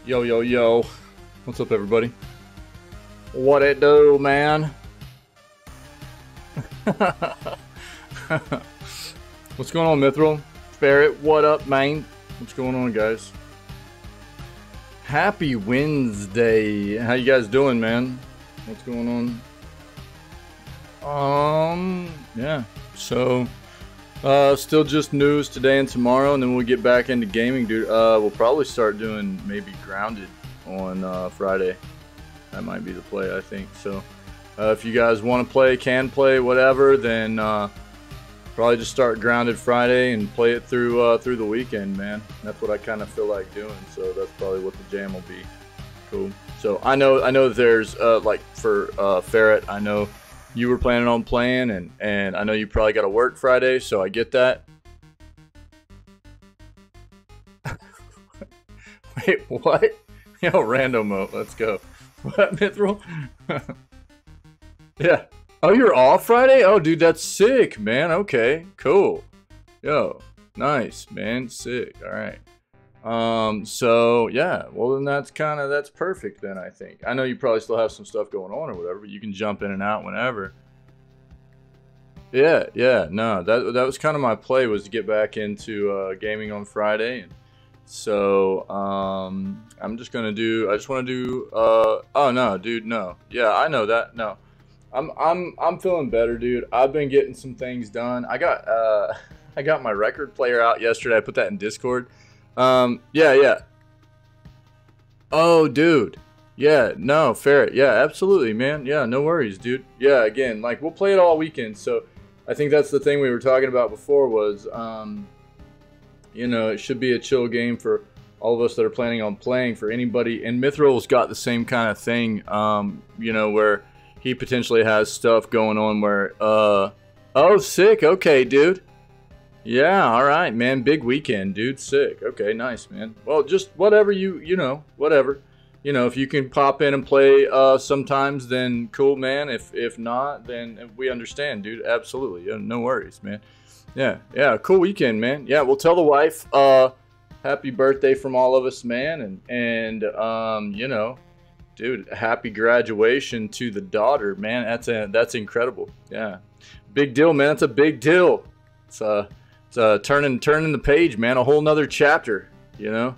Yo, yo, yo. What's up, everybody? What it do, man? What's going on, Mithril? Ferret, what up, man? What's going on, guys? Happy Wednesday. How you guys doing, man? What's going on? Yeah. So, still just news today and tomorrow, and then we'll get back into gaming, dude. We'll probably start doing maybe Grounded on Friday. That might be the play, I think. So, if you guys want to play, can play, whatever, then probably just start Grounded Friday and play it through through the weekend, man. That's what I kind of feel like doing. So that's probably what the jam will be. Cool. So I know there's like for Ferret, I know you were planning on playing, and I know you probably got to work Friday, so I get that. Wait, what? Yo, Randomo, let's go. What, Mithril? Yeah. Oh, you're off Friday? Oh, dude, that's sick, man. Okay, cool. Yo, nice, man. Sick. All right. So yeah, well then that's perfect then, I think. I know you probably still have some stuff going on or whatever, but you can jump in and out whenever. Yeah, no, that was kind of my play, was to get back into gaming on Friday. And so I just want to do oh no, dude, no. Yeah, I know that. No. I'm feeling better, dude. I've been getting some things done. I got my record player out yesterday. I put that in Discord. Yeah. Oh, dude. Yeah, no, Ferret. Yeah, absolutely, man. Yeah, no worries, dude. Yeah, again, like, we'll play it all weekend. So I think that's the thing we were talking about before was, you know, it should be a chill game for all of us that are planning on playing. For anybody, and Mithril's got the same kind of thing, you know, where he potentially has stuff going on where, oh, sick. Okay, dude. Yeah, all right, man. Big weekend, dude. Sick. Okay, nice, man. Well, just whatever you know, whatever. You know, if you can pop in and play sometimes, then cool, man. If not, then we understand, dude. Absolutely. Yeah, no worries, man. Yeah, cool weekend, man. Yeah, we'll tell the wife happy birthday from all of us, man. And you know, dude, happy graduation to the daughter, man. That's incredible. Yeah. Big deal, man. That's a big deal. It's turning the page, man. A whole nother chapter, you know,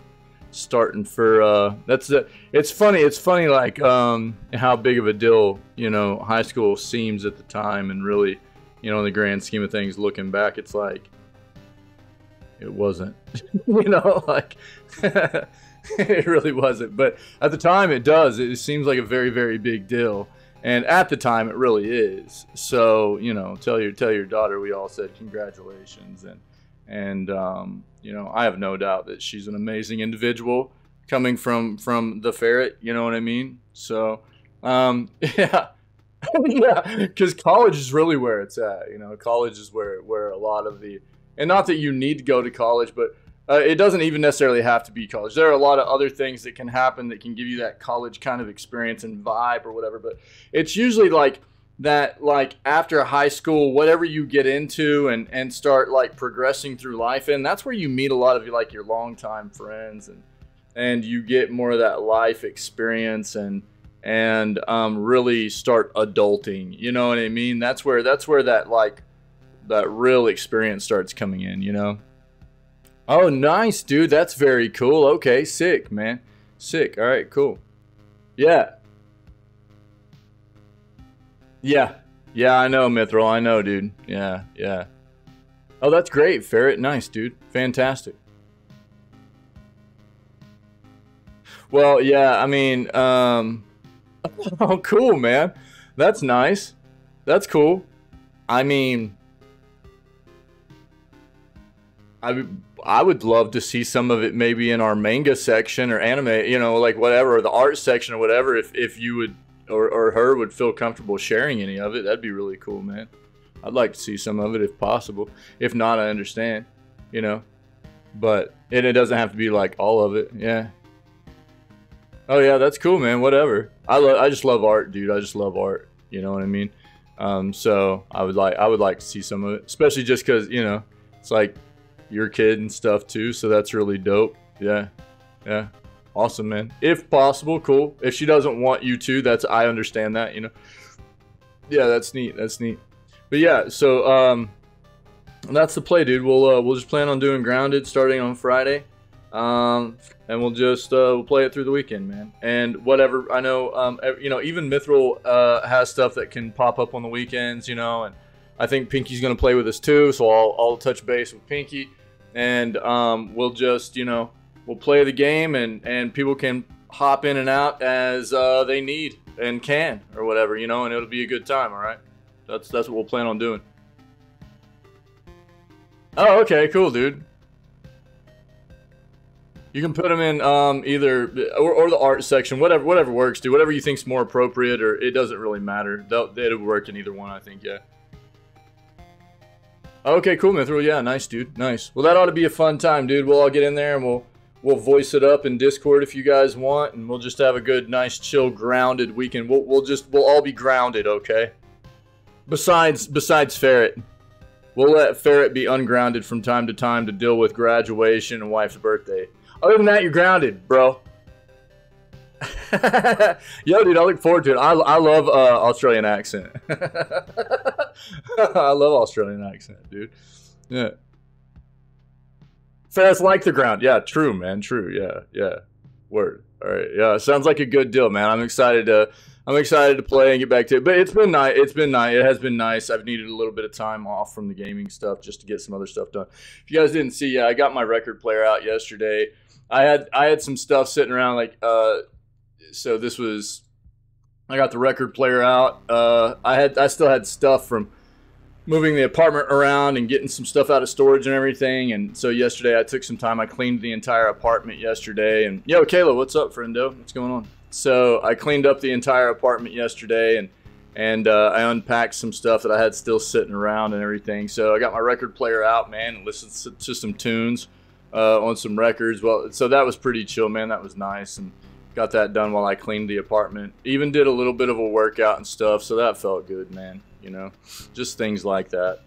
starting for it's funny like how big of a deal, you know, high school seems at the time, and really, you know, in the grand scheme of things, looking back, it's like it wasn't. You know, like it really wasn't, but at the time it seems like a very, very big deal. And at the time, it really is. So, you know, tell your daughter we all said congratulations, and you know, I have no doubt that she's an amazing individual coming from the Ferret. You know what I mean? So, yeah, yeah, because college is really where it's at. You know, college is where a lot of the, and not that you need to go to college, but it doesn't even necessarily have to be college. There are a lot of other things that can happen that can give you that college kind of experience and vibe or whatever. But it's usually like that, like after high school, whatever you get into and start like progressing through life, and that's where you meet a lot of your longtime friends, and you get more of that life experience and really start adulting. You know what I mean? That's where that real experience starts coming in. You know. Oh, nice, dude. That's very cool. Okay, sick, man. Sick. All right, cool. Yeah. Yeah, I know, Mithril. I know, dude. Yeah. Oh, that's great, Ferret. Nice, dude. Fantastic. Well, yeah, I mean, oh, cool, man. That's nice. That's cool. I mean, I would love to see some of it maybe in our manga section or anime, you know, like whatever, the art section or whatever, if you would or her would feel comfortable sharing any of it. That'd be really cool, man. I'd like to see some of it if possible. If not, I understand, you know, but it doesn't have to be like all of it. Yeah. Oh yeah, that's cool, man. Whatever. I just love art, dude. I just love art. You know what I mean? So I would like to see some of it, especially just because, you know, it's like your kid and stuff too, so that's really dope. Yeah. Awesome, man. If possible, cool. If she doesn't want you to, I understand that, you know. Yeah, that's neat. That's neat. But yeah, so that's the play, dude. We'll just plan on doing Grounded starting on Friday. And we'll just we'll play it through the weekend, man. And whatever, I know, you know, even Mithril has stuff that can pop up on the weekends, you know, and I think Pinky's gonna play with us too, so I'll touch base with Pinky, and we'll just, you know, we'll play the game, and people can hop in and out as they need and can, or whatever, you know, and it'll be a good time. All right, that's what we'll plan on doing. Oh, okay, cool, dude. You can put them in either or the art section, whatever works, dude. Whatever you think's more appropriate, or it doesn't really matter. It'll work in either one, I think. Yeah. Okay, cool, Mithril. Yeah, nice, dude. Nice. Well, that ought to be a fun time, dude. We'll all get in there and we'll voice it up in Discord if you guys want, and we'll just have a good, nice, chill, grounded weekend. We'll all be grounded, okay? Besides Ferret. We'll let Ferret be ungrounded from time to time to deal with graduation and wife's birthday. Other than that, you're grounded, bro. Yo, dude, I look forward to it. I love Australian accent. I love Australian accent, dude. Yeah. Ferret's like the ground. Yeah, true, man. True. Yeah. Word. All right. Yeah, sounds like a good deal, man. I'm excited to play and get back to it. But it's been nice. It has been nice. I've needed a little bit of time off from the gaming stuff just to get some other stuff done. If you guys didn't see, yeah, I got my record player out yesterday. I had some stuff sitting around, like so this was, I got the record player out. I still had stuff from moving the apartment around and getting some stuff out of storage and everything. And so yesterday I took some time. I cleaned the entire apartment yesterday. And yo, Kayla, what's up, friendo? What's going on? So I cleaned up the entire apartment yesterday, and I unpacked some stuff that I had still sitting around and everything. So I got my record player out, man, and listened to some tunes on some records. Well, so that was pretty chill, man. That was nice, and got that done while I cleaned the apartment. Even did a little bit of a workout and stuff, so that felt good, man. You know, just things like that.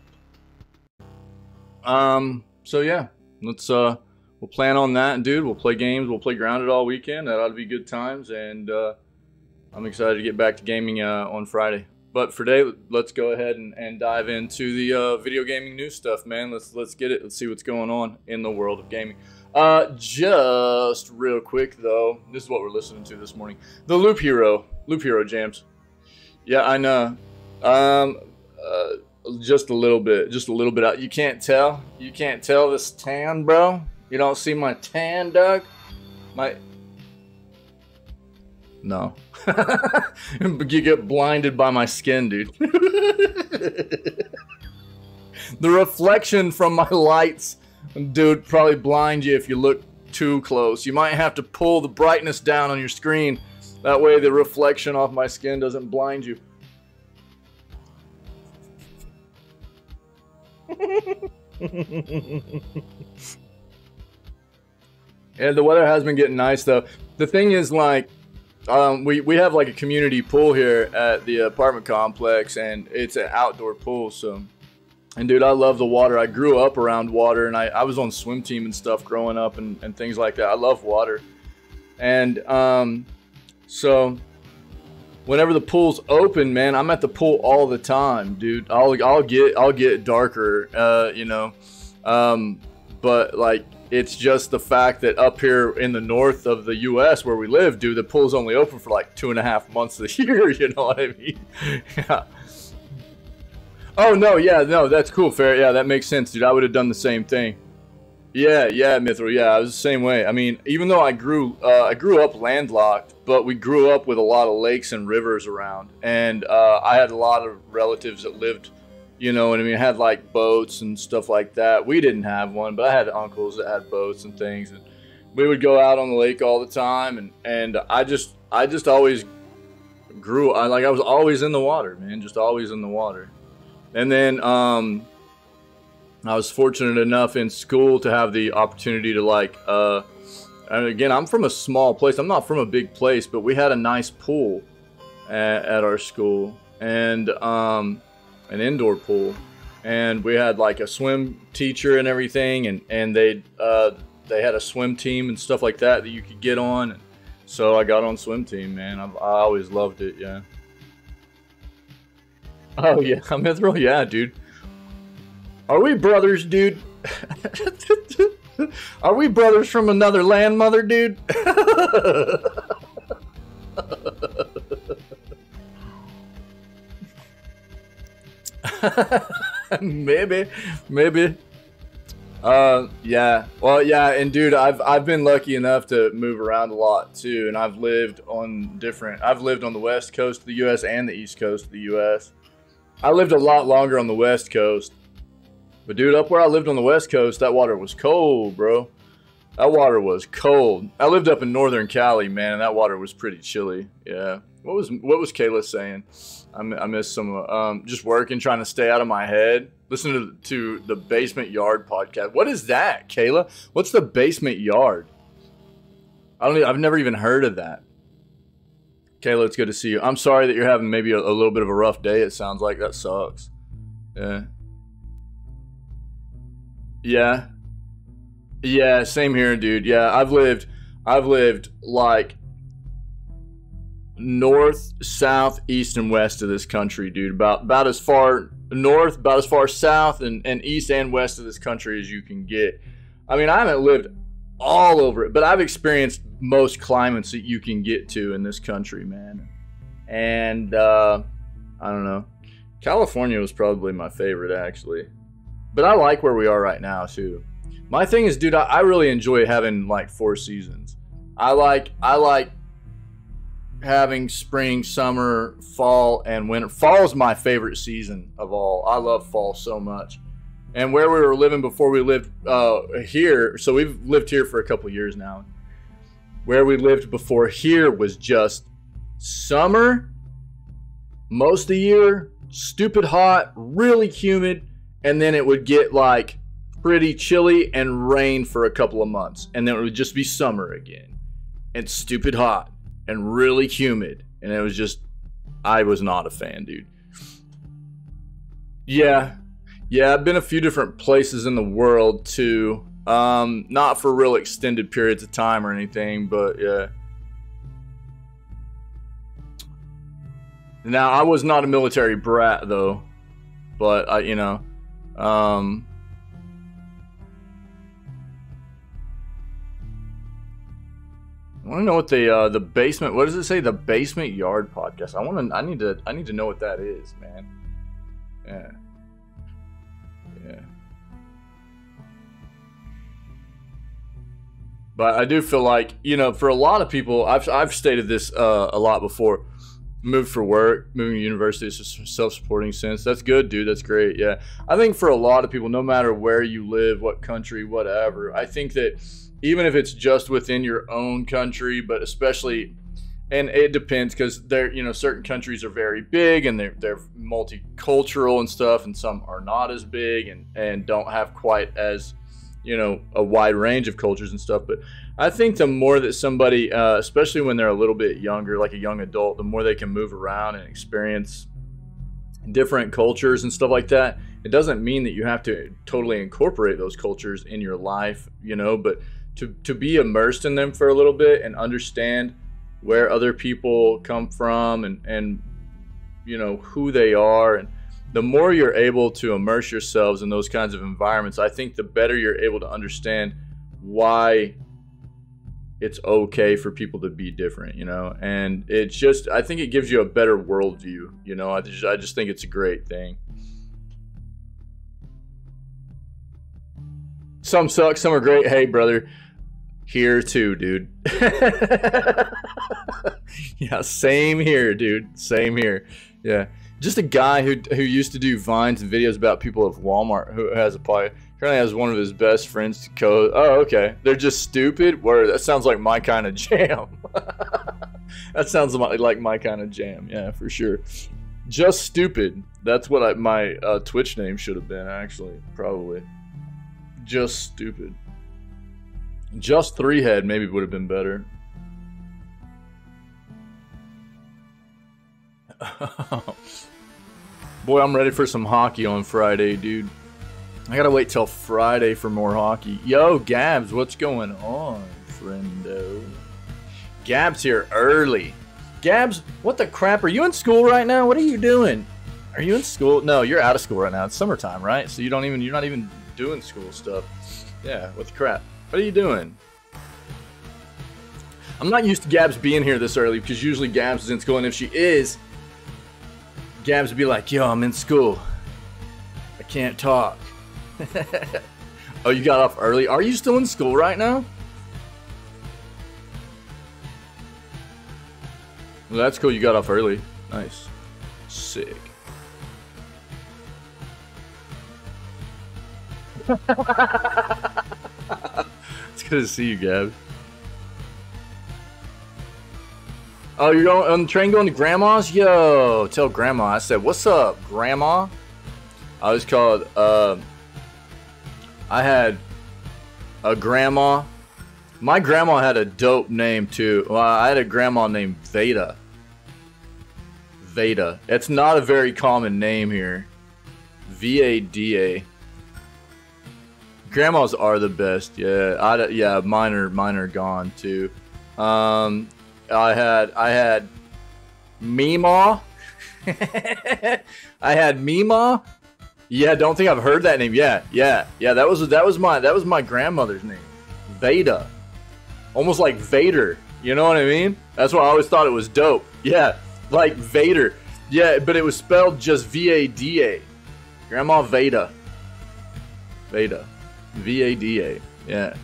So yeah, let's we'll plan on that, and dude, we'll play games. We'll play Grounded all weekend. That ought to be good times, and I'm excited to get back to gaming on Friday. But for today, let's go ahead and dive into the video gaming news stuff, man. Let's get it. Let's see what's going on in the world of gaming. Just real quick though, this is what we're listening to this morning. The Loop Hero jams. Yeah, I know. Just a little bit out. You can't tell this tan, bro. You don't see my tan, Doug? No. You get blinded by my skin, dude. The reflection from my lights, dude, probably blind you if you look too close. You might have to pull the brightness down on your screen. That way the reflection off my skin doesn't blind you. And the weather has been getting nice though. The thing is, like, we have like a community pool here at the apartment complex, and it's an outdoor pool. So, and dude, I love the water. I grew up around water, and I was on swim team and stuff growing up and things like that. I love water. And so whenever the pool's open, man, I'm at the pool all the time, dude. I'll get darker, you know. But like, it's just the fact that up here in the north of the U.S. where we live, dude, the pool's only open for like 2.5 months of the year. You know what I mean? Yeah. Oh no, yeah, no, that's cool, fair. Yeah, that makes sense, dude. I would have done the same thing. Yeah, Mithril. Yeah, I was the same way. I mean, even though I grew up landlocked, but we grew up with a lot of lakes and rivers around, and I had a lot of relatives that lived, you know what I mean, had like boats and stuff like that. We didn't have one, but I had uncles that had boats and things, and we would go out on the lake all the time, and I just always grew. I was always in the water, man, just always in the water. And then I was fortunate enough in school to have the opportunity to like, and again, I'm from a small place. I'm not from a big place, but we had a nice pool at our school, and an indoor pool, and we had like a swim teacher and everything, and they'd they had a swim team and stuff like that you could get on. And so I got on swim team, man. I always loved it, yeah. Oh yeah, Mithril, yeah, dude. Are we brothers, dude? Are we brothers from another land, mother, dude? Maybe. Yeah. Well, yeah, and dude, I've been lucky enough to move around a lot too, and I've lived on the West Coast of the US and the East Coast of the US. I lived a lot longer on the West Coast. But dude, up where I lived on the West Coast, that water was cold, bro. That water was cold. I lived up in Northern Cali, man, and that water was pretty chilly. Yeah. What was Kayla saying? I missed some just working, trying to stay out of my head. Listen to the Basement Yard podcast. What is that, Kayla? What's the Basement Yard? I've never even heard of that. Kayla, it's good to see you. I'm sorry that you're having maybe a little bit of a rough day. It sounds like that sucks. Yeah. Yeah, same here, dude. Yeah, I've lived like north, south, east, and west of this country, dude. About as far north, about as far south, and east and west of this country as you can get. I mean, I haven't lived all over it, but I've experienced most climates that you can get to in this country, man. And I don't know. California was probably my favorite, actually. But I like where we are right now, too. My thing is, dude, I really enjoy having, like, 4 seasons. I like having spring, summer, fall, and winter. Fall is my favorite season of all. I love fall so much. And where we were living before we lived here, so we've lived here for a couple years now. Where we lived before here was just summer, most of the year, stupid hot, really humid, and then it would get like pretty chilly and rain for a couple of months, and then it would just be summer again, and stupid hot and really humid, and it was just, I was not a fan, dude. Yeah, I've been a few different places in the world too. Not for real extended periods of time or anything, but yeah. Now, I was not a military brat though, but I want to know what the basement. What does it say? The Basement Yard podcast. I need to know what that is, man. Yeah. But I do feel like, for a lot of people, I've stated this a lot before. Moved for work, moving to university is just a self-supporting sense. That's good, dude. That's great. Yeah. I think for a lot of people, no matter where you live, what country, whatever, I think that even if it's just within your own country, but especially, and it depends because certain countries are very big and they're multicultural and stuff, and some are not as big and don't have quite as, a wide range of cultures and stuff. But I think the more that somebody, especially when they're a little bit younger, like a young adult, the more they can move around and experience different cultures and stuff like that. It doesn't mean that you have to totally incorporate those cultures in your life, but to be immersed in them for a little bit and understand where other people come from and who they are. And the more you're able to immerse yourselves in those kinds of environments, I think the better you're able to understand why it's okay for people to be different, and it's just, I think it gives you a better worldview, I just think it's a great thing. Some suck, some are great. Hey, brother, here too, dude. Yeah, same here, dude. Same here. Yeah. Just a guy who used to do vines and videos about people at Walmart who currently has one of his best friends to co. Oh, okay. They're just stupid. Word. That sounds like my kind of jam. That sounds like my kind of jam. Yeah, for sure. Just stupid. That's what my Twitch name should have been, actually. Probably. Just stupid. Just 3head maybe would have been better. Boy, I'm ready for some hockey on Friday, dude. I gotta wait till Friday for more hockey. Yo, Gabs, what's going on, friendo? Gabs here early. Gabs, what the crap? Are you in school right now? What are you doing? Are you in school? No, you're out of school right now. It's summertime, right? So you're not even doing school stuff. Yeah, what the crap? What are you doing? I'm not used to Gabs being here this early because usually Gabs is in school, and if she is, Gabs would be like, yo, I'm in school. I can't talk. Oh, you got off early? Are you still in school right now? Well, that's cool. You got off early. Nice. Sick. It's good to see you, Gab. Oh, you're going on the train going to Grandma's? Yo, tell Grandma. I said, what's up, Grandma? I was called, I had a grandma. My grandma had a dope name, too. Well, I had a grandma named Veda. Veda. It's not a very common name here. V-A-D-A. Grandmas are the best. Yeah, yeah. Mine are gone too. I had Meemaw. I had Meemaw. Yeah, don't think I've heard that name. Yeah. That was my grandmother's name, Veda. Almost like Vader. You know what I mean? That's why I always thought it was dope. Yeah, like Vader. Yeah, but it was spelled just V-A-D-A. Grandma Veda. Veda. V-A-D-A. Yeah.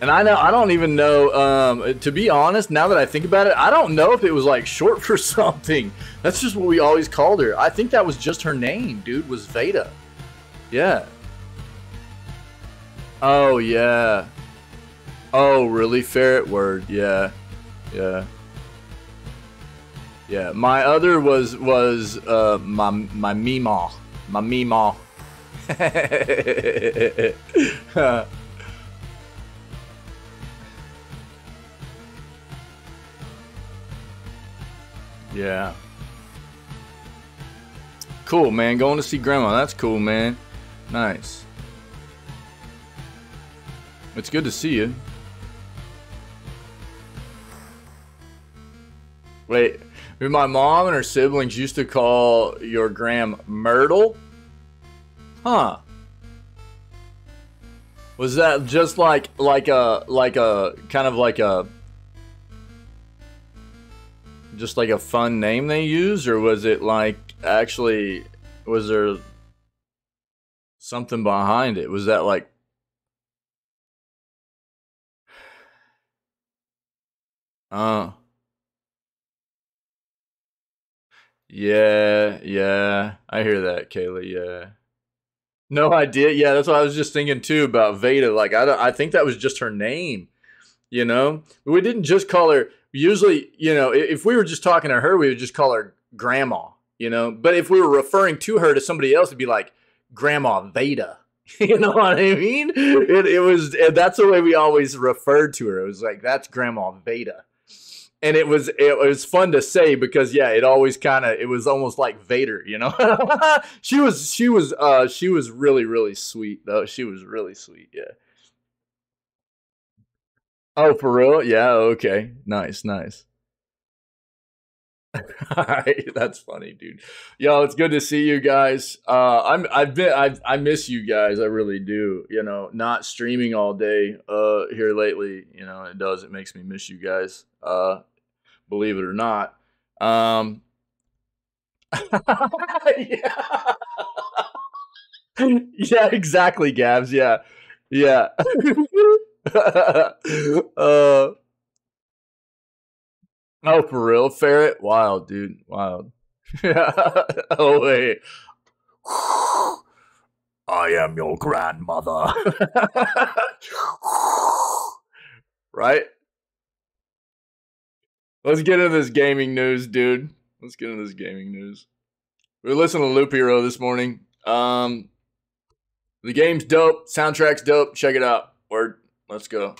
And I don't even know, to be honest, now that I think about it, I don't know if it was like short for something. That's just what we always called her. I think that was just her name, dude, was Veda. Yeah. Oh, yeah. Oh, really? Ferret word. Yeah. Yeah. Yeah. My other was my Meemaw. My Meemaw. Yeah. Cool, man. Going to see Grandma. That's cool, man. Nice. It's good to see you. Wait, my mom and her siblings used to call your Gram Myrtle? Huh. Was that just like a kind of like a just like a fun name they used, or was it like actually, was there something behind it? Was that like, yeah, I hear that, Kayla. Yeah, no idea. Yeah, that's what I was just thinking too about Veda. Like, I think that was just her name. You know, we didn't just call her. Usually, you know, if we were just talking to her, we would just call her Grandma. You know, but if we were referring to her to somebody else, it'd be like Grandma Veda. You know what I mean? It was, that's the way we always referred to her. It was like, that's Grandma Veda. And it was fun to say because yeah, it always kind of, it was almost like Vader, you know. she was really, really sweet though. She was really sweet, yeah. Oh, for real? Yeah, okay. Nice. All right, that's funny, dude. Yo, it's good to see you guys. I miss you guys. I really do. You know, not streaming all day here lately. You know, it makes me miss you guys. Believe it or not. Yeah. Yeah, exactly, Gabs. Yeah. Oh, for real? Ferret? Wild, dude. Wild. Oh, wait. I am your grandmother. Right? Let's get into this gaming news, dude. Let's get into this gaming news. We were listening to Loop Hero this morning. The game's dope. Soundtrack's dope. Check it out. Word. Let's go.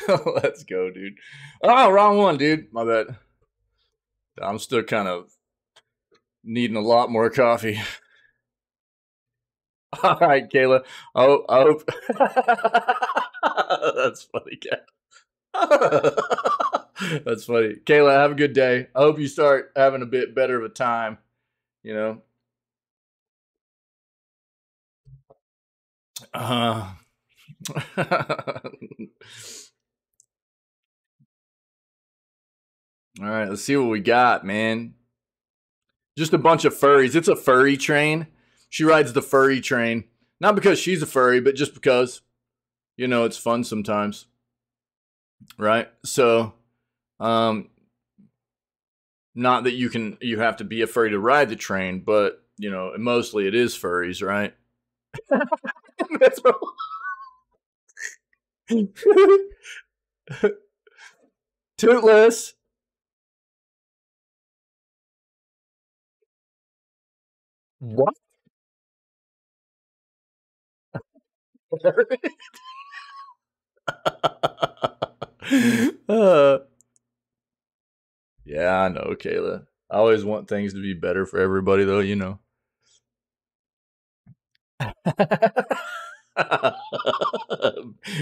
Let's go, dude. Oh, wrong one, dude. My bad. I'm still kind of Needing a lot more coffee. All right, Kayla. Oh, I hope. That's funny, Kayla. That's funny. Kayla, have a good day. I hope you start having a bit better of a time, you know? Uh, All right, let's see what we got, man. Just a bunch of furries. It's a furry train. She rides the furry train. Not because she's a furry, but just because, it's fun sometimes. Right? So, um, not that you have to be a furry to ride the train, but mostly it is furries, right? That's Tootless. What? uh, yeah, I know, Kayla. I always want things to be better for everybody, though.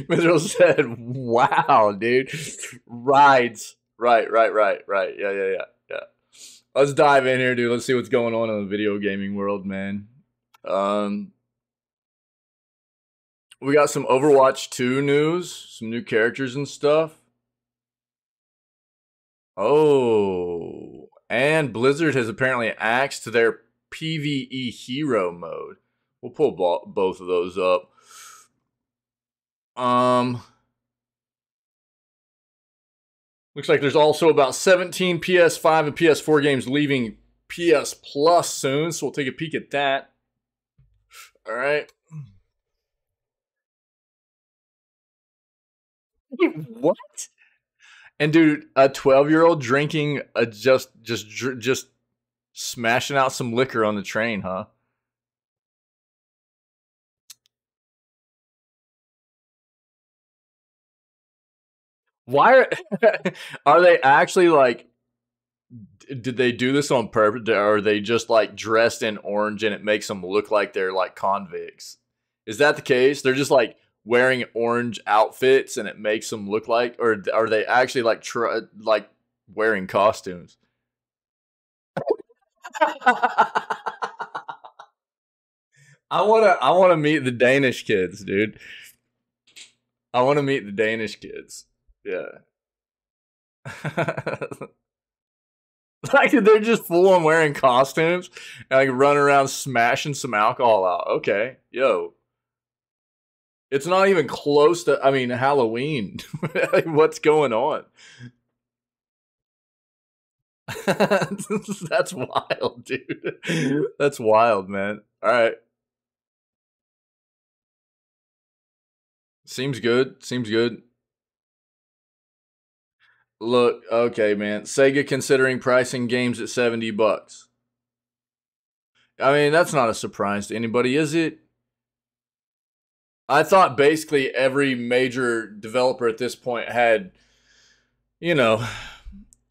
Mitchell said, "Wow, dude, rides." Right, right, right, right. Yeah, yeah, yeah, yeah. Let's dive in here, dude. Let's see what's going on in the video gaming world, man. Um, we got some Overwatch 2 news, some new characters and stuff. Oh, and Blizzard has apparently axed their PvE hero mode. We'll pull both of those up. Looks like there's also about 17 PS5 and PS4 games leaving PS Plus soon, so we'll take a peek at that. All right. What? And dude, a 12-year-old drinking just smashing out some liquor on the train, huh? Why are they actually like did they do this on purpose, or are they just like dressed in orange and it makes them look like they're like convicts? Is that the case? They're just like wearing orange outfits and it makes them look like, or are they actually like like wearing costumes? I wanna meet the Danish kids, dude. I want to meet the Danish kids. Yeah. Like they're just full on wearing costumes and like running around smashing some alcohol out. Okay, yo, it's not even close to. I mean, Halloween. Like, what's going on? That's wild, dude. That's wild, man. All right, seems good. Seems good. Look, okay, man. Sega considering pricing games at $70. I mean, that's not a surprise to anybody, is it? I thought basically every major developer at this point had, you know,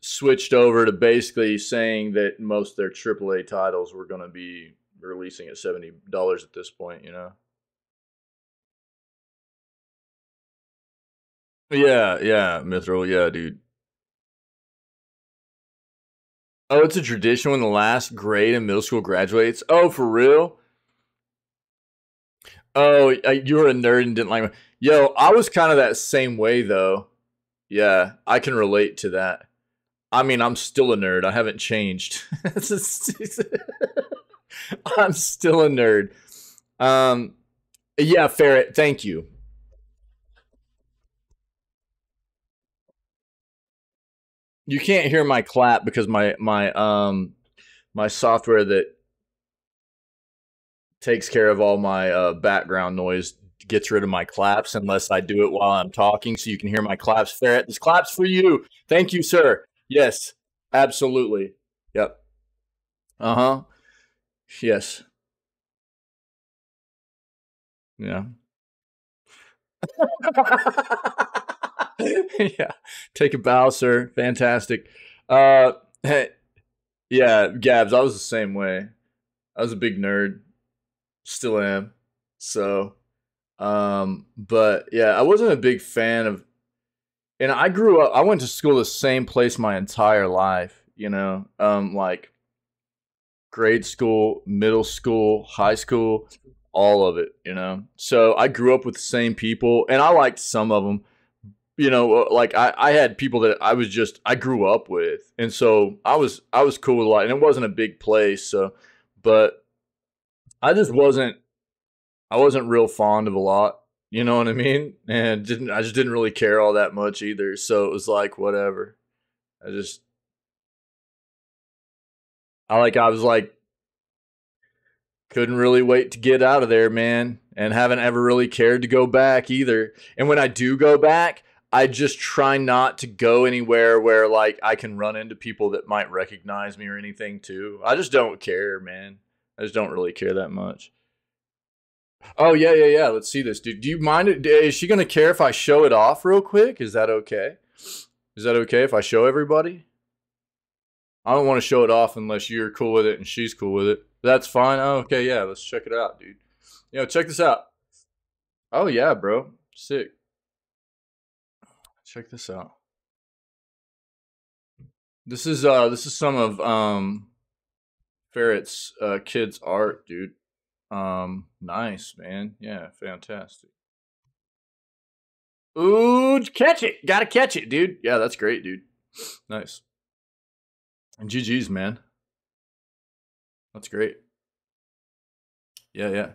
switched over to basically saying that most of their AAA titles were going to be releasing at $70 at this point. Yeah, yeah, Mithril, yeah, dude. Oh, it's a tradition when the last grade in middle school graduates. Oh, for real? Oh, you were a nerd and didn't like me. Yo, I was kind of that same way though. Yeah, I can relate to that. I mean, I'm still a nerd. I haven't changed. I'm still a nerd. Um, yeah, Ferret. Thank you. You can't hear my clap because my software that takes care of all my background noise gets rid of my claps unless I do it while I'm talking, so you can hear my claps. Ferret, this claps for you. Thank you, sir. Yes, absolutely. Yep. Uh huh. Yes. Yeah. Yeah. Take a bow, sir. Fantastic. Uh, Yeah, Gabs, I was the same way. I was a big nerd, still am. So, but yeah, I wasn't a big fan of, and I grew up, I went to school the same place my entire life, you know, like grade school, middle school, high school, all of it, you know. So I grew up with the same people, and I liked some of them. You know, like I had people that I grew up with, and so I was cool with a lot, and it wasn't a big place, so, but I just wasn't real fond of a lot. You know what I mean? And didn't I just didn't really care all that much either. So it was like whatever. I just I was like couldn't really wait to get out of there, man, and haven't ever really cared to go back either. And when I do go back, I just try not to go anywhere where like I can run into people that might recognize me or anything too. I just don't care, man. I just don't really care that much. Oh yeah, yeah, yeah. Let's see this, dude. Do you mind it? Is she gonna care if I show it off real quick? Is that okay? Is that okay if I show everybody? I don't want to show it off unless you're cool with it and she's cool with it. That's fine. Oh, okay, yeah. Let's check it out, dude. Check this out. Oh yeah, bro. Sick. Check this out. This is some of Ferret's kids art, dude. Nice, man. Yeah, fantastic. Ooh, catch it. Gotta catch it, dude. Yeah, that's great, dude. Nice. And GG's, man. That's great. Yeah, yeah.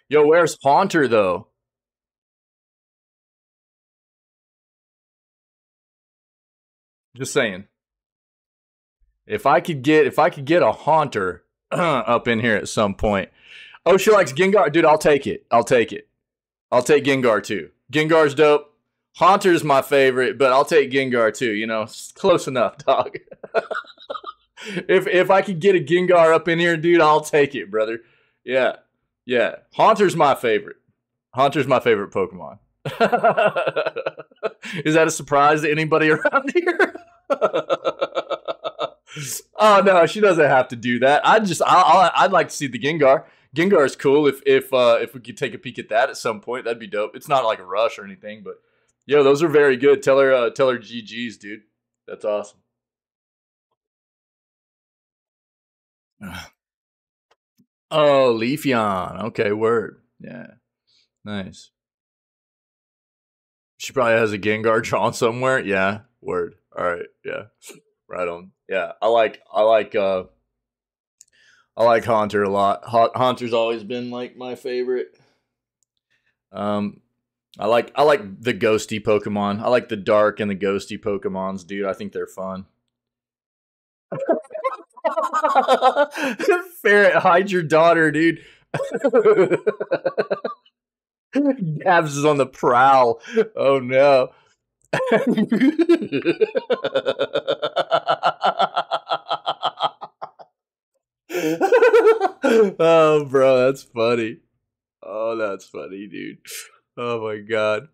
Yo, where's Haunter though? Just saying. If I could get a Haunter up in here at some point. Oh, she likes Gengar, dude. I'll take it. I'll take it. I'll take Gengar too. Gengar's dope. Haunter's my favorite, but I'll take Gengar too. You know, close enough, dog. If I could get a Gengar up in here, dude, I'll take it, brother. Yeah, yeah. Haunter's my favorite. Haunter's my favorite Pokemon. Is that a surprise to anybody around here? Oh no, she doesn't have to do that. I'd like to see the Gengar. Gengar is cool. If we could take a peek at that at some point, that'd be dope. It's not like a rush or anything, but yo, those are very good. Tell her GG's, dude. That's awesome. Oh, Leafeon. Okay, word. Yeah, nice. She probably has a Gengar drawn somewhere. Yeah, word. All right. Yeah, right on. Yeah, I like Haunter a lot. Haunter's always been like my favorite. Um, I like the ghosty Pokemon. I like the dark and the ghosty Pokemons, dude. I think they're fun. Ferret, hide your daughter, dude. Gabs is on the prowl. Oh no. Oh, bro, that's funny. Oh, that's funny, dude. Oh my god.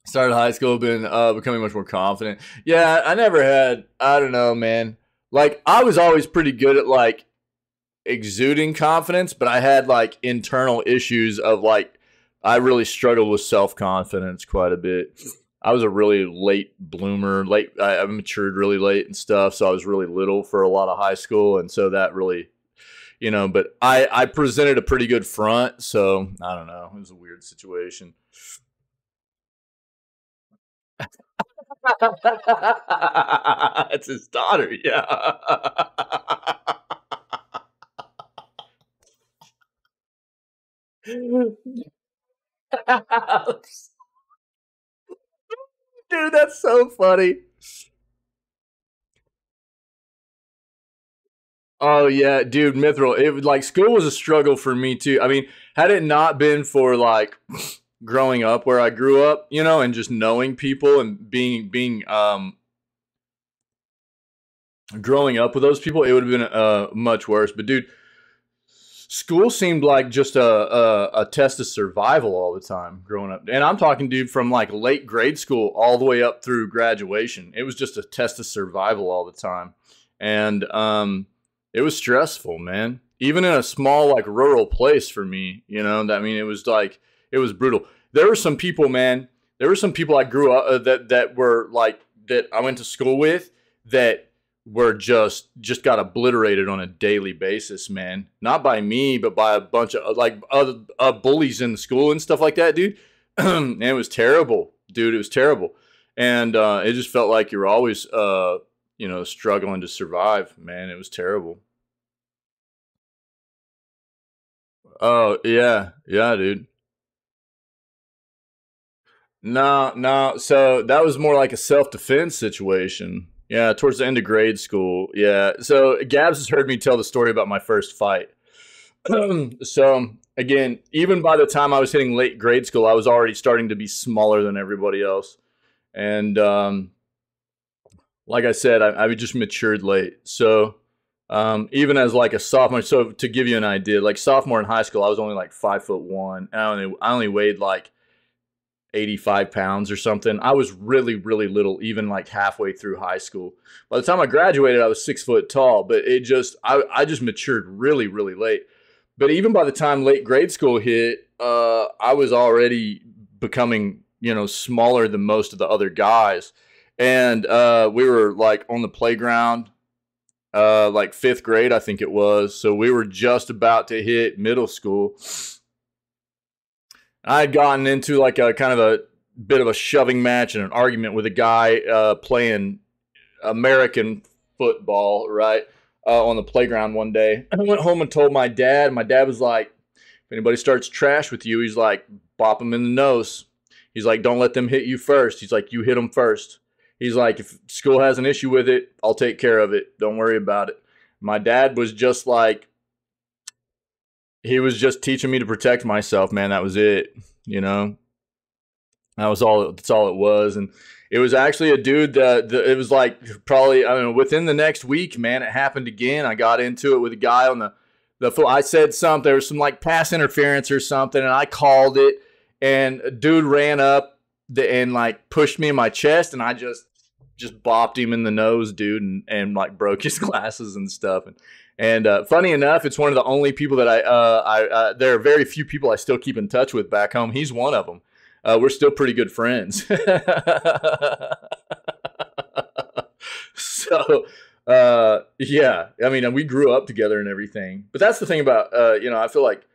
Started high school, been becoming much more confident. Yeah, I never had. I don't know, man. Like I was always pretty good at like exuding confidence, but I had like internal issues of like I really struggled with self confidence quite a bit. I was a really late bloomer. I matured really late and stuff, so I was really little for a lot of high school, and so that really, But I presented a pretty good front, so I don't know. It was a weird situation. It's his daughter, yeah. Dude, that's so funny. Oh yeah, dude, Mithril. It was like school was a struggle for me too. I mean, had it not been for like growing up where I grew up, and just knowing people and being growing up with those people, it would have been much worse. But dude, school seemed like just a test of survival all the time growing up. And I'm talking, dude, from like late grade school all the way up through graduation. It was just a test of survival all the time. And it was stressful, man. Even in a small like rural place for me, you know. I mean, it was like it was brutal. There were some people, man. There were some people I grew up that were like that I went to school with that were just got obliterated on a daily basis, man. Not by me, but by a bunch of like other bullies in the school and stuff like that, dude. And it was terrible, dude. It was terrible, and it just felt like you were always, you know, struggling to survive, man. It was terrible. Oh yeah, yeah, dude. No, no. So that was more like a self-defense situation. Yeah, towards the end of grade school. Yeah. So Gabs has heard me tell the story about my first fight. So again, even by the time I was hitting late grade school, I was already starting to be smaller than everybody else. And like I said, I just matured late. So even as like a sophomore, so to give you an idea, like sophomore in high school, I was only like 5'1", and I only weighed like 85 pounds or something. I was really, really little, even like halfway through high school. By the time I graduated, I was 6 foot tall, but I just matured really, really late. But even by the time late grade school hit, I was already becoming, you know, smaller than most of the other guys. And we were like on the playground, like fifth grade, I think it was. So we were just about to hit middle school. I had gotten into like a kind of a bit of a shoving match and an argument with a guy playing American football, right, on the playground one day. I went home and told my dad. My dad was like, if anybody starts trash with you, he's like, bop them in the nose. He's like, don't let them hit you first. He's like, you hit them first. He's like, if school has an issue with it, I'll take care of it. Don't worry about it. My dad was just like, he was just teaching me to protect myself, man. That was it, you know. That was all. That's all it was, and it was actually a dude that it was like probably I don't know. Within the next week, man, it happened again. I got into it with a guy on the foot. I said something. There was some like pass interference or something, and I called it. And a dude ran up and like pushed me in my chest, and I just bopped him in the nose, dude, and like broke his glasses and stuff. And funny enough, it's one of the only people that there are very few people I still keep in touch with back home. He's one of them. We're still pretty good friends. So, yeah, I mean, we grew up together and everything. But that's the thing about, you know, I feel like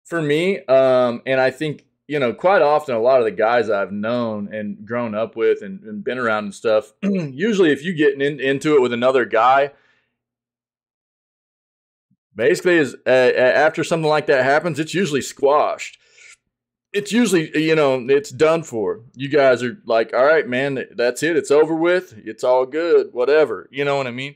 for me, and I think, you know, quite often a lot of the guys I've known and grown up with and been around and stuff, usually if you get into it with another guy, basically is after something like that happens, it's usually squashed. It's usually, you know, it's done for. You guys are like, all right, man, that's it. It's over with. It's all good, whatever. You know what I mean?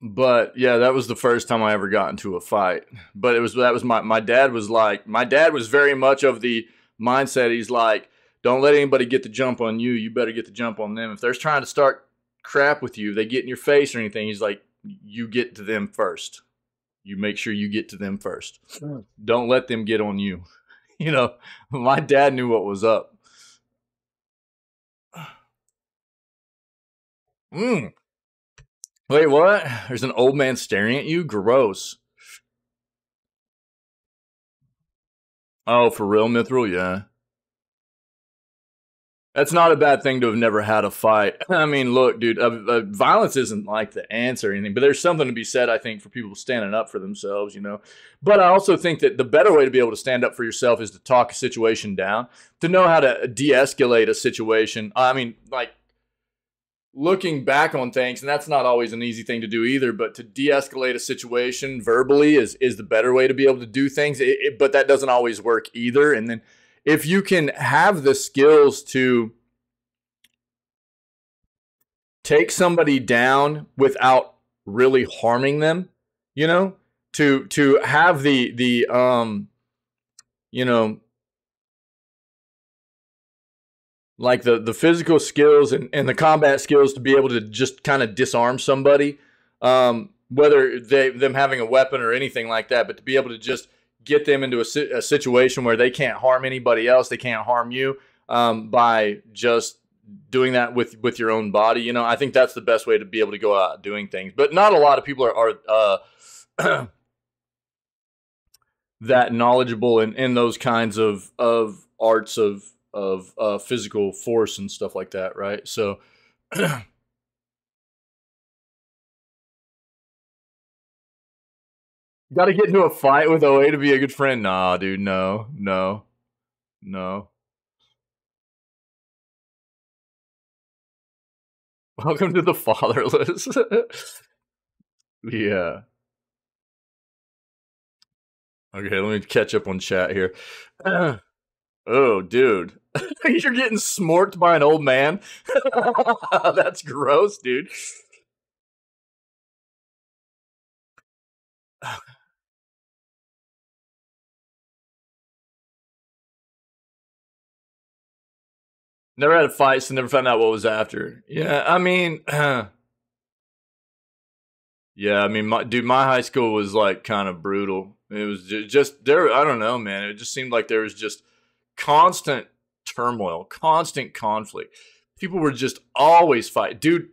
But yeah, that was the first time I ever got into a fight. But that was my dad was like, my dad was very much of the mindset. He's like, don't let anybody get the jump on you. You better get the jump on them. If they're trying to start crap with you, they get in your face or anything, he's like, you get to them first. You make sure you get to them first. Don't let them get on you. You know, my dad knew what was up. Mm. Wait, what? There's an old man staring at you? Gross. Oh, for real, Mithril? Yeah. That's not a bad thing to have never had a fight. I mean, look, dude, violence isn't like the answer or anything, but there's something to be said, I think, for people standing up for themselves, you know. But I also think that the better way to be able to stand up for yourself is to talk a situation down, to know how to de-escalate a situation. I mean, like, looking back on things, and that's not always an easy thing to do either, but to de-escalate a situation verbally is the better way to be able to do things. But that doesn't always work either. And then if you can have the skills to take somebody down without really harming them, you know, to have the you know, like the physical skills and the combat skills to be able to just kind of disarm somebody, whether them having a weapon or anything like that, but to be able to just get them into a situation where they can't harm anybody else, they can't harm you, by just doing that with your own body. You know, I think that's the best way to be able to go out doing things. But not a lot of people are that knowledgeable in those kinds of arts of physical force and stuff like that, right? So got to get into a fight with OA to be a good friend. Nah, dude, no, no, no. Welcome to the fatherless. Yeah. Okay, let me catch up on chat here. Oh, dude. You're getting smorked by an old man? That's gross, dude. Never had a fight, so never found out what was after. Yeah, I mean, yeah, I mean, my high school was like kind of brutal. It was just there. I don't know, man. It just seemed like there was just constant turmoil, constant conflict. People were just always fighting,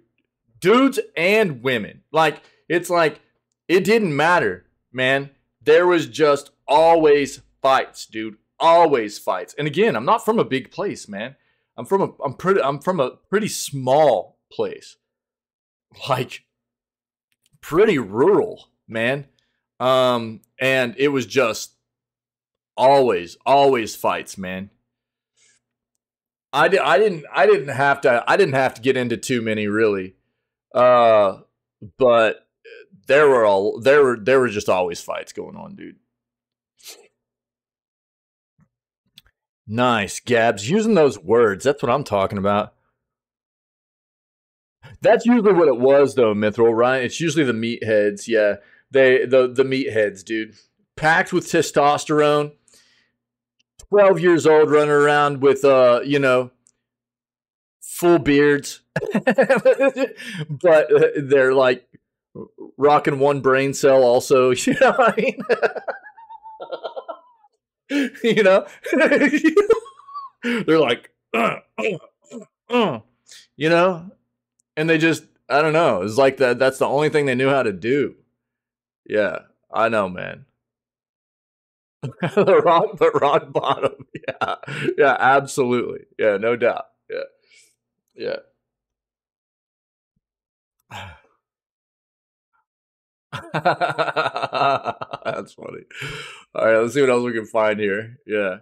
dudes and women. Like it's like it didn't matter, man. There was just always fights, dude. Always fights. And again, I'm not from a big place, man. I'm from a pretty small place. Like pretty rural, man. And it was just always fights, man. I didn't have to get into too many really. But there were just always fights going on, dude. Nice, Gabs. Using those words. That's what I'm talking about. That's usually what it was, though, Mithril, right? It's usually the meatheads. Yeah, the meatheads, dude, packed with testosterone. 12 years old, running around with full beards, but they're like rocking one brain cell. Also, you know what I mean? You know, they're like, you know, and they just, I don't know. It's like that. That's the only thing they knew how to do. Yeah, I know, man. the rock bottom. Yeah, yeah, absolutely. Yeah, no doubt. Yeah, yeah. That's funny. All right, let's see what else we can find here. Yeah,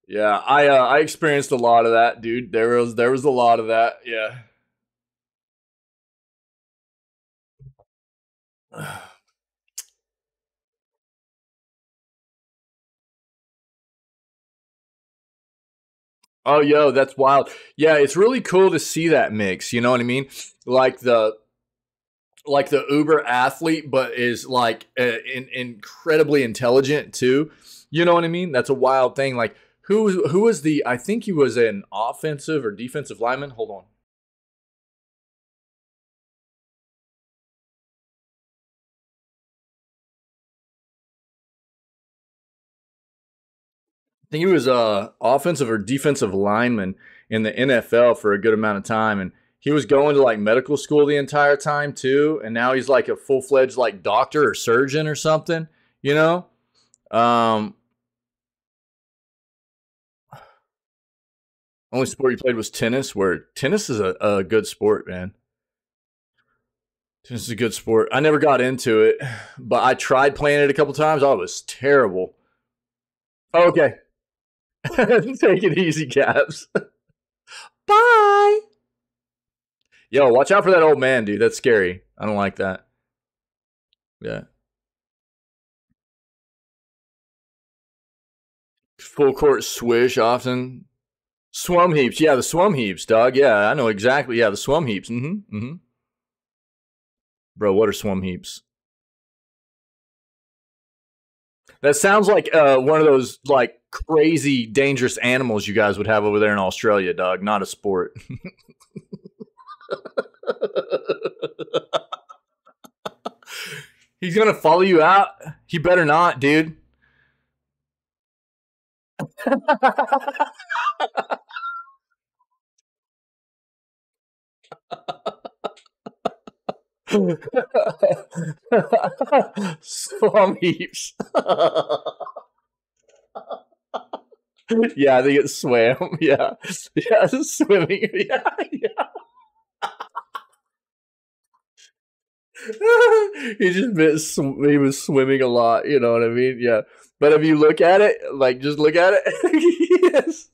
yeah. I experienced a lot of that, dude. There was a lot of that. Yeah. Oh, yo, that's wild. Yeah, it's really cool to see that mix. You know what I mean? Like the Uber athlete, but is like incredibly intelligent too. You know what I mean? That's a wild thing. Like who was the? I think he was an offensive or defensive lineman. Hold on. I think he was a offensive or defensive lineman in the NFL for a good amount of time, and he was going to like medical school the entire time too. And now he's like a full fledged like doctor or surgeon or something. You know, um, only sport he played was tennis. Where tennis is a good sport, man. Tennis is a good sport. I never got into it, but I tried playing it a couple times. Oh, it was terrible. Okay, take it easy, Caps. Bye. Yo, watch out for that old man, dude. That's scary. I don't like that. Yeah. Full court swish often. Swum heaps. Yeah, the swum heaps, dog. Yeah, I know exactly. Yeah, the swum heaps. Mm-hmm. Bro, what are swum heaps? That sounds like one of those like crazy dangerous animals you guys would have over there in Australia, dog. Not a sport. He's gonna follow you out. He better not, dude. Swam heaps. Yeah, I think it swam. Yeah, yeah, swimming. Yeah, yeah. He just meant he was swimming a lot. You know what I mean? Yeah. But if you look at it, like just look at it. Yes.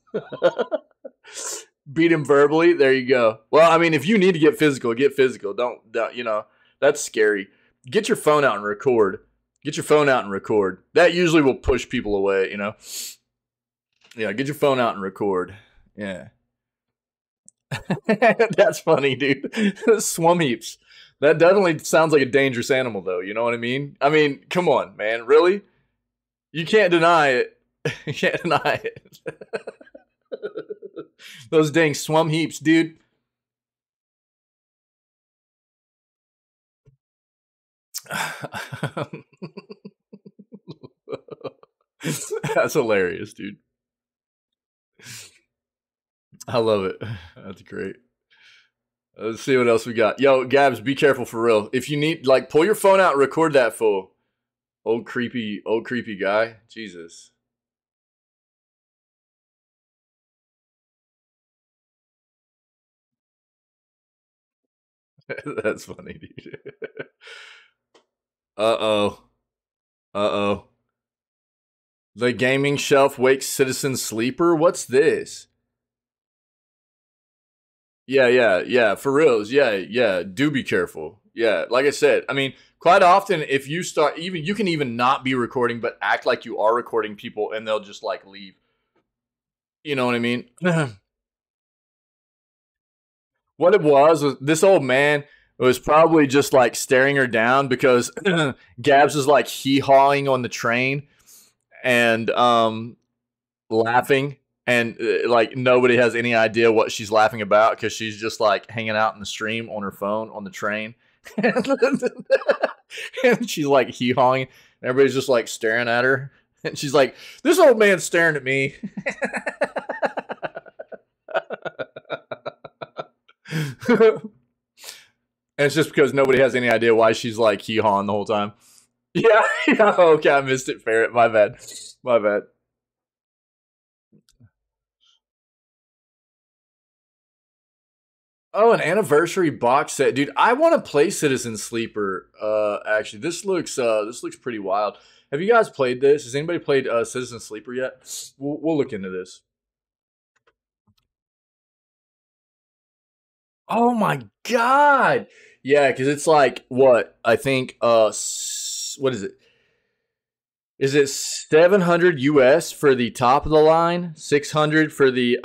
Beat him verbally. There you go. Well, I mean, if you need to get physical, get physical. Don't you know, that's scary. Get your phone out and record. Get your phone out and record. That usually will push people away, you know? Yeah, get your phone out and record. Yeah. That's funny, dude. Swum heaps. That definitely sounds like a dangerous animal, though. You know what I mean? I mean, come on, man. Really? You can't deny it. You can't deny it. Those dang swum heaps, dude. That's hilarious, dude. I love it. That's great. Let's see what else we got. Yo, Gabs, be careful for real. If you need, like, pull your phone out and record that fool. Old creepy guy. Jesus. That's funny, dude. Uh-oh. Uh-oh. The gaming shelf wakes citizen sleeper? What's this? Yeah, for reals. Yeah, do be careful. Yeah, like I said, I mean, quite often if you start, even you can even not be recording, but act like you are recording people and they'll just like leave. You know what I mean? What it was this old man was probably just like staring her down because Gabs is like hee-hawing on the train and laughing, and like nobody has any idea what she's laughing about because she's just like hanging out in the stream on her phone on the train. And she's like hee-hawing, and everybody's just like staring at her, and she's like, this old man's staring at me. And it's just because nobody has any idea why she's like hee-hawing the whole time. Yeah, yeah, okay, I missed it, Ferret. My bad. My bad. Oh, an anniversary box set, dude. I want to play Citizen Sleeper. Actually, this looks pretty wild. Have you guys played this? Has anybody played Citizen Sleeper yet? We'll look into this. Oh my god! Yeah, because it's like what I think. What is it? Is it 700 US for the top of the line? 600 for the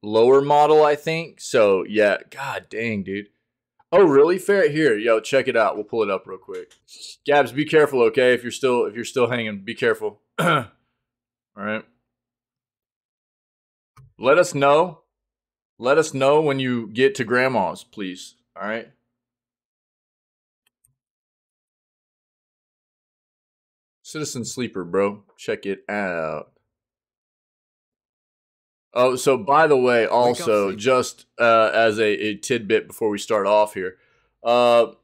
lower model, I think. So yeah, god dang, dude. Oh, really? Fair here. Yo, check it out. We'll pull it up real quick. Gabs, be careful, okay? If you're still hanging, be careful. All right. Let us know. Let us know when you get to grandma's, please. All right. Citizen Sleeper, bro. Check it out. Oh, so by the way, also just as a tidbit before we start off here, so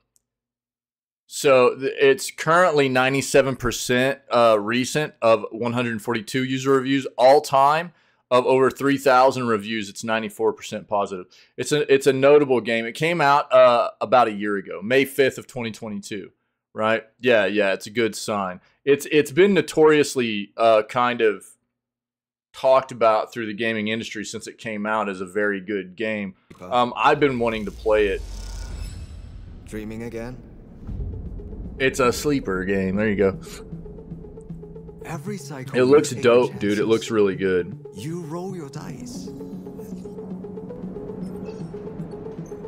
it's currently 97% recent of 142 user reviews all time. Of over 3,000 reviews, it's 94% positive. It's a notable game. It came out about a year ago, May 5th of 2022. Right? Yeah, it's a good sign. It's been notoriously kind of talked about through the gaming industry since it came out as a very good game. I've been wanting to play it. Dreaming again? It's a sleeper game. There you go. Every cycle it looks dope, dude. It looks really good. You roll your dice.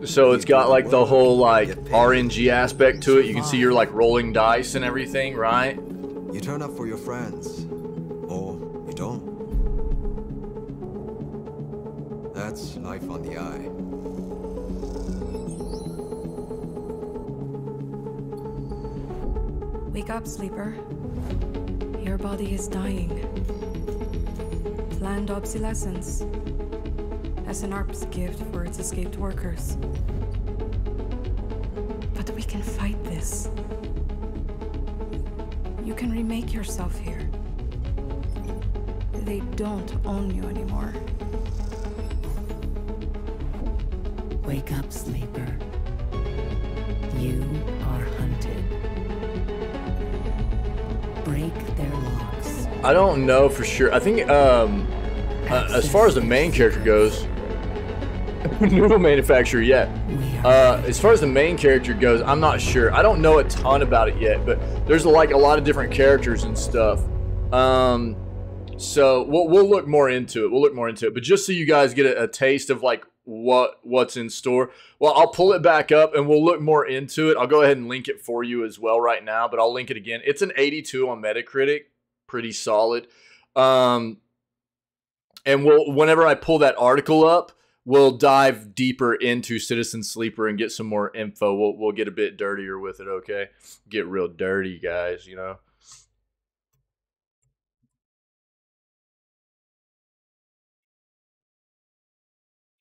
So it's got like the whole like RNG aspect to it. You can see you're like rolling dice and everything, right? You turn up for your friends, or you don't. That's life on the eye. Wake up, sleeper. Your body is dying. Planned obsolescence. A as an ARP's gift for its escaped workers. But we can fight this. You can remake yourself here. They don't own you anymore. Wake up, sleeper. You are hunted. Break their locks. I don't know for sure. I think as far as the main character goes, noodle manufacturer, yeah. As far as the main character goes, I'm not sure. I don't know a ton about it yet, but there's like a lot of different characters and stuff. So we'll look more into it. But just so you guys get a taste of like what's in store, well, I'll pull it back up and we'll look more into it. I'll go ahead and link it for you as well right now, but I'll link it again. It's an 82 on Metacritic, pretty solid. And whenever I pull that article up, we'll dive deeper into Citizen Sleeper and get some more info. We'll get a bit dirtier with it, okay? Get real dirty, guys, you know?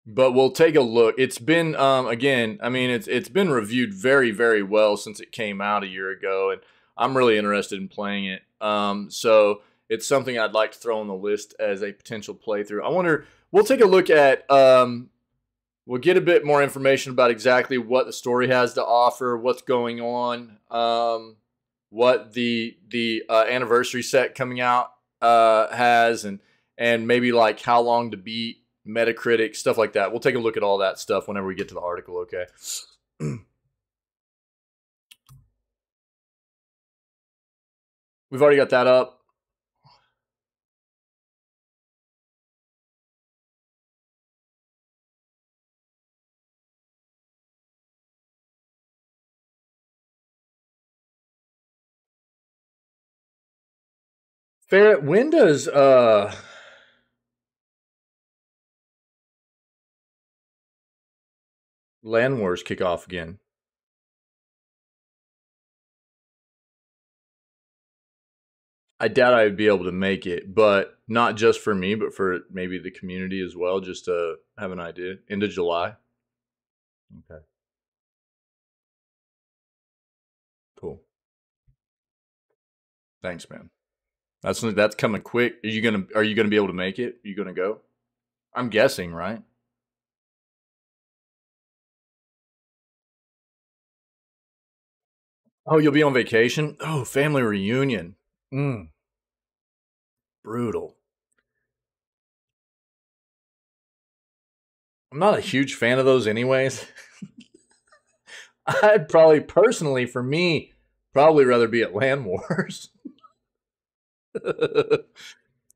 But we'll take a look. It's been, again, I mean, it's been reviewed very, very well since it came out a year ago, and I'm really interested in playing it. So it's something I'd like to throw on the list as a potential playthrough. I wonder, we'll take a look at, we'll get a bit more information about exactly what the story has to offer, what's going on, what the anniversary set coming out has, and maybe like how long to beat, Metacritic, stuff like that. We'll take a look at all that stuff whenever we get to the article, okay? We've already got that up. Ferret, when does Land Wars kick off again? I doubt I'd be able to make it, but not just for me, but for maybe the community as well, just to have an idea. End of July. Okay. Cool. Thanks, man. That's coming quick. Are you gonna be able to make it? Are you gonna go? I'm guessing, right? Oh, you'll be on vacation? Oh, family reunion. Brutal. I'm not a huge fan of those anyways. I'd probably, personally, for me, probably rather be at Land Wars.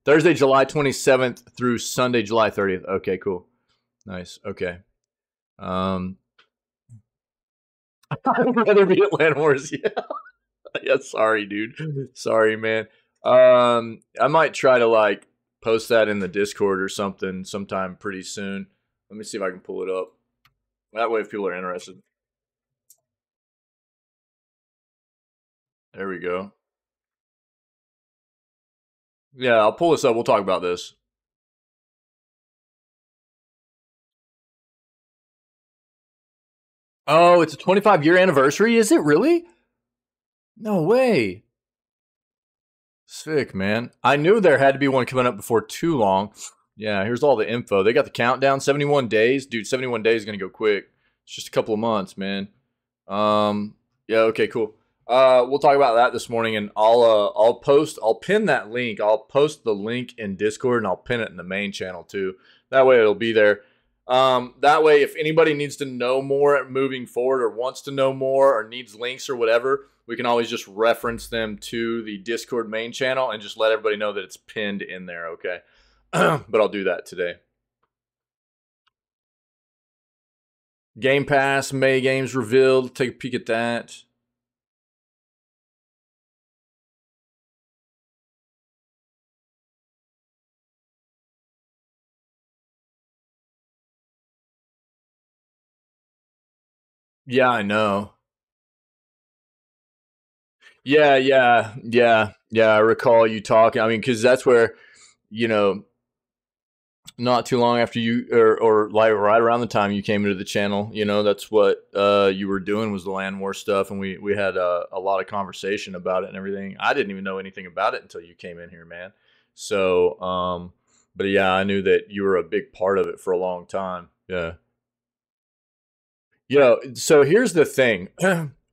Thursday, July 27th through Sunday, July 30th. Okay, cool. Nice. Okay. I'd rather be at Land Wars. Yeah. Yeah, sorry, dude. Sorry, man. I might try to like post that in the Discord or something sometime pretty soon. Let me see if I can pull it up. That way if people are interested. There we go. Yeah, I'll pull this up. We'll talk about this. Oh, it's a 25-year anniversary? Is it really? No way. Sick, man. I knew there had to be one coming up before too long. Yeah, here's all the info. They got the countdown, 71 days. Dude, 71 days is going to go quick. It's just a couple of months, man. Yeah, okay, cool. We'll talk about that this morning, and I'll pin that link. I'll post the link in Discord, and I'll pin it in the main channel too. That way it'll be there. That way, if anybody needs to know more moving forward, or wants to know more, or needs links or whatever, we can always just reference them to the Discord main channel and just let everybody know that it's pinned in there, okay? But I'll do that today. Game Pass, May games revealed. Take a peek at that. Yeah, I know. Yeah. I recall you talking. I mean, because that's where, you know, not too long after you, or like right around the time you came into the channel. You know, that's what you were doing, was the land war stuff, and we had a lot of conversation about it and everything. I didn't even know anything about it until you came in here, man. So, but yeah, I knew that you were a big part of it for a long time. Yeah. So here's the thing.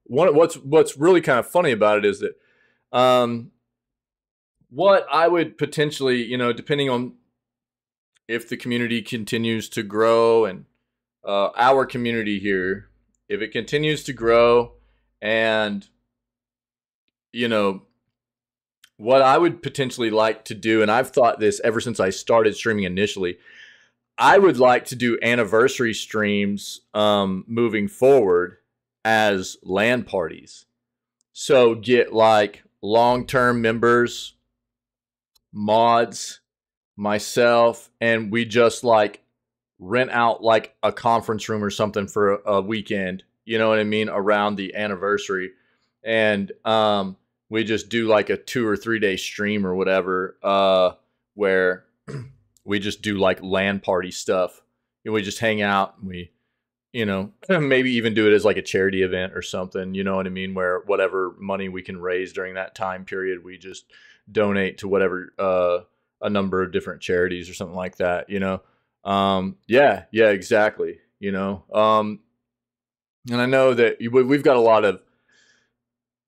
What's really kind of funny about it is that um, what I would potentially, depending on if the community continues to grow, and our community here, if it continues to grow, and you know what I would potentially like to do, and I've thought this ever since I started streaming initially, I would like to do anniversary streams moving forward as LAN parties. So get like long-term members, mods, myself, and we just like rent out like a conference room or something for a weekend, you know what I mean, around the anniversary. And we just do like a 2 or 3 day stream or whatever, where we just do like LAN party stuff. And we just hang out, and we, maybe even do it as like a charity event or something, you know what I mean, where whatever money we can raise during that time period, we just donate to whatever, a number of different charities or something like that, yeah, exactly, and I know that we've got a lot of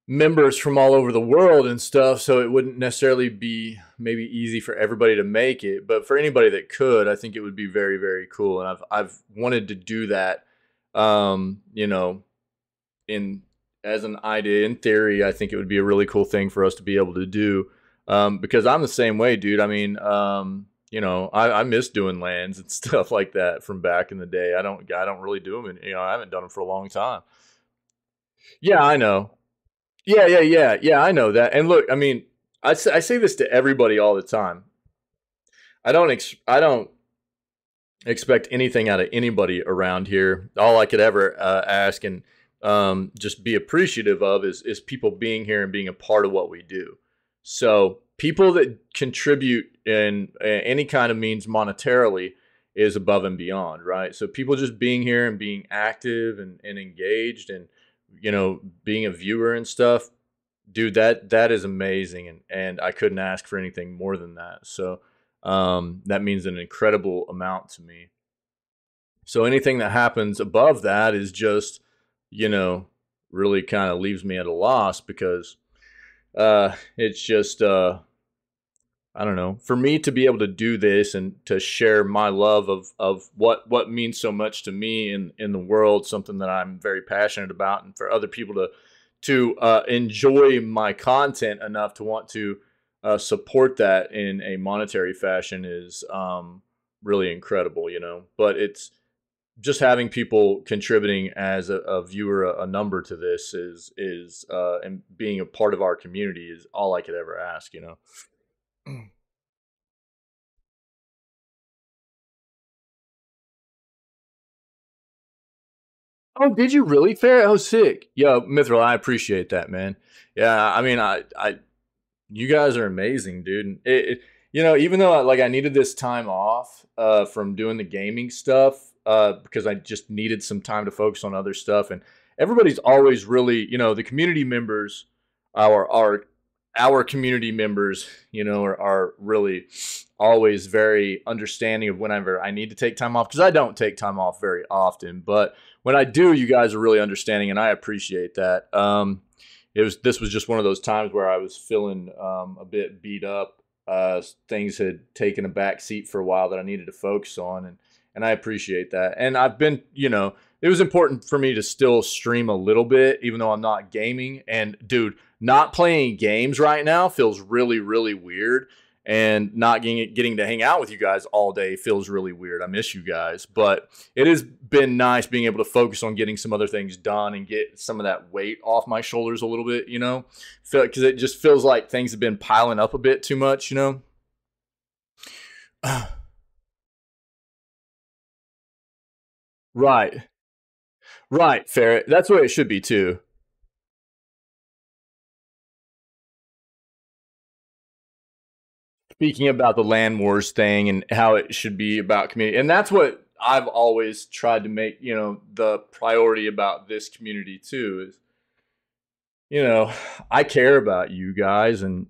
members from all over the world and stuff, so it wouldn't necessarily be maybe easy for everybody to make it, but for anybody that could, I think it would be very, very cool. And I've wanted to do that, in as an idea. In theory, I think it would be a really cool thing for us to be able to do, because I'm the same way, dude. I mean, I miss doing lands and stuff like that from back in the day. I don't really do them, and I haven't done them for a long time. Yeah, I know. Yeah. I know that. And look, I mean, I say this to everybody all the time. I don't expect anything out of anybody around here. All I could ever ask and just be appreciative of is people being here and being a part of what we do. So people that contribute in any kind of means monetarily is above and beyond, right? So people just being here and being active and engaged, and being a viewer and stuff, dude, that is amazing, and I couldn't ask for anything more than that. So that means an incredible amount to me. So anything that happens above that is just, really kind of leaves me at a loss, because it's just I don't know, for me to be able to do this and to share my love of what means so much to me in the world, something that I'm very passionate about, and for other people to enjoy my content enough to want to support that in a monetary fashion is really incredible, But it's just having people contributing as a viewer, a number to this is and being a part of our community is all I could ever ask, Oh, did you really, Fair? Oh, sick. Yo, Mithril, I appreciate that, man. Yeah, I mean, you guys are amazing, dude. And even though I needed this time off from doing the gaming stuff, because I just needed some time to focus on other stuff, and everybody's always really, the community members, our community members, are really always very understanding of whenever I need to take time off, because I don't take time off very often, but when I do, you guys are really understanding, and I appreciate that. This was just one of those times where I was feeling a bit beat up. Things had taken a back seat for a while that I needed to focus on, and I appreciate that. And I've been, it was important for me to still stream a little bit, even though I'm not gaming. And dude, not playing games right now feels really, really weird. And not getting to hang out with you guys all day feels really weird. I miss you guys. But it has been nice being able to focus on getting some other things done and get some of that weight off my shoulders a little bit, because it just feels like things have been piling up a bit too much, Right. Right, Ferret. That's the way it should be too. speaking about the land wars thing and how it should be about community. And that's what I've always tried to make, you know, the priority about this community too is, you know, I care about you guys and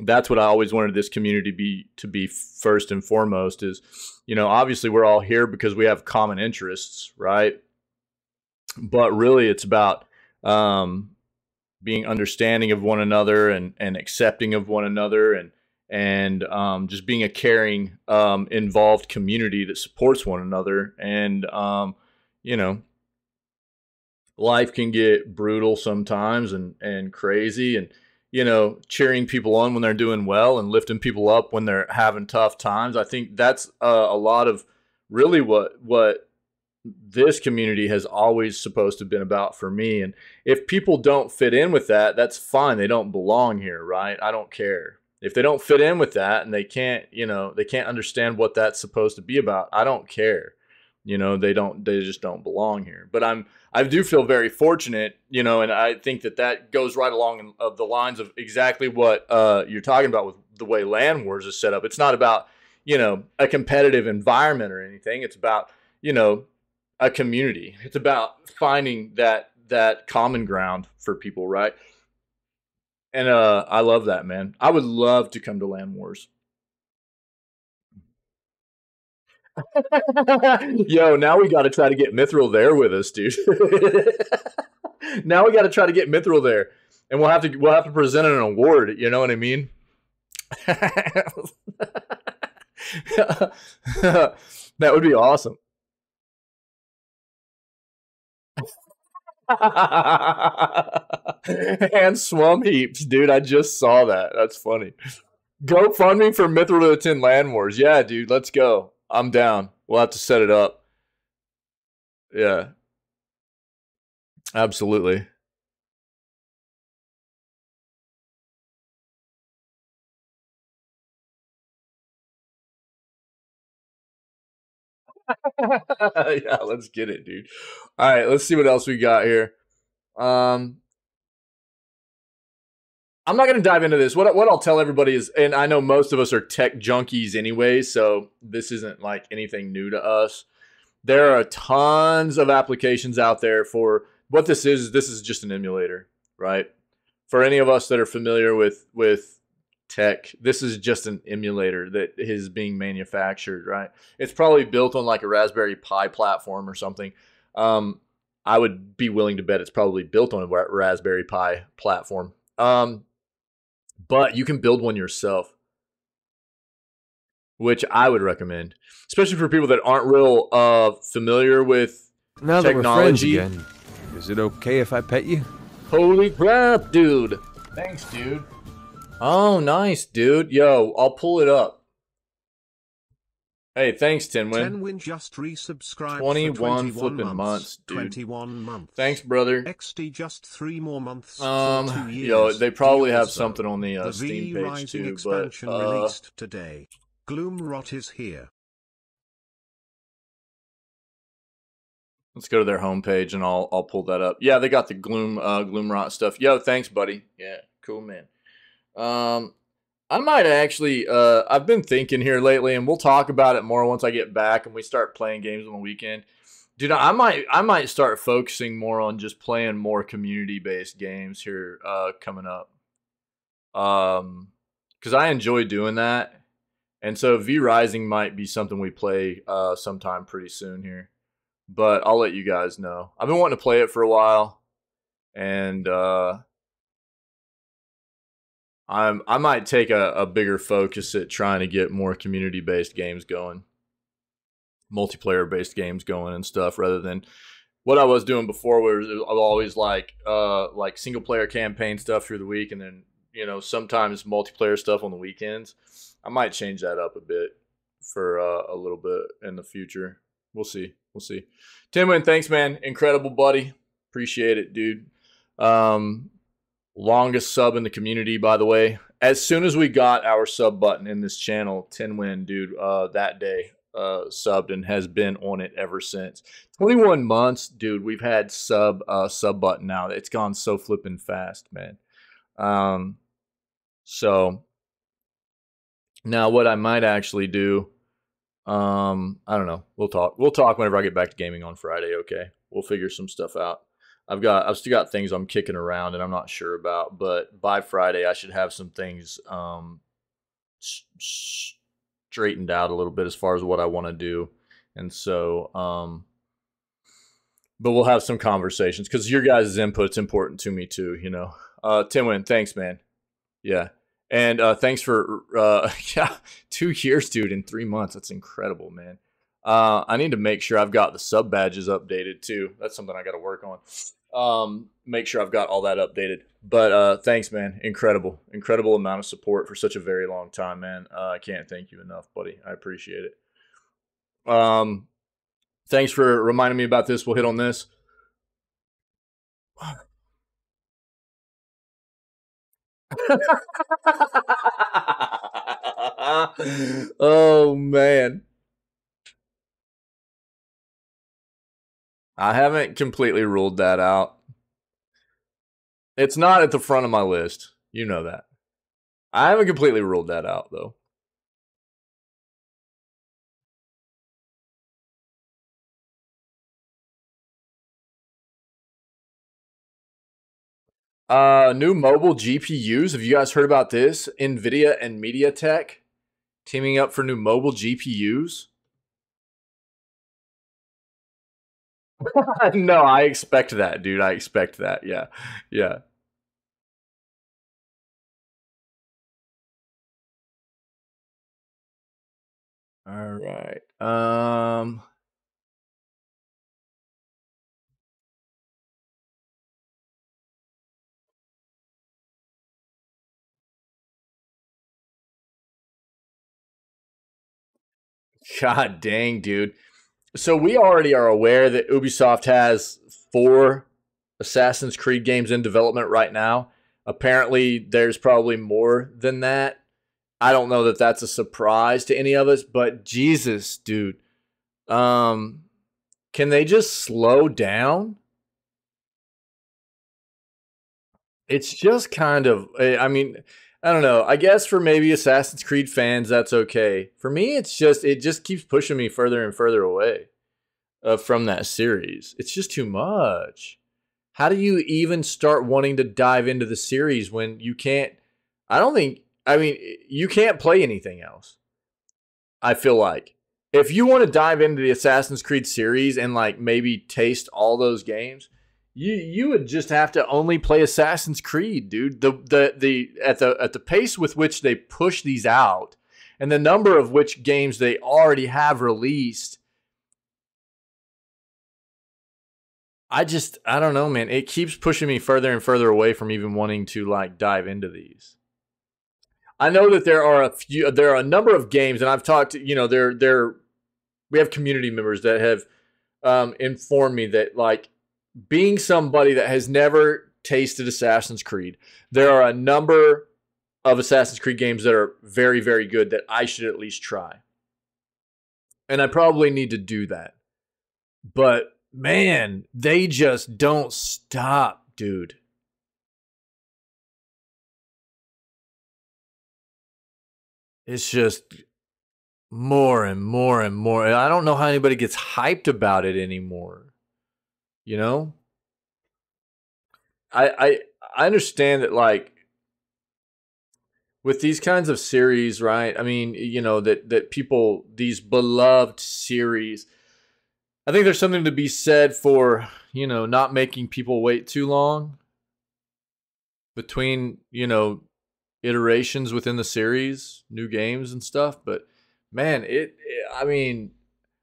that's what I always wanted this community to be first and foremost is, you know, obviously we're all here because we have common interests, right? But really it's about being understanding of one another and accepting of one another and just being a caring, involved community that supports one another. And, you know, life can get brutal sometimes and crazy and, you know, cheering people on when they're doing well and lifting people up when they're having tough times. I think that's a lot of really what this community has always supposed to have been about for me. And if people don't fit in with that, that's fine. They don't belong here, right? I don't care. If they don't fit in with that and they can't, you know, they can't understand what that's supposed to be about, I don't care. You know, they just don't belong here. But I do feel very fortunate, you know, and I think that goes right along of the lines of exactly what you're talking about with the way Land Wars is set up. It's not about, you know, a competitive environment or anything. It's about, you know, a community. It's about finding that common ground for people, right? And I love that, man. I would love to come to Land Wars. Yo, now we got to try to get Mithril there with us, dude. Now we got to try to get Mithril there, and we'll have to present an award. You know what I mean? That would be awesome. And swum heaps, dude. I just saw that. That's funny. GoFundMe for Mithril to attend Land Wars. Yeah, dude. Let's go. I'm down. We'll have to set it up. Yeah, absolutely. Yeah, let's get it, dude. All right, let's see what else we got here. I'm not going to dive into this. What I'll tell everybody is, and I know most of us are tech junkies anyway, so this isn't like anything new to us. There are tons of applications out there for what this is. This is just an emulator, right? For any of us that are familiar with tech, this is just an emulator that is being manufactured, right? It's probably built on like a Raspberry Pi platform or something. I would be willing to bet it's probably built on a Raspberry Pi platform. But you can build one yourself, which I would recommend, especially for people that aren't real familiar with now technology. That we're friends again, is it okay if I pet you? Holy crap, dude. Thanks, dude. Oh, nice, dude. Yo, I'll pull it up. Hey, thanks, Tinwin. Tenwin just resubscribed 21 for flipping months, dude. 21 months. Thanks, brother. XD just 3 more months for 2 years. Yo, they probably have something on the Steam page Rising too, expansion but released today. Gloomrot is here. Let's go to their homepage and I'll pull that up. Yeah, they got the Gloomrot stuff. Yo, thanks, buddy. Yeah, cool, man. I might actually, I've been thinking here lately, and we'll talk about it more once I get back and we start playing games on the weekend. Dude, I might start focusing more on just playing more community-based games here coming up. Because I enjoy doing that. And so V-Rising might be something we play sometime pretty soon here. But I'll let you guys know. I've been wanting to play it for a while. And I might take a bigger focus at trying to get more community-based games going, multiplayer-based games going and stuff, rather than what I was doing before, where I was always like single-player campaign stuff through the week, and then sometimes multiplayer stuff on the weekends. I might change that up a bit for a little bit in the future. We'll see. Timwin, thanks, man. Incredible, buddy. Appreciate it, dude. Longest sub in the community, by the way. As soon as we got our sub button in this channel, Tinwin, dude, that day subbed and has been on it ever since. 21 months, dude. We've had sub button now. It's gone so flipping fast, man. So Now, what I might actually do, I don't know. We'll talk. We'll talk whenever I get back to gaming on Friday. Okay, we'll figure some stuff out. I've still got things I'm kicking around and I'm not sure about, but by Friday I should have some things straightened out a little bit as far as what I want to do, and so but we'll have some conversations because your guys' input's important to me too. You know, Timwin, thanks, man. Yeah. And thanks for yeah, 2 years, dude, in 3 months. That's incredible, man. I need to make sure I've got the sub badges updated too. That's something I got to work on. Make sure I've got all that updated. But thanks, man. Incredible amount of support for such a very long time, man. I can't thank you enough, buddy. I appreciate it. Thanks for reminding me about this. We'll hit on this. Oh man. I haven't completely ruled that out. It's not at the front of my list. You know that. I haven't completely ruled that out though. New mobile GPUs. Have you guys heard about this? Nvidia and MediaTek teaming up for new mobile GPUs. No, I expect that, dude. I expect that. Yeah. Yeah. All right. God dang, dude. So we already are aware that Ubisoft has 4 Assassin's Creed games in development right now. Apparently, there's probably more than that. I don't know that that's a surprise to any of us, but Jesus, dude. Can they just slow down? It's just kind of, I mean, I don't know. I guess for maybe Assassin's Creed fans, that's okay. For me, it just keeps pushing me further and further away from that series. It's just too much. How do you even start wanting to dive into the series when you can't? I don't think, I mean, you can't play anything else. I feel like if you want to dive into the Assassin's Creed series and like maybe taste all those games, you would just have to only play Assassin's Creed, dude. The at the pace with which they push these out and the number of which games they already have released, I don't know, man. It keeps pushing me further and further away from even wanting to like dive into these. I know that there are a number of games, and I've talked to, we have community members that have informed me that like being somebody that has never tasted Assassin's Creed, there are a number of Assassin's Creed games that are very, very good that I should at least try. And I probably need to do that. But man, they just don't stop, dude. It's just more and more and more. I don't know how anybody gets hyped about it anymore. You know? I understand that like with these kinds of series, right? I mean, that people, these beloved series, I think there's something to be said for, not making people wait too long between, iterations within the series, new games and stuff. But man, I mean,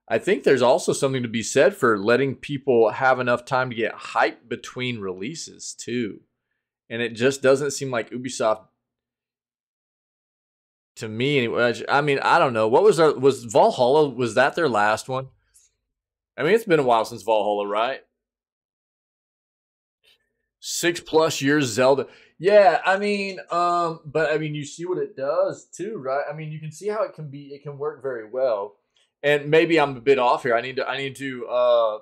I think there's also something to be said for letting people have enough time to get hyped between releases too. And it just doesn't seem like Ubisoft, to me anyway. I mean, I don't know. What was Valhalla? Was that their last one? I mean, it's been a while since Valhalla, right? 6+ years Zelda. Yeah, I mean, but I mean, you see what it does too, right? I mean, you can see how it can work very well. And maybe I'm a bit off here. I need to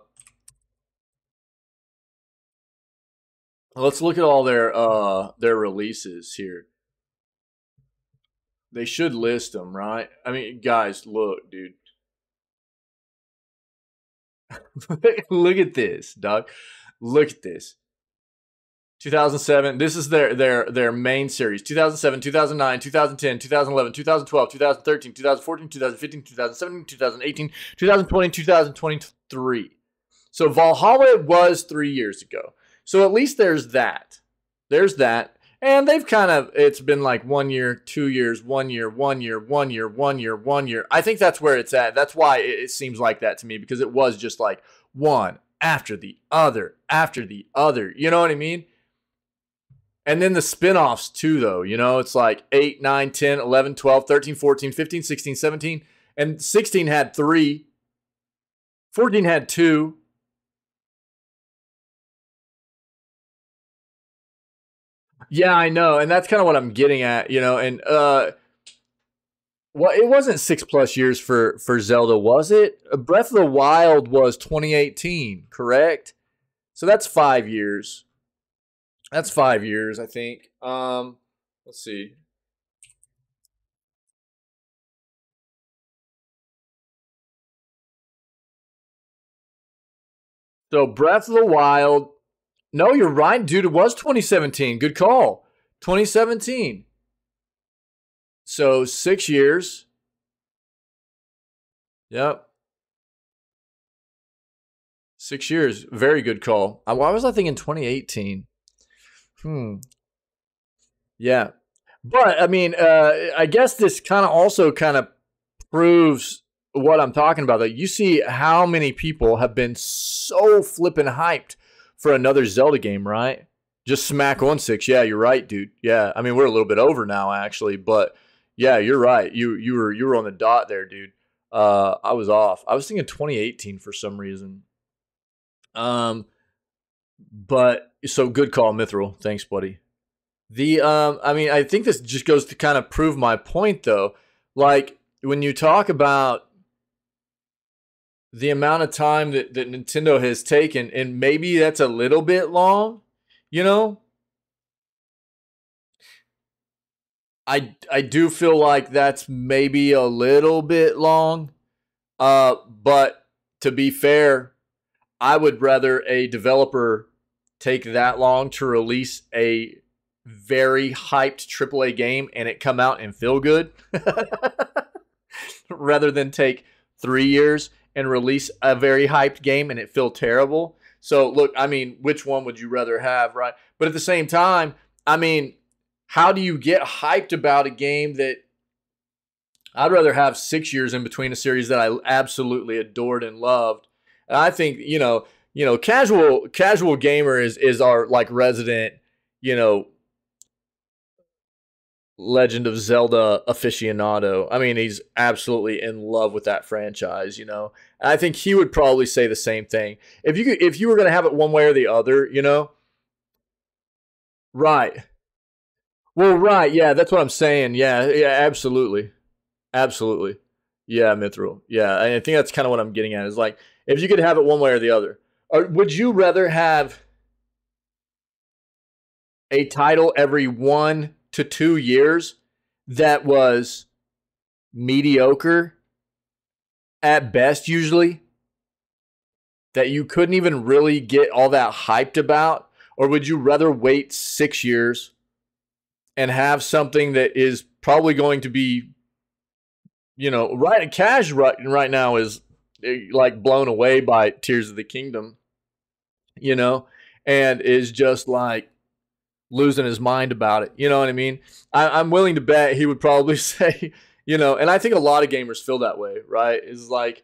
let's look at all their releases here. They should list them, right? I mean, guys, look, dude. Look at this, dog. Look at this. 2007. This is their main series. 2007, 2009, 2010, 2011, 2012, 2013, 2014, 2015, 2017, 2018, 2020, 2023. So Valhalla was 3 years ago. So at least there's that. There's that. And they've kind of, it's been like 1 year, 2 years, 1 year, 1 year, 1 year, 1 year, 1 year. I think that's where it's at. That's why it seems like that to me, because it was just like one after the other, after the other. You know what I mean? And then the spin-offs too, though. You know, it's like 8, 9, 10, 11, 12, 13, 14, 15, 16, 17. And 16 had 3. 14 had 2. Yeah, I know. And that's kind of what I'm getting at, you know. And well, it wasn't 6+ years for Zelda, was it? Breath of the Wild was 2018, correct? So that's 5 years. That's 5 years, I think. Let's see. So Breath of the Wild. No, you're right, dude. It was 2017. Good call. 2017. So 6 years. Yep. 6 years. Very good call. Why was I thinking 2018? Yeah. But, I mean, I guess this kind of also kind of proves what I'm talking about. That you see how many people have been so flippin' hyped for another Zelda game, right? Just smack on 6. Yeah, you're right, dude. Yeah, I mean, we're a little bit over now, actually. But, yeah, you're right. You were on the dot there, dude. I was off. I was thinking 2018 for some reason. But so good call, Mithril. Thanks, buddy. I mean, I think this just goes to kind of prove my point, though. Like when you talk about the amount of time that Nintendo has taken, and maybe that's a little bit long, you know. I do feel like that's maybe a little bit long. But to be fair, I would rather a developer take that long to release a very hyped AAA game and it come out and feel good rather than take 3 years and release a very hyped game and it feel terrible. So look, I mean, which one would you rather have, right? But at the same time, I mean, how do you get hyped about a game that I'd rather have 6 years in between a series that I absolutely adored and loved? And I think, you know, casual gamer is our like resident, you know, Legend of Zelda aficionado. I mean, he's absolutely in love with that franchise, you know. And I think he would probably say the same thing. If you were going to have it one way or the other, you know. Right. Well, right. Yeah, that's what I'm saying. Yeah, absolutely. Absolutely. Yeah, Mithril. Yeah, I think that's kind of what I'm getting at. Is like, if you could have it one way or the other. Or would you rather have a title every 1 to 2 years that was mediocre at best, usually, that you couldn't even really get all that hyped about? Or would you rather wait 6 years and have something that is probably going to be, you know, Cash right now is like blown away by Tears of the Kingdom, you know, and is just like losing his mind about it. You know what I mean? I'm willing to bet he would probably say, you know, and I think a lot of gamers feel that way, right? Is like,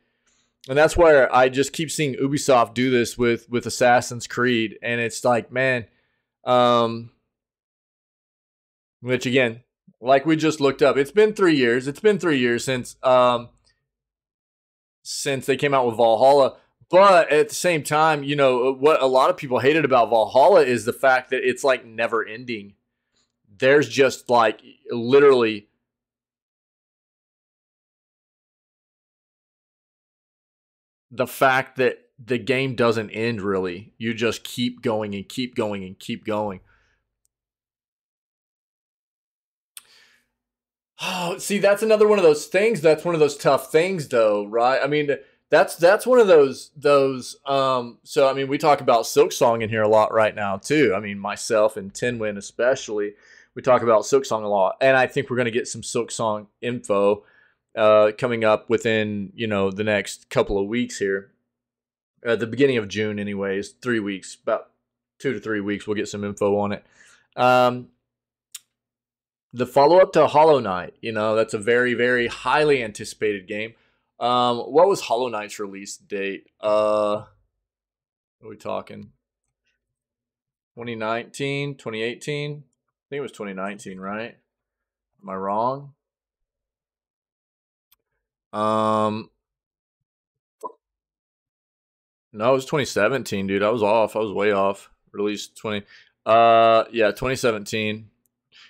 and that's where I just keep seeing Ubisoft do this with Assassin's Creed, and it's like, man, which again, like we just looked up, it's been 3 years. It's been 3 years since they came out with Valhalla. But at the same time, you know, what a lot of people hated about Valhalla is the fact that it's like never ending. There's just like literally the fact that the game doesn't end really. You just keep going and keep going and keep going. Oh, see, that's another one of those things. That's one of those tough things, though, right? I mean, that's one of those. So I mean, we talk about Silk Song in here a lot right now too. I mean, myself and Tinwin especially, we talk about Silk Song a lot, and I think we're going to get some Silk Song info coming up within the next couple of weeks here, at the beginning of June, anyways. 3 weeks, about 2 to 3 weeks, we'll get some info on it. The follow-up to Hollow Knight, that's a very, very highly anticipated game. What was Hollow Knight's release date? What are we talking? 2019, 2018? I think it was 2019, right? Am I wrong? No, it was 2017, dude. I was off. I was way off. Released 2017.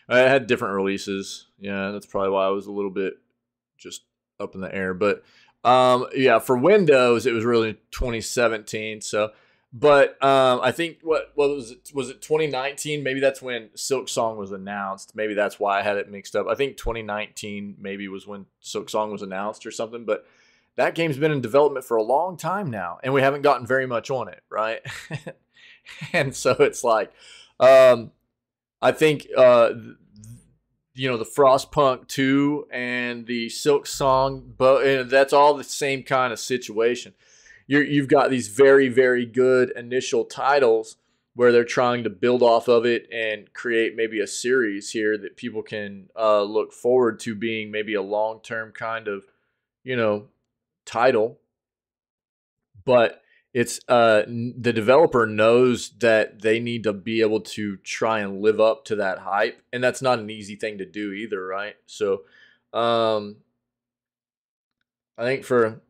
I had different releases. Yeah, that's probably why I was a little bit just up in the air. But yeah, for Windows, it was really 2017. So, but I think what was it? Was it 2019? Maybe that's when Silk Song was announced. Maybe that's why I had it mixed up. I think 2019 maybe was when Silk Song was announced or something. But that game's been in development for a long time now, and we haven't gotten very much on it, right? And so it's like, I think the Frostpunk 2 and the Silk Song, but that's all the same kind of situation. You've got these very, very good initial titles where they're trying to build off of it and create maybe a series here that people can look forward to being maybe a long-term kind of, title. But it's the developer knows that they need to be able to try and live up to that hype, and that's not an easy thing to do either, right? So I think for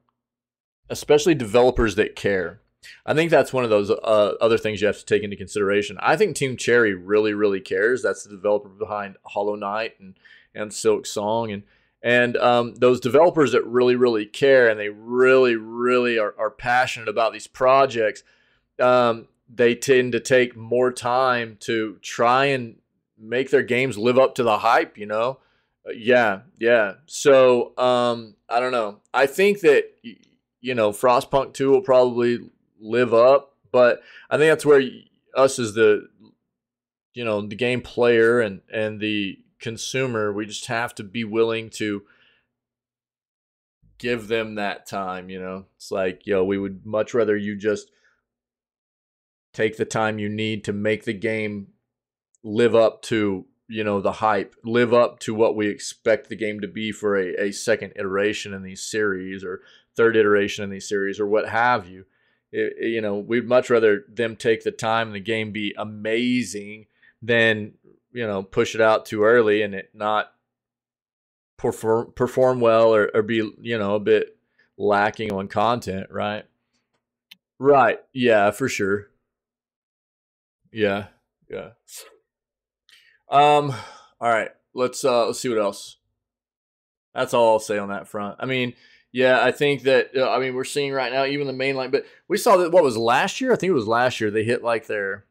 especially developers that care, I think that's one of those other things you have to take into consideration. I think Team Cherry really, really cares. That's the developer behind Hollow Knight and Silk Song, and those developers that really, really care and they really, really are passionate about these projects, they tend to take more time to try and make their games live up to the hype, Yeah. So I don't know. I think that Frostpunk 2 will probably live up, but I think that's where us as the game player and the consumer, we just have to be willing to give them that time. It's like, we would much rather you just take the time you need to make the game live up to the hype, live up to what we expect the game to be for a second iteration in these series or third iteration in these series or what have you. We'd much rather them take the time and the game be amazing than push it out too early and it not perform well or be a bit lacking on content, right? Right. Yeah, for sure. Yeah. All right. Let's see what else. That's all I'll say on that front. I mean, yeah, I think that we're seeing right now even the mainline, but we saw that what was last year? I think it was last year they hit like their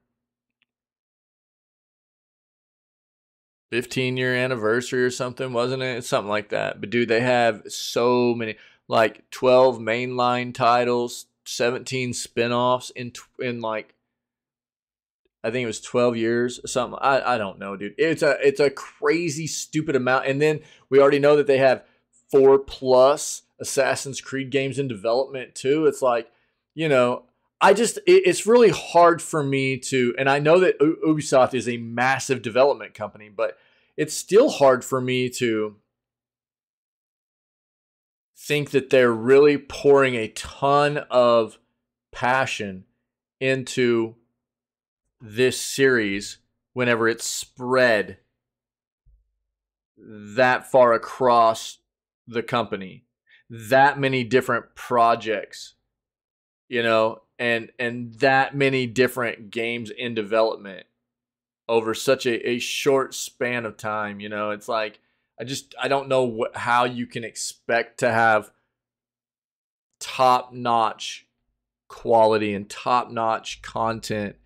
15-year anniversary or something, wasn't it? It's something like that. But dude, they have so many, like 12 mainline titles, 17 spin-offs in like I think it was 12 years or something. I don't know, dude. It's a crazy stupid amount. And then we already know that they have 4+ Assassin's Creed games in development too. It's like, it's really hard for me to, and I know that Ubisoft is a massive development company, but it's still hard for me to think that they're really pouring a ton of passion into this series whenever it's spread that far across the company, that many different projects, and that many different games in development over such a short span of time. It's like I don't know how you can expect to have top-notch quality and top-notch content.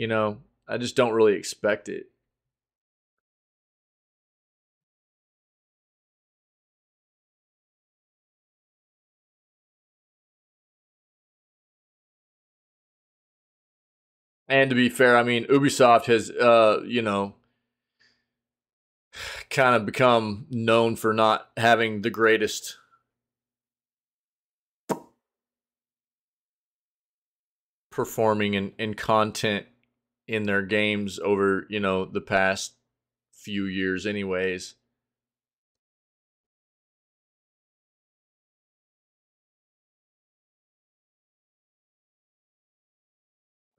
I just don't really expect it. And to be fair, I mean, Ubisoft has, you know, kind of become known for not having the greatest performing in content in their games over, you know, the past few years anyways.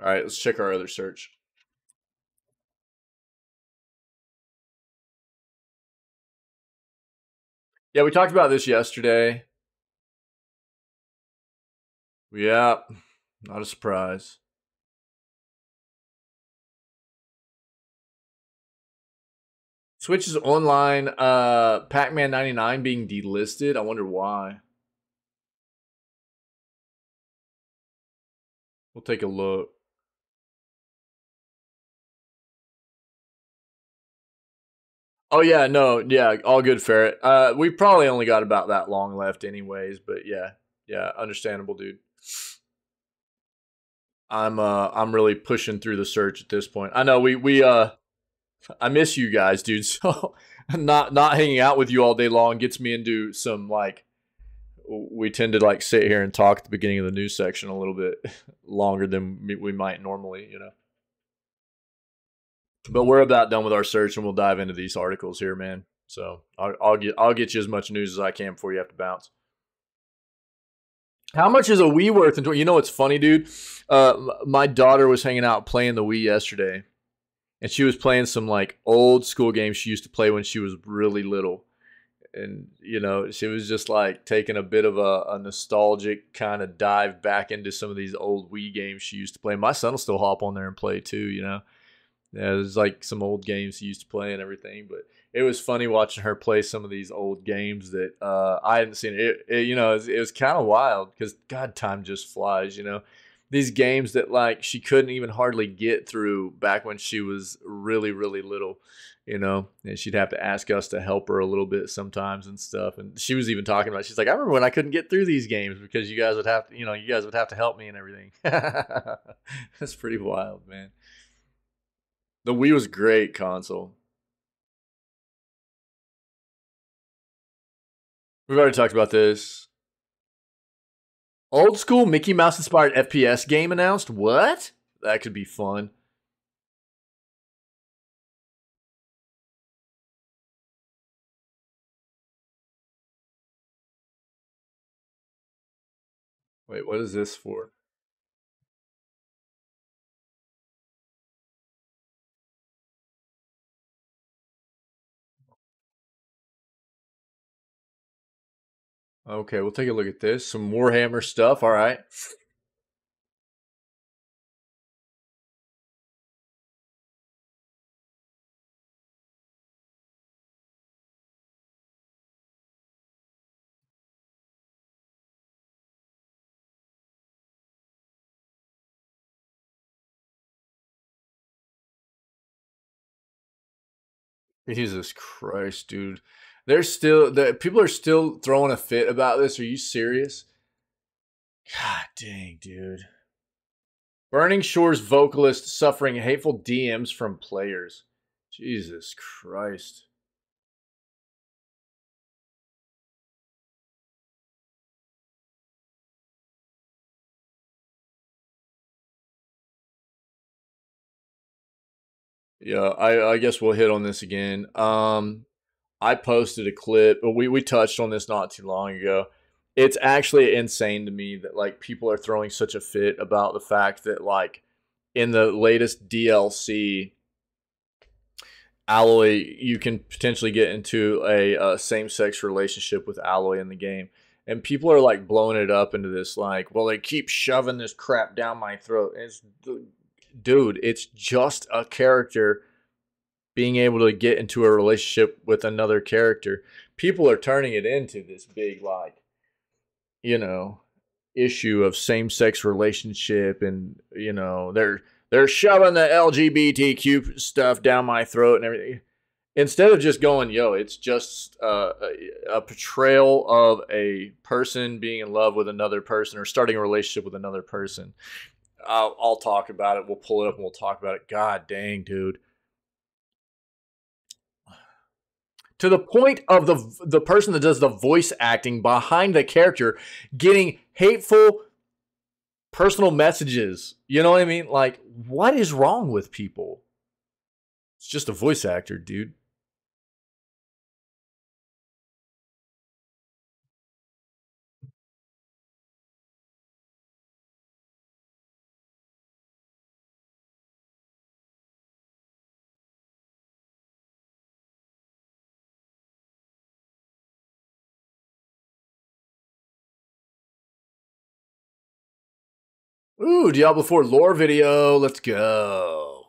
All right, let's check our other search. Yeah, we talked about this yesterday. Yeah, not a surprise. Switch's online Pac-Man 99 being delisted. I wonder why. We'll take a look. Oh yeah, no, yeah, all good, Ferret. We probably only got about that long left, anyways. But yeah, understandable, dude. I'm really pushing through the search at this point. I know I miss you guys, dude. So not hanging out with you all day long gets me into some like. We tend to like sit here and talk at the beginning of the news section a little bit longer than we might normally, you know. But we're about done with our search, and we'll dive into these articles here, man. So I'll get you as much news as I can before you have to bounce. How much is a Wii worth? You know what's funny, dude? My daughter was hanging out playing the Wii yesterday, and she was playing some like old school games she used to play when she was really little. And, you know, she was just like taking a bit of a nostalgic kind of dive back into some of these old Wii games she used to play. My son will still hop on there and play too, you know. Yeah, there's like some old games he used to play and everything, but it was funny watching her play some of these old games that I hadn't seen. You know, it was kind of wild because God, time just flies. You know, these games that like she couldn't even hardly get through back when she was really really little. You know, and she'd have to ask us to help her a little bit sometimes and stuff. And she was even talking about, she's like, I remember when I couldn't get through these games because you guys would have to, you know, you guys would have to help me and everything. That's pretty wild, man. The Wii was great console. We've already talked about this. Old school Mickey Mouse inspired FPS game announced? What? That could be fun. Wait, what is this for? Okay, we'll take a look at this. Some Warhammer stuff. All right. Jesus Christ, dude. People are still throwing a fit about this. Are you serious? God dang, dude. Burning Shores vocalist suffering hateful DMs from players. Jesus Christ. Yeah, I guess we'll hit on this again. I posted a clip. We touched on this not too long ago. It's actually insane to me that like people are throwing such a fit about the fact that like in the latest DLC, Alloy, you can potentially get into a same-sex relationship with Alloy in the game. And people are like blowing it up into this like, well, they keep shoving this crap down my throat. Dude, it's just a character being able to get into a relationship with another character. People are turning it into this big like, you know, issue of same-sex relationship, and you know, they're shoving the LGBTQ stuff down my throat and everything. Instead of just going, yo, it's just a portrayal of a person being in love with another person or starting a relationship with another person. I'll talk about it. We'll pull it up and we'll talk about it. God dang, dude. To the point of the person that does the voice acting behind the character getting hateful personal messages. You know what I mean? Like, what is wrong with people? It's just a voice actor, dude. Ooh, Diablo 4 lore video. Let's go.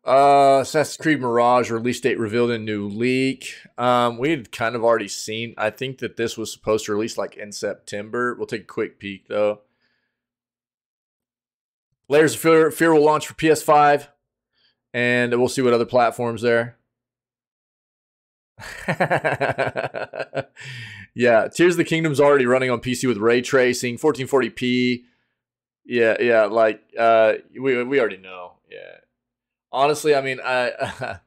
Assassin's Creed Mirage release date revealed in new leak. We had kind of already seen. I think that this was supposed to release like in September. We'll take a quick peek though. Layers of Fear will launch for PS5, and we'll see what other platforms there. Yeah, Tears of the Kingdom's already running on PC with ray tracing, 1440p. Yeah, like we already know. Yeah. Honestly, I mean, I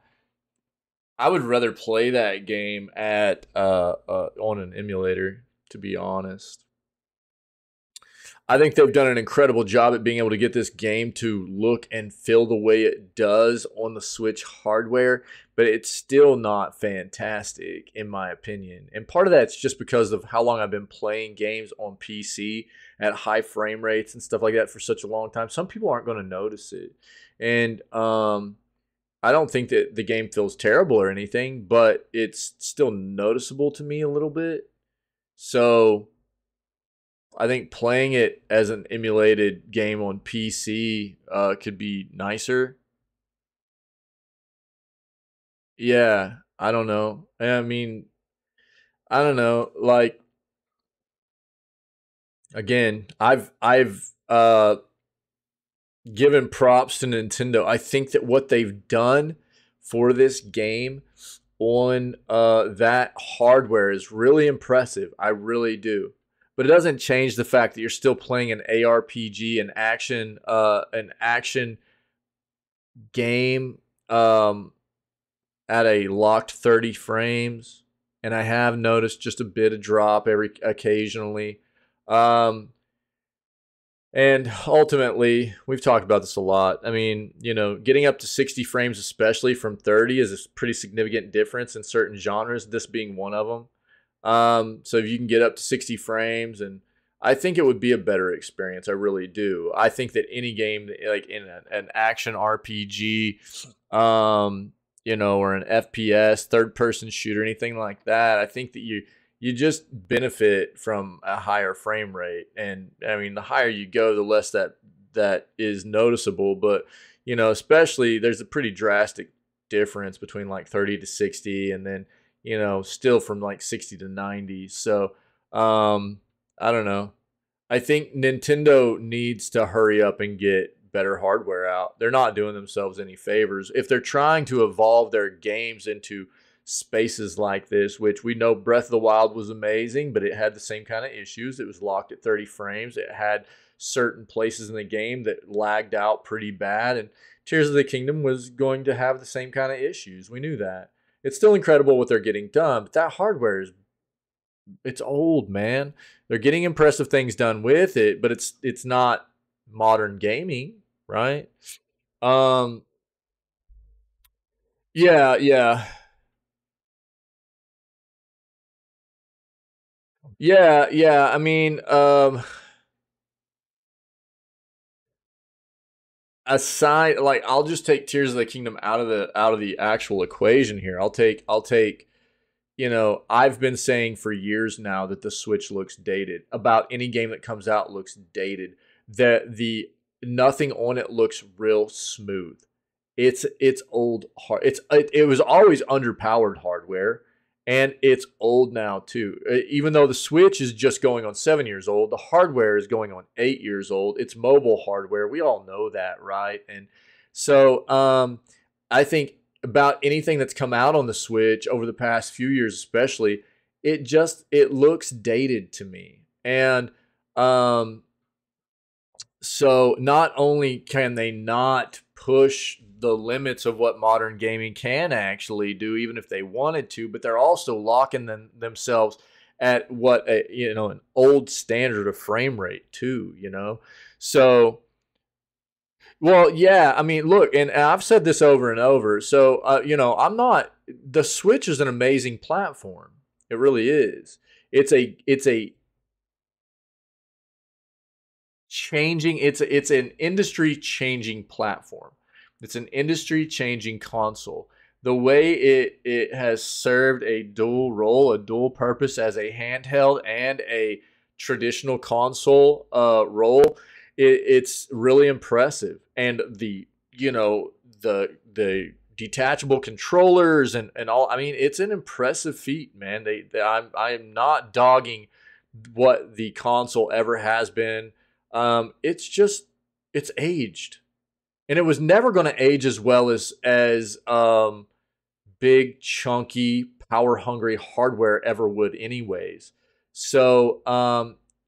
would rather play that game at on an emulator, to be honest. I think they've done an incredible job at being able to get this game to look and feel the way it does on the Switch hardware, but it's still not fantastic, in my opinion. And part of that's just because of how long I've been playing games on PC at high frame rates and stuff like that for such a long time. Some people aren't going to notice it. And I don't think that the game feels terrible or anything, but it's still noticeable to me a little bit. So I think playing it as an emulated game on PC could be nicer. Yeah, I don't know. I mean, I don't know. Like, again, I've given props to Nintendo. I think that what they've done for this game on that hardware is really impressive. I really do. But it doesn't change the fact that you're still playing an ARPG, an action game at a locked 30 frames. And I have noticed just a bit of drop occasionally. And ultimately, we've talked about this a lot. I mean, you know, getting up to 60 frames, especially from 30, is a pretty significant difference in certain genres, this being one of them. So if you can get up to 60 frames, and I think it would be a better experience. I really do. I think that any game, like in an action RPG, you know, or an FPS, third-person shooter, anything like that, I think that you just benefit from a higher frame rate. And I mean, the higher you go, the less that is noticeable. But, you know, especially there's a pretty drastic difference between like 30 to 60 and then, you know, still from like 60 to 90. So, I don't know. I think Nintendo needs to hurry up and get better hardware out. They're not doing themselves any favors. If they're trying to evolve their games into spaces like this, which we know Breath of the Wild was amazing, but it had the same kind of issues. It was locked at 30 frames. It had certain places in the game that lagged out pretty bad, and Tears of the Kingdom was going to have the same kind of issues. We knew that. It's still incredible what they're getting done, but that hardware it's old, man. They're getting impressive things done with it, but it's not modern gaming, right? Um yeah. Yeah. I mean, aside, like, I'll just take Tears of the Kingdom out of the actual equation here. I'll take. You know, I've been saying for years now that the Switch looks dated. About any game that comes out looks dated. That the nothing on it looks real smooth. It's old hard. It was always underpowered hardware, And it's old now too. Even though the Switch is just going on 7 years old, the hardware is going on 8 years old. It's mobile hardware. We all know that, right? And so I think about anything that's come out on the Switch over the past few years, especially, it looks dated to me. And so not only can they not push the limits of what modern gaming can actually do, even if they wanted to, but they're also locking themselves at what an old standard of frame rate too. So. Well, yeah, I mean, look, and I've said this over and over. So, the Switch is an amazing platform. It really is. It's an industry changing platform. It's an industry changing console. The way it has served a dual role, a dual purpose as a handheld and a traditional console role, it's really impressive. And the detachable controllers and all, I mean, it's an impressive feat, man. I am not dogging what the console ever has been. It's aged. And it was never going to age as well as big, chunky, power-hungry hardware ever would anyways. So,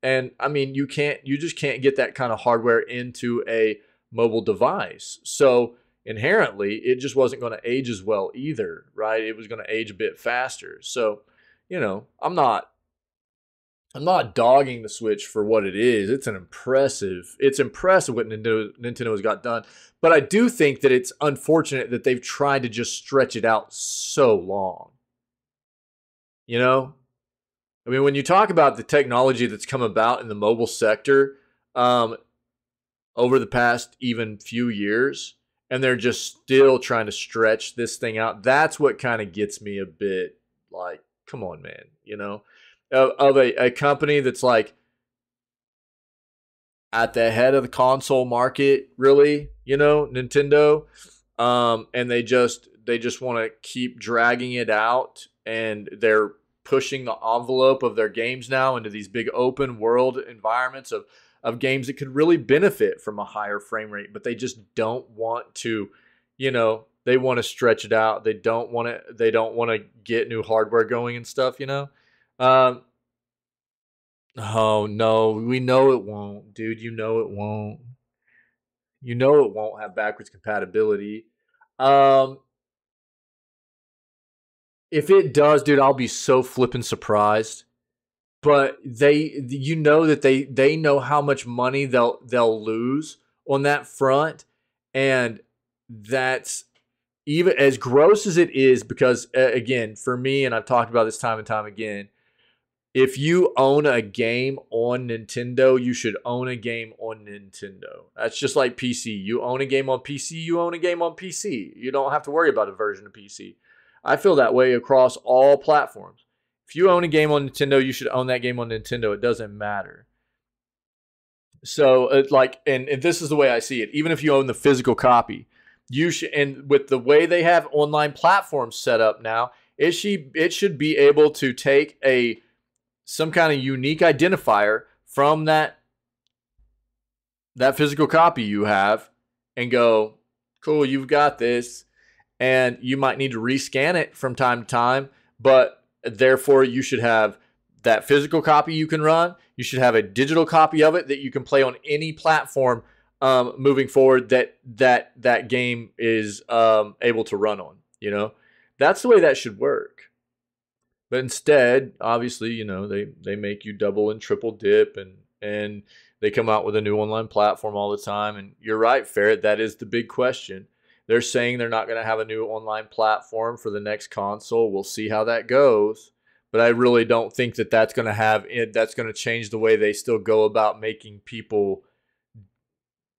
and I mean, you just can't get that kind of hardware into a mobile device. So inherently, it just wasn't going to age as well either, right? It was going to age a bit faster. So, I'm not dogging the Switch for what it is. It's impressive what Nintendo has got done. But I do think that it's unfortunate that they've tried to just stretch it out so long. I mean, when you talk about the technology that's come about in the mobile sector over the past even few years, and they're just still trying to stretch this thing out, that's what kind of gets me a bit like, come on, man, of a company that's like at the head of the console market, really, Nintendo, and they just want to keep dragging it out, and they're pushing the envelope of their games now into these big open world environments of games that could really benefit from a higher frame rate, but they just don't want to, they want to stretch it out. They don't want to get new hardware going and stuff, Oh no, we know it won't, dude. It won't. It won't have backwards compatibility. If it does, dude, I'll be so flippin' surprised. But that they know how much money they'll lose on that front, and that's even as gross as it is. Because again, for me, and I've talked about this time and time again, if you own a game on Nintendo, you should own a game on Nintendo. That's just like PC. You own a game on PC, you own a game on PC. You don't have to worry about a version of PC. I feel that way across all platforms. If you own a game on Nintendo, you should own that game on Nintendo. It doesn't matter. So it's like, and this is the way I see it. Even if you own the physical copy, you should, and with the way they have online platforms set up now, it should be able to take some kind of unique identifier from that physical copy you have and go, cool, you've got this. And you might need to rescan it from time to time, but therefore you should have that physical copy you can run. You should have a digital copy of it that you can play on any platform moving forward that game is able to run on. That's the way that should work. But instead, obviously, they make you double and triple dip, and they come out with a new online platform all the time. And you're right, Ferret, that is the big question. They're saying they're not going to have a new online platform for the next console. We'll see how that goes. But I really don't think that's going to change the way they still go about making people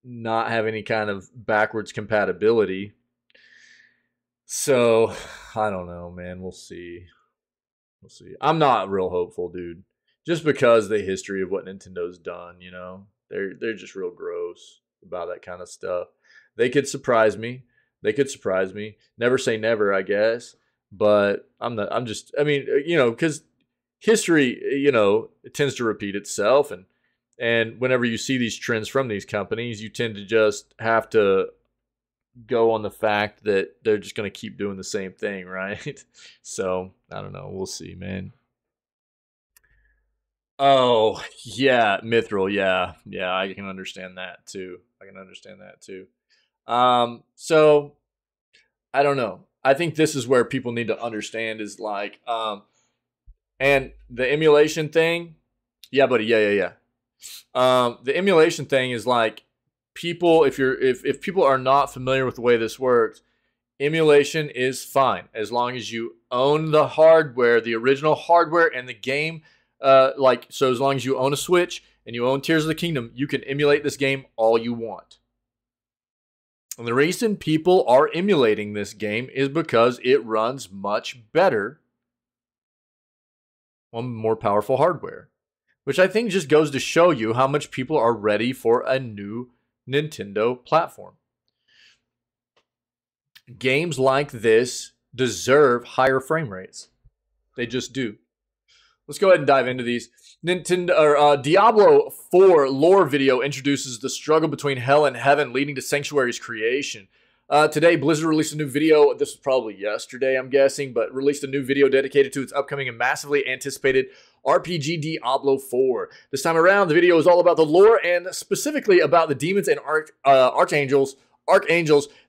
not have any kind of backwards compatibility. So, I don't know, man. We'll see. I'm not real hopeful, dude. Just because the history of what Nintendo's done, they're just real gross about that kind of stuff. They could surprise me. Never say never, I guess. But I mean, you know, because history, you know, it tends to repeat itself, and whenever you see these trends from these companies, you tend to just have to go on the fact that they're just going to keep doing the same thing, right? So I don't know. We'll see, man. Oh yeah, Mithril. Yeah, I can understand that too. So I don't know. I think this is where people need to understand is like, and the emulation thing. Yeah, buddy. Yeah. The emulation thing is like people. If people are not familiar with the way this works, emulation is fine as long as you own the hardware, the original hardware, and the game. So as long as you own a Switch and you own Tears of the Kingdom, you can emulate this game all you want. And the reason people are emulating this game is because it runs much better on more powerful hardware. Which I think just goes to show you how much people are ready for a new Nintendo platform. Games like this deserve higher frame rates. They just do. Let's go ahead and dive into these. Diablo 4 lore video introduces the struggle between hell and heaven leading to Sanctuary's creation. Today, Blizzard released a new video. This was probably yesterday, I'm guessing, but released a new video dedicated to its upcoming and massively anticipated RPG Diablo 4. This time around, the video is all about the lore and specifically about the demons and archangels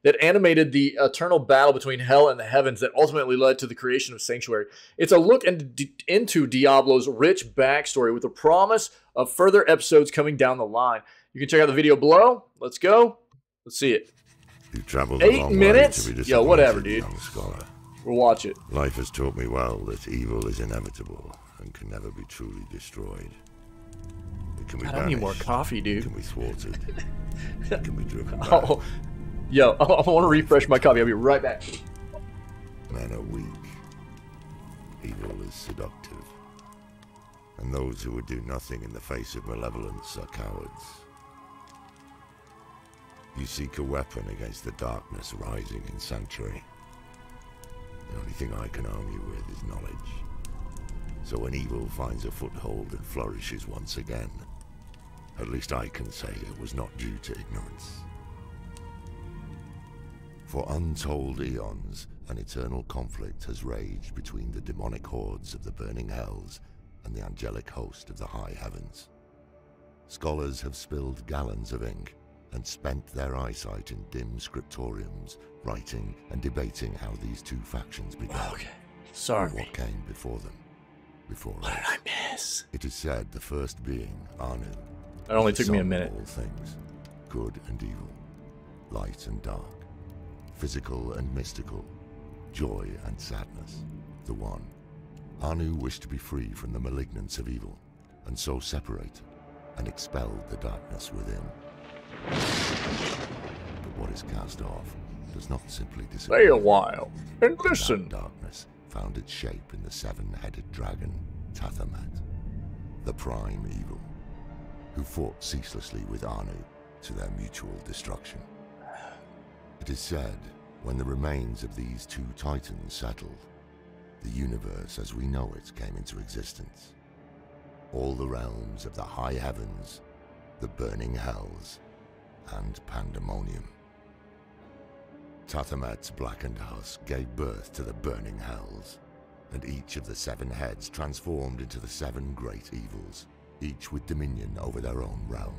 that animated the eternal battle between hell and the heavens that ultimately led to the creation of Sanctuary. It's a look into Diablo's rich backstory with the promise of further episodes coming down the line. You can check out the video below. Let's go. Let's see it. You traveled 8 minutes? Yo, whatever, dude. We'll watch it. Life has taught me well that evil is inevitable and can never be truly destroyed. It can be I don't need more coffee, dude. It can be thwarted. It can be driven back. Oh, yo, I want to refresh my coffee. I'll be right back. Men are weak. Evil is seductive. And those who would do nothing in the face of malevolence are cowards. You seek a weapon against the darkness rising in Sanctuary. The only thing I can arm you with is knowledge. So when evil finds a foothold and flourishes once again, at least I can say it was not due to ignorance. For untold eons, an eternal conflict has raged between the demonic hordes of the burning hells and the angelic host of the high heavens. Scholars have spilled gallons of ink and spent their eyesight in dim scriptoriums, writing and debating how these two factions began. Okay, sorry. What came before them, before What us. did I miss? It is said the first being, Anu. That only took me a sum of minute. All things, good and evil, light and dark, physical and mystical, joy and sadness, the one. Anu wished to be free from the malignance of evil, and so separated and expelled the darkness within. But what is cast off does not simply disappear. Stay a while and listen. That darkness found its shape in the seven-headed dragon, Tathamet, the prime evil, who fought ceaselessly with Anu to their mutual destruction. It is said, when the remains of these two titans settled, the universe as we know it came into existence. All the realms of the high heavens, the burning hells, and pandemonium. Tathamet's blackened husk gave birth to the burning hells, and each of the seven heads transformed into the seven great evils, each with dominion over their own realm.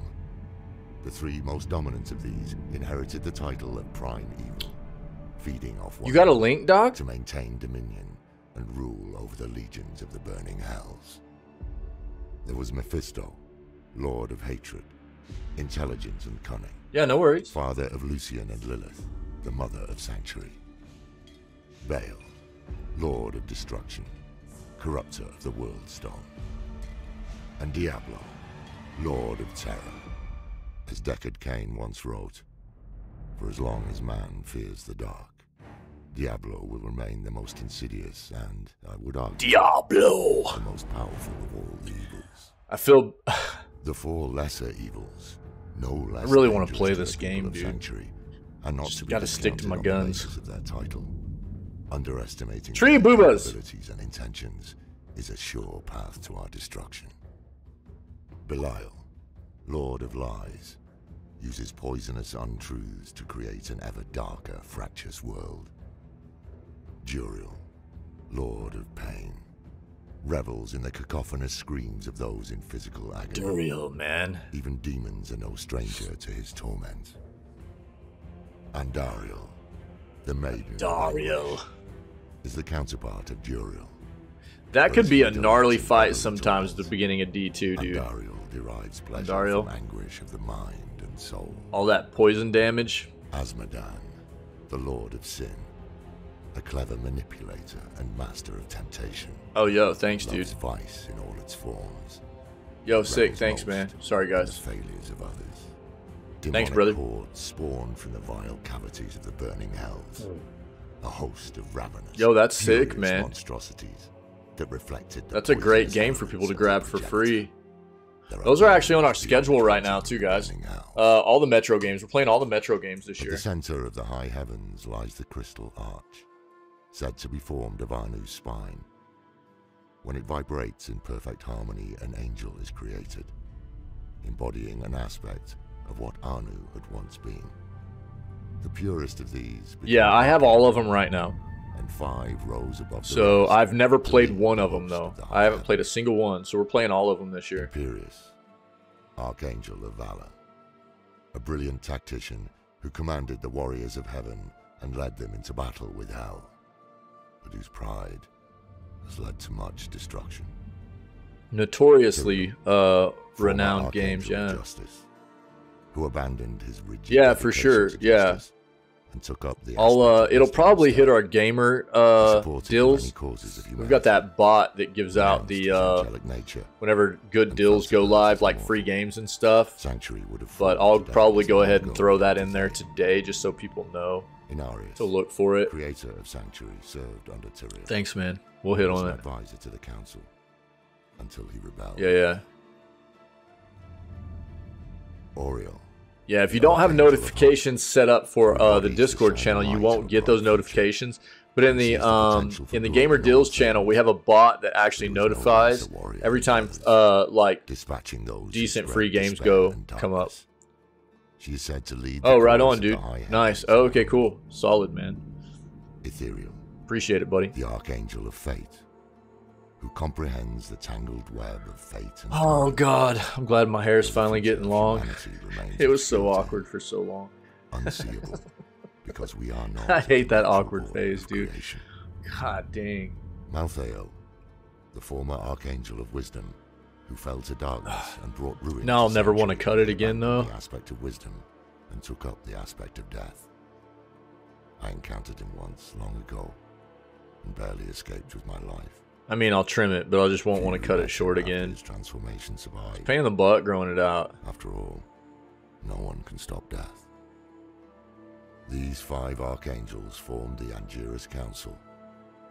The three most dominant of these inherited the title of Prime Evil, feeding off one You got a link, dog? to maintain dominion and rule over the legions of the burning hells. There was Mephisto, Lord of Hatred, intelligent and cunning, Yeah, no worries. father of Lucian and Lilith, the mother of Sanctuary. Baal, Lord of Destruction, corrupter of the World Stone. And Diablo, Lord of Terror. As Deckard Cain once wrote, for as long as man fears the dark, Diablo will remain the most insidious and, I would argue, Diablo! the most powerful of all the evils. I feel... The four lesser evils, no less I really want to dangerous play to this the people game, of dude. Sanctuary, and not Just to be gotta stick to discounted my on the guns. basis of their title. Underestimating Tree their boobas. abilities and intentions is a sure path to our destruction. Belial, Lord of Lies, uses poisonous untruths to create an ever darker, fractious world. Juriel, Lord of Pain, revels in the cacophonous screams of those in physical agony. Duriel, man. Even demons are no stranger to his torment. Andariel, the Maiden, Dariel. is the counterpart of Juriel. That could be a gnarly fight sometimes at the beginning of D2, dude. Andariel derives pleasure Andariel. from anguish of the mind and soul. All that poison damage. Asmodan, the Lord of Sin, a clever manipulator and master of temptation. Oh, yo, thanks, dude. Loves vice in all its forms. Yo, sick. Rebels Thanks, most man. Sorry, in the guys. failures of others. Thanks, Demonic brother. hordes spawned from the vile cavities of the burning hells. A host of ravenous, Yo, that's sick, furious man. monstrosities that reflected the That's a great poisonous game for people to elements grab of for reject. free. There Those are demons actually on our beyond schedule right the now, too, guys. burning hell. All the Metro games. We're playing all the Metro games this At year. the center of the high heavens lies the crystal arch, said to be formed of Anu's spine. When it vibrates in perfect harmony, an angel is created, embodying an aspect of what Anu had once been. The purest of these. Yeah, I have all of them right now. And 5 rows above the So rest, I've never the played lead one of them, host though. the I haven't high played a single one. So we're playing all of them this year. Imperius, Archangel of Valor, a brilliant tactician who commanded the warriors of heaven and led them into battle with hell, but whose pride has led to much destruction. Notoriously Former renowned Archangel games, of yeah. Justice, who abandoned his rigid Yeah, for dedication sure, to yeah. justice and took up the I'll aspect of it'll wisdom probably instead. hit our gamer He supported the deals. many causes of We've humanity, got that bot that gives out renounced the his angelic nature. whenever good and deals felt go it was live, his like more. free games and stuff. Sanctuary would have But fallen I'll to probably death go long ahead and ago throw that today. in there today, just so people know Inarius, to look for it. creator of Sanctuary, served under Tyrion. Thanks, man. We'll hit He was on an it. advisor to the council until he rebelled. Yeah. Oriel, Yeah, if you don't have notifications set up for the Discord channel, you won't get those notifications. But in the Gamer Deals channel, we have a bot that actually notifies every time like dispatching those who decent spread free games despair go and come up. darkness. She is said to lead. Oh, the right cause on, of the dude. high Nice. heavens. Oh, okay, cool. Solid, man. Ethereal, Appreciate it, buddy. the archangel of fate, who comprehends the tangled web of fate and Oh time. God, I'm glad my hair's finally The future getting of long. humanity remains It was so obscure, awkward for so long. unseeable, because we are not. I hate that the awkward order phase, of dude. creation. God dang. Malthael, the former archangel of wisdom, who fell to darkness and brought ruin. Now I'll to never wanna Sanctuary, cut it again, abandoned though. The aspect of wisdom and took up the aspect of death. I encountered him once long ago and barely escaped with my life. I mean, I'll trim it, but I just won't want to Few cut it met short him after again. His transformation survived. Pain in the butt growing it out. After all, no one can stop death. These 5 archangels formed the Angiras Council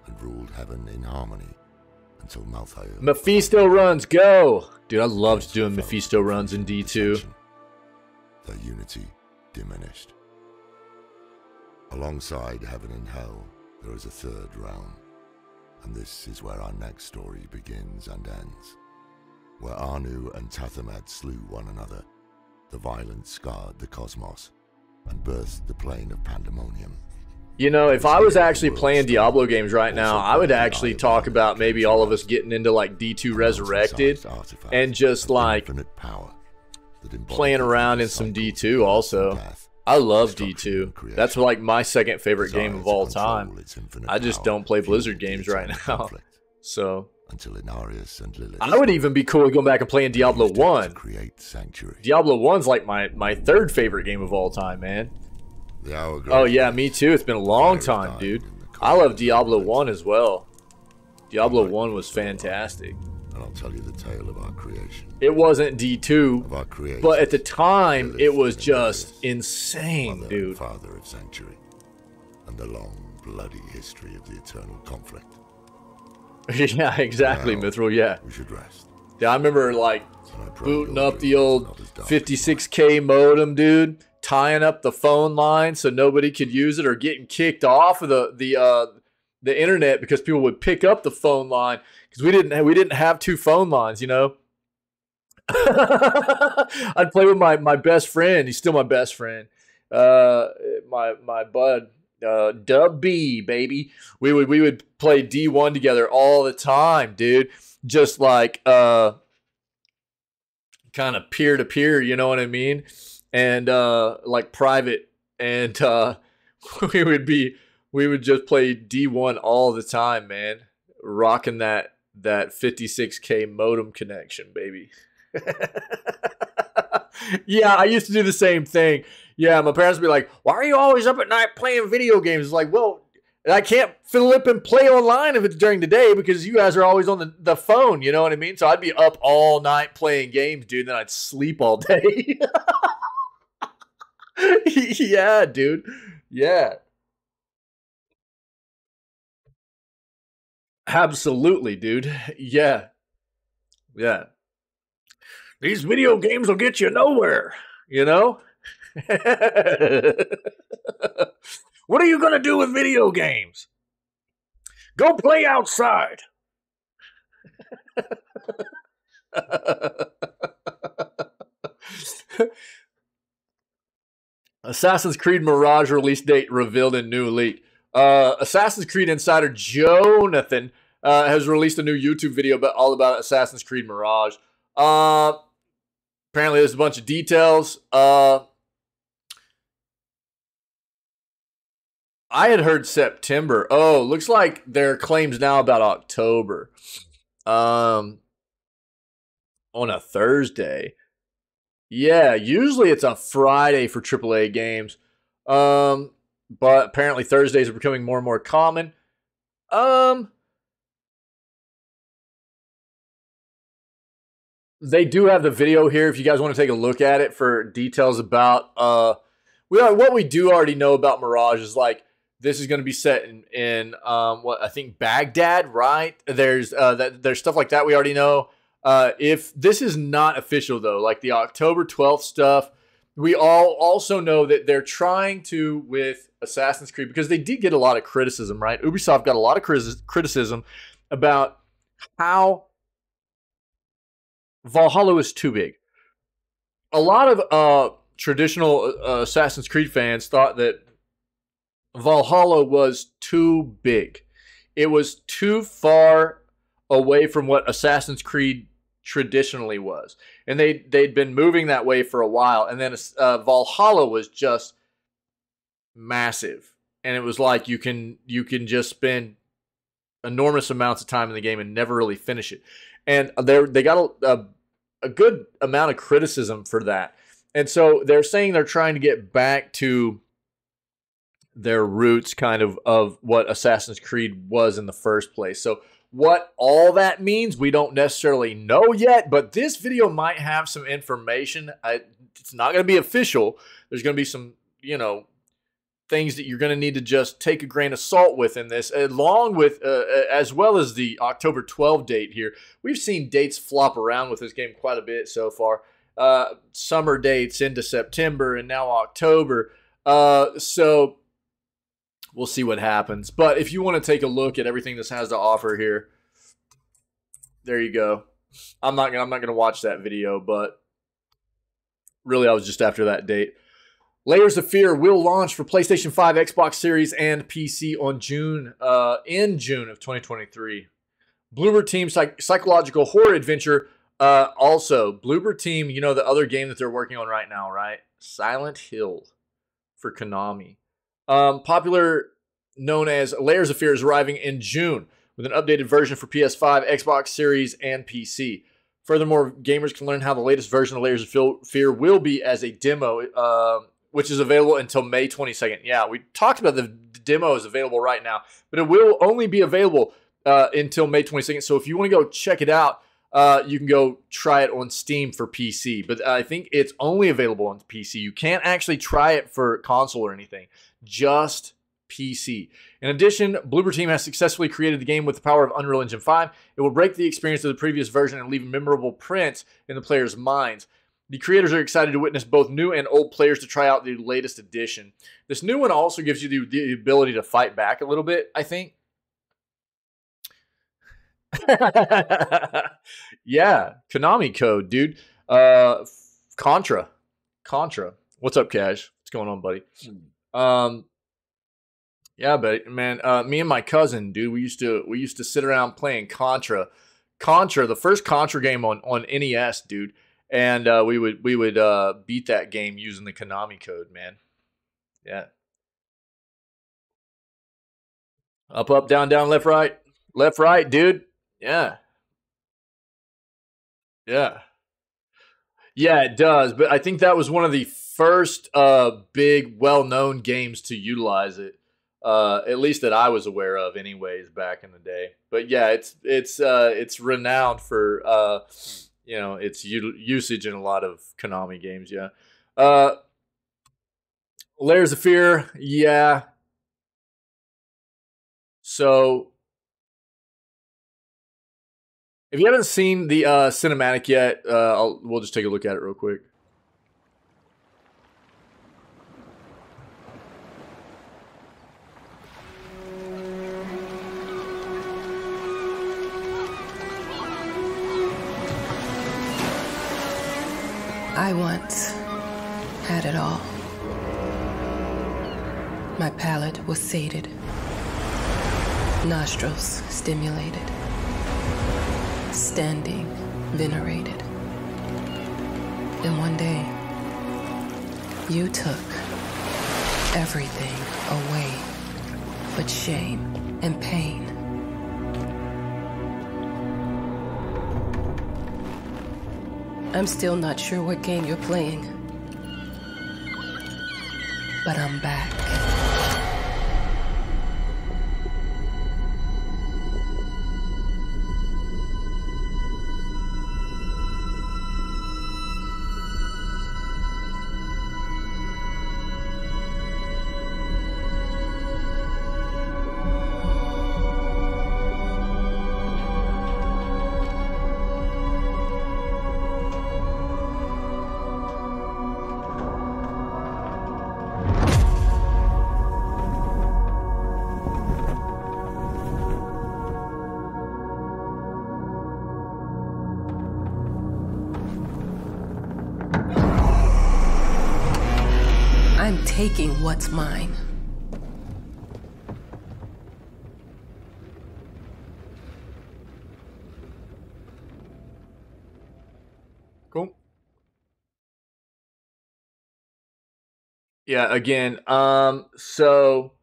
and ruled heaven in harmony until Malthael. Mephisto runs, go! Dude, I loved doing Mephisto runs in D2. Their unity diminished. Alongside heaven and hell, there is a third realm, and this is where our next story begins and ends. Where Anu and Tathamed slew one another, the violence scarred the cosmos and birthed the plane of pandemonium. You know, if I was actually playing Diablo games right now, I would actually talk about maybe all of us getting into like D2 Resurrected and just like Infinite power that embodied playing the around in cycle some of D2 birth also. and death, I love destruction D2. and creation. That's like my second favorite game of Desire to all control time. its infinite I just power don't play fueled Blizzard the games right eternal now. conflict So Until Inarius and Lilith I would even be cool with going back and playing Diablo used it to 1. create Sanctuary. Diablo 1's like my third favorite game of all time, man. The hour Oh grows yeah, late. me too. It's been a long Fire time, died dude. in the I love cosmos Diablo of 1 light. as well. Diablo Light 1 was is still fantastic. And I'll tell you the tale of our creation. It wasn't D2, Of our creation. but at the time, Lilith it was and just Inarius, insane, mother and dude. father of Sanctuary. And the long, bloody history of the eternal conflict. Yeah, exactly, Now, Mithril, yeah. We should rest. Yeah, I remember like And I pray booting your up the dreams are old not as dark as mine. 56K modem, dude, tying up the phone line so nobody could use it, or getting kicked off of the internet because people would pick up the phone line because we didn't have two phone lines, you know. I'd play with my best friend. He's still my best friend. My bud, Dub B, baby. We would play D1 together all the time, dude. Just like kind of peer to peer, you know what I mean? And like private, and we would just play D1 all the time, man. Rocking that 56K modem connection, baby. Yeah, I used to do the same thing. Yeah, my parents would be like, "Why are you always up at night playing video games?" It's like, well, I can't flip and play online if it's during the day because you guys are always on the phone, you know what I mean? So I'd be up all night playing games, dude, and then I'd sleep all day. Yeah, dude. Yeah. Absolutely, dude. Yeah. Yeah. These video games will get you nowhere, you know? What are you going to do with video games? Go play outside. Assassin's Creed Mirage release date revealed in new leak. Assassin's Creed insider Jonathan has released a new YouTube video all about Assassin's Creed Mirage. Apparently, there's a bunch of details. I had heard September. Oh, looks like there are claims now about October. On a Thursday. Yeah, usually it's a Friday for AAA games. But apparently Thursdays are becoming more and more common. They do have the video here if you guys want to take a look at it for details about what we do already know about Mirage is like this is going to be set in what I think Baghdad, right? There's stuff like that we already know. If this is not official though, like the October 12th stuff, we all also know that they're trying to with Assassin's Creed because they did get a lot of criticism, right? Ubisoft got a lot of criticism about how Valhalla is too big. A lot of traditional Assassin's Creed fans thought that Valhalla was too big. It was too far away from what Assassin's Creed traditionally was. And they'd been moving that way for a while. And then Valhalla was just massive. And it was like you can just spend enormous amounts of time in the game and never really finish it. And they got a good amount of criticism for that. And so they're saying they're trying to get back to their roots kind of what Assassin's Creed was in the first place. So what all that means, we don't necessarily know yet, but this video might have some information. It's not going to be official. There's going to be some, things that you're going to need to just take a grain of salt with in this, along with, as well as the October 12 date here. We've seen dates flop around with this game quite a bit so far. Summer dates into September and now October. So we'll see what happens. But if you want to take a look at everything this has to offer here, there you go. I'm not gonna watch that video, but really I was just after that date. Layers of Fear will launch for PlayStation 5, Xbox Series, and PC in June of 2023. Bloober Team psychological horror adventure. Also, Bloober Team, the other game that they're working on right now, right? Silent Hill for Konami. Popular known as Layers of Fear is arriving in June with an updated version for PS5, Xbox Series, and PC. Furthermore, gamers can learn how the latest version of Layers of Fear will be as a demo, which is available until May 22nd. Yeah, we talked about the demo is available right now, but it will only be available until May 22nd. So if you want to go check it out, you can go try it on Steam for PC. But I think it's only available on PC. You can't actually try it for console or anything, just PC. In addition, Bloober Team has successfully created the game with the power of Unreal Engine 5. It will break the experience of the previous version and leave memorable prints in the players' minds. The creators are excited to witness both new and old players to try out the latest edition. This new one also gives you the ability to fight back a little bit, I think. Yeah, Konami code, dude. Contra. What's up, Cash? What's going on, buddy? Yeah, but man, me and my cousin, dude, we used to sit around playing Contra, the first Contra game on NES, dude, and we would beat that game using the Konami code, man. Yeah. Up, down, left, right, dude. Yeah. Yeah. Yeah, it does. But I think that was one of the first big, well-known games to utilize it. At least that I was aware of, anyways, back in the day. But yeah, it's renowned for its usage in a lot of Konami games. Yeah. Layers of Fear. Yeah. So, if you haven't seen the cinematic yet, we'll just take a look at it real quick. I once had it all. My palate was sated, nostrils stimulated, standing venerated. Then one day, you took everything away but shame and pain. I'm still not sure what game you're playing, but I'm back. I'm taking what's mine. Cool. Yeah, again, so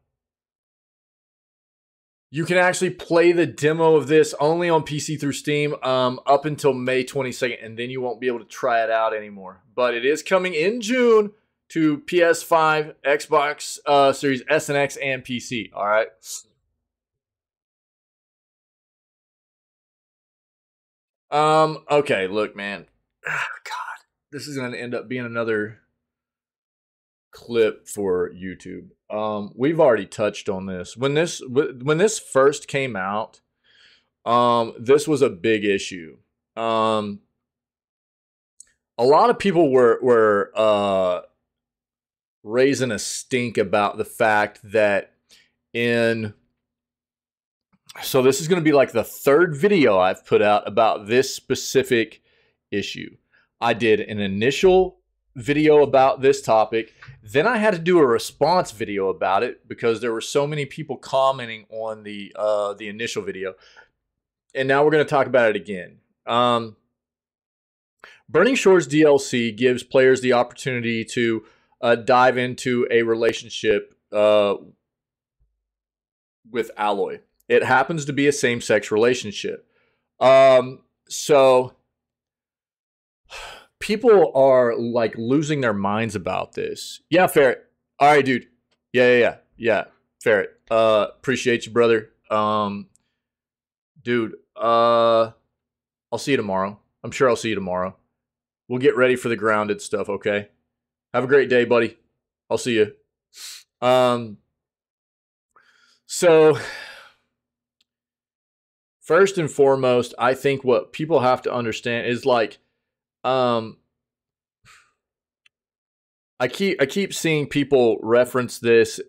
you can actually play the demo of this only on PC through Steam up until May 22nd, and then you won't be able to try it out anymore. But it is coming in June to PS5, Xbox Series S and X, and PC. All right. Okay. Look, man. God, this is going to end up being another clip for YouTube. We've already touched on this. When this first came out, this was a big issue. A lot of people were raising a stink about the fact that so this is going to be like the third video I've put out about this specific issue. I did an initial video about this topic. Then I had to do a response video about it because there were so many people commenting on the initial video. And now we're going to talk about it again. Burning Shores DLC gives players the opportunity to dive into a relationship with Alloy. It happens to be a same-sex relationship. So people are like losing their minds about this. Yeah, Ferret. All right, dude. Yeah. Ferret. Appreciate you, brother. Dude, I'll see you tomorrow. I'm sure I'll see you tomorrow. We'll get ready for the grounded stuff, okay? Have a great day, buddy. I'll see you. So first and foremost, I think what people have to understand is like, I keep seeing people reference this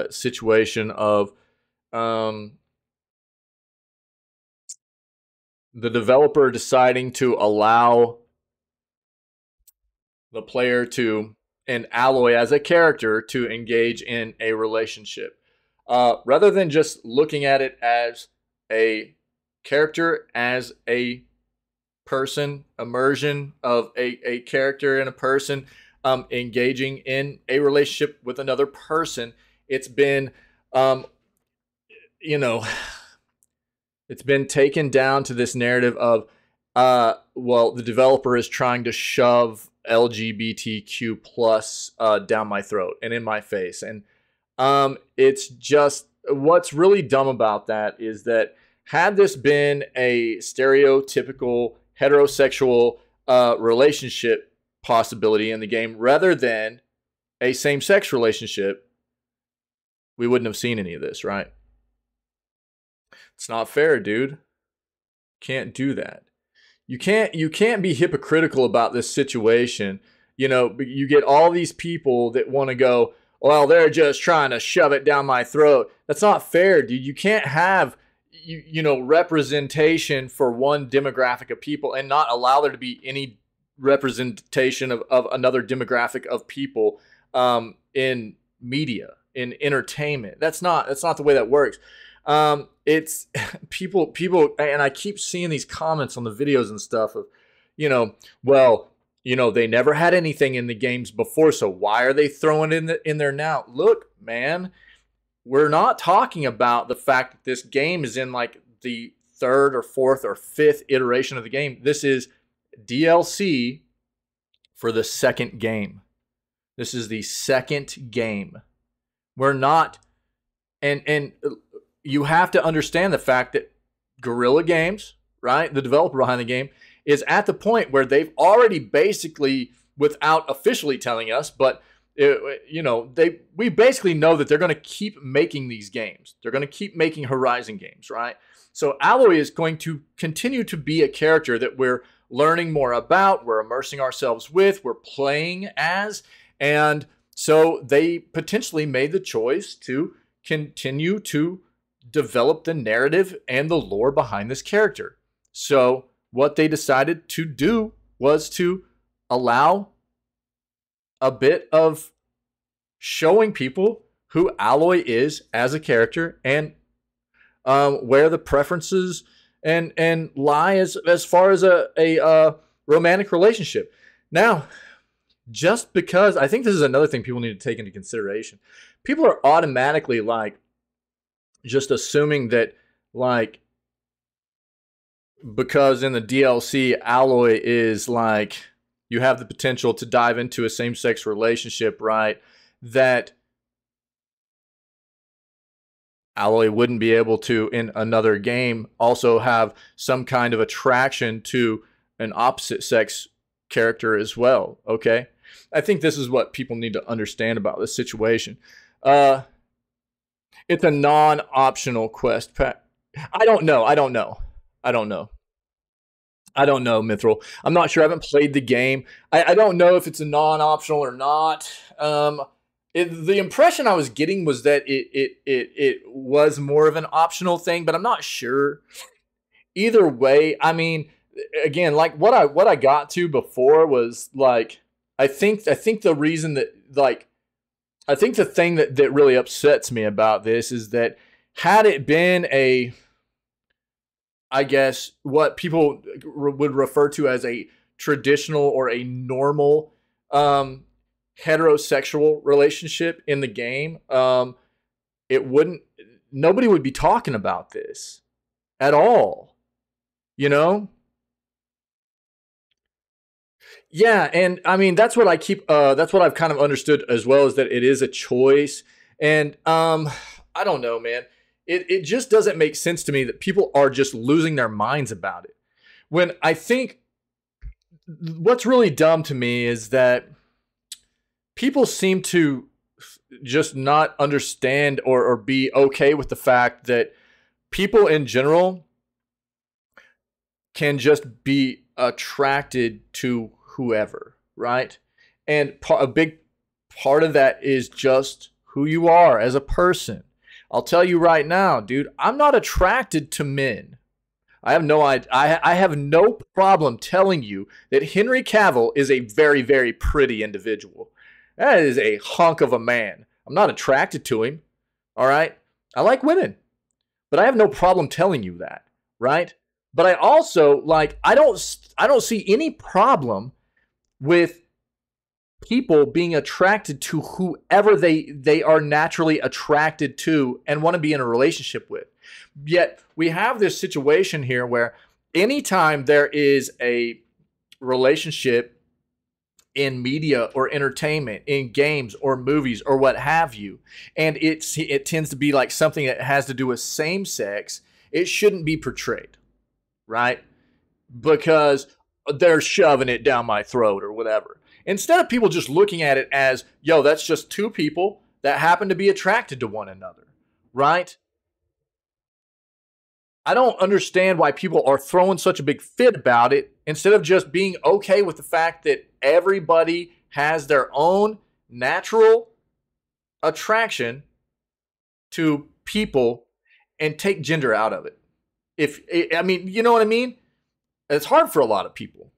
situation of the developer deciding to allow the player to, and Alloy as a character, to engage in a relationship. Rather than just looking at it as a character, as a person, immersion of a character and a person engaging in a relationship with another person, it's been, it's been taken down to this narrative of, well, the developer is trying to shove LGBTQ plus down my throat and in my face. And it's just, what's really dumb about that is that had this been a stereotypical heterosexual relationship possibility in the game rather than a same-sex relationship, we wouldn't have seen any of this, right? It's not fair, dude. Can't do that. You can't be hypocritical about this situation. You know, you get all these people that want to go, well, they're just trying to shove it down my throat. That's not fair, dude. You can't have representation for one demographic of people and not allow there to be any representation of another demographic of people in media, in entertainment. That's not the way that works. It's people, and I keep seeing these comments on the videos and stuff of, they never had anything in the games before, so why are they throwing it in there now? Look, man, we're not talking about the fact that this game is in like the third or fourth or fifth iteration of the game. This is DLC for the second game. This is the second game. We're not, and you have to understand the fact that Guerrilla Games, right, the developer behind the game, is at the point where they've already basically, without officially telling us, but we basically know that they're going to keep making these games. They're going to keep making Horizon games, right? So Alloy is going to continue to be a character that we're learning more about, we're immersing ourselves with, we're playing as, and so they potentially made the choice to continue to develop the narrative and the lore behind this character. So what they decided to do was to allow a bit of showing people who Alloy is as a character and where the preferences and lie as far as a romantic relationship. Now, just because, I think this is another thing people need to take into consideration. People are automatically like just assuming that like because in the DLC Alloy is like you have the potential to dive into a same-sex relationship, right? That Alloy wouldn't be able to, in another game, also have some kind of attraction to an opposite-sex character as well, okay? I think this is what people need to understand about this situation. It's a non-optional quest. I don't know, Mithril. I'm not sure. I haven't played the game. I don't know if it's a non-optional or not. The impression I was getting was that it was more of an optional thing, but I'm not sure. Either way, I mean, again, like what I got to before was like, I think the reason that like, I think the thing that really upsets me about this is that had it been a, I guess, what people would refer to as a traditional or a normal heterosexual relationship in the game, nobody would be talking about this at all, Yeah, and I mean that's what I've kind of understood as well, is that it is a choice, and I don't know, man. It just doesn't make sense to me that people are just losing their minds about it. When I think what's really dumb to me is that people seem to just not understand or be okay with the fact that people in general can just be attracted to whoever, right? And a big part of that is just who you are as a person. I'll tell you right now, dude, I'm not attracted to men. I have no problem telling you that Henry Cavill is a very, very pretty individual. That is a hunk of a man. I'm not attracted to him. All right? I like women. But I have no problem telling you that, right? But I also I don't see any problem with people being attracted to whoever they are naturally attracted to and want to be in a relationship with. Yet we have this situation here where anytime there is a relationship in media or entertainment, in games or movies or what have you, and it tends to be like something that has to do with same sex, it shouldn't be portrayed, right? Because they're shoving it down my throat or whatever. Instead of people just looking at it as, yo, that's just two people that happen to be attracted to one another, right? I don't understand why people are throwing such a big fit about it instead of just being okay with the fact that everybody has their own natural attraction to people and take gender out of it. I mean, you know what I mean? It's hard for a lot of people.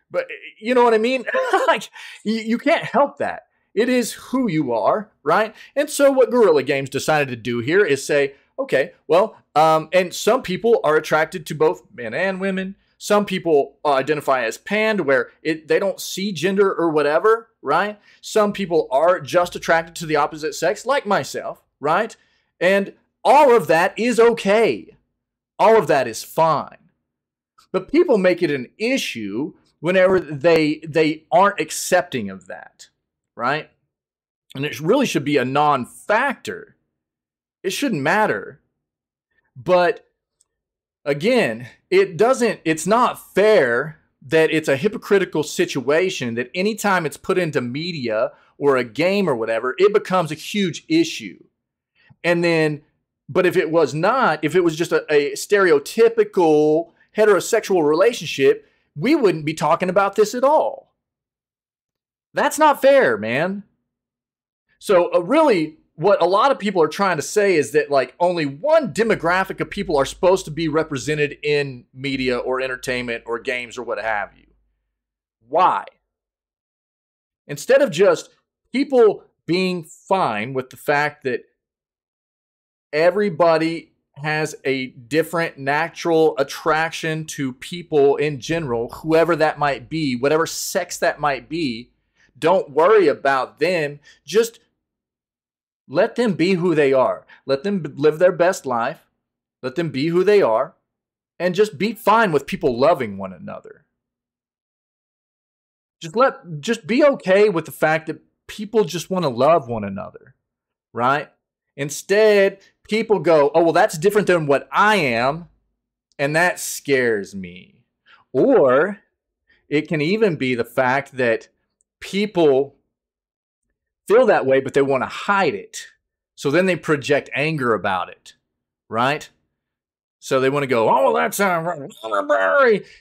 But you know what I mean? Like, you can't help that. It is who you are, right? And so what Guerrilla Games decided to do here is say, okay, well, and some people are attracted to both men and women. Some people identify as pan, where they don't see gender or whatever, right? Some people are just attracted to the opposite sex, like myself, right? And all of that is okay. All of that is fine. But people make it an issue whenever they aren't accepting of that, right? And it really should be a non-factor. It shouldn't matter. But again, it's not fair that it's a hypocritical situation that anytime it's put into media or a game or whatever, it becomes a huge issue. And then, but if it was just a stereotypical heterosexual relationship, we wouldn't be talking about this at all. That's not fair, man. So really, what a lot of people are trying to say is that like only one demographic of people are supposed to be represented in media or entertainment or games or what have you. Why? Instead of just people being fine with the fact that everybody has a different natural attraction to people in general, whoever that might be, whatever sex that might be, don't worry about them. Just let them be who they are. Let them live their best life. Let them be who they are. And just be fine with people loving one another. Just be okay with the fact that people just want to love one another, right? Instead, people go, oh, well, that's different than what I am, and that scares me. Or it can even be the fact that people feel that way, but they want to hide it. So then they project anger about it, right? So they want to go, oh, well, that's,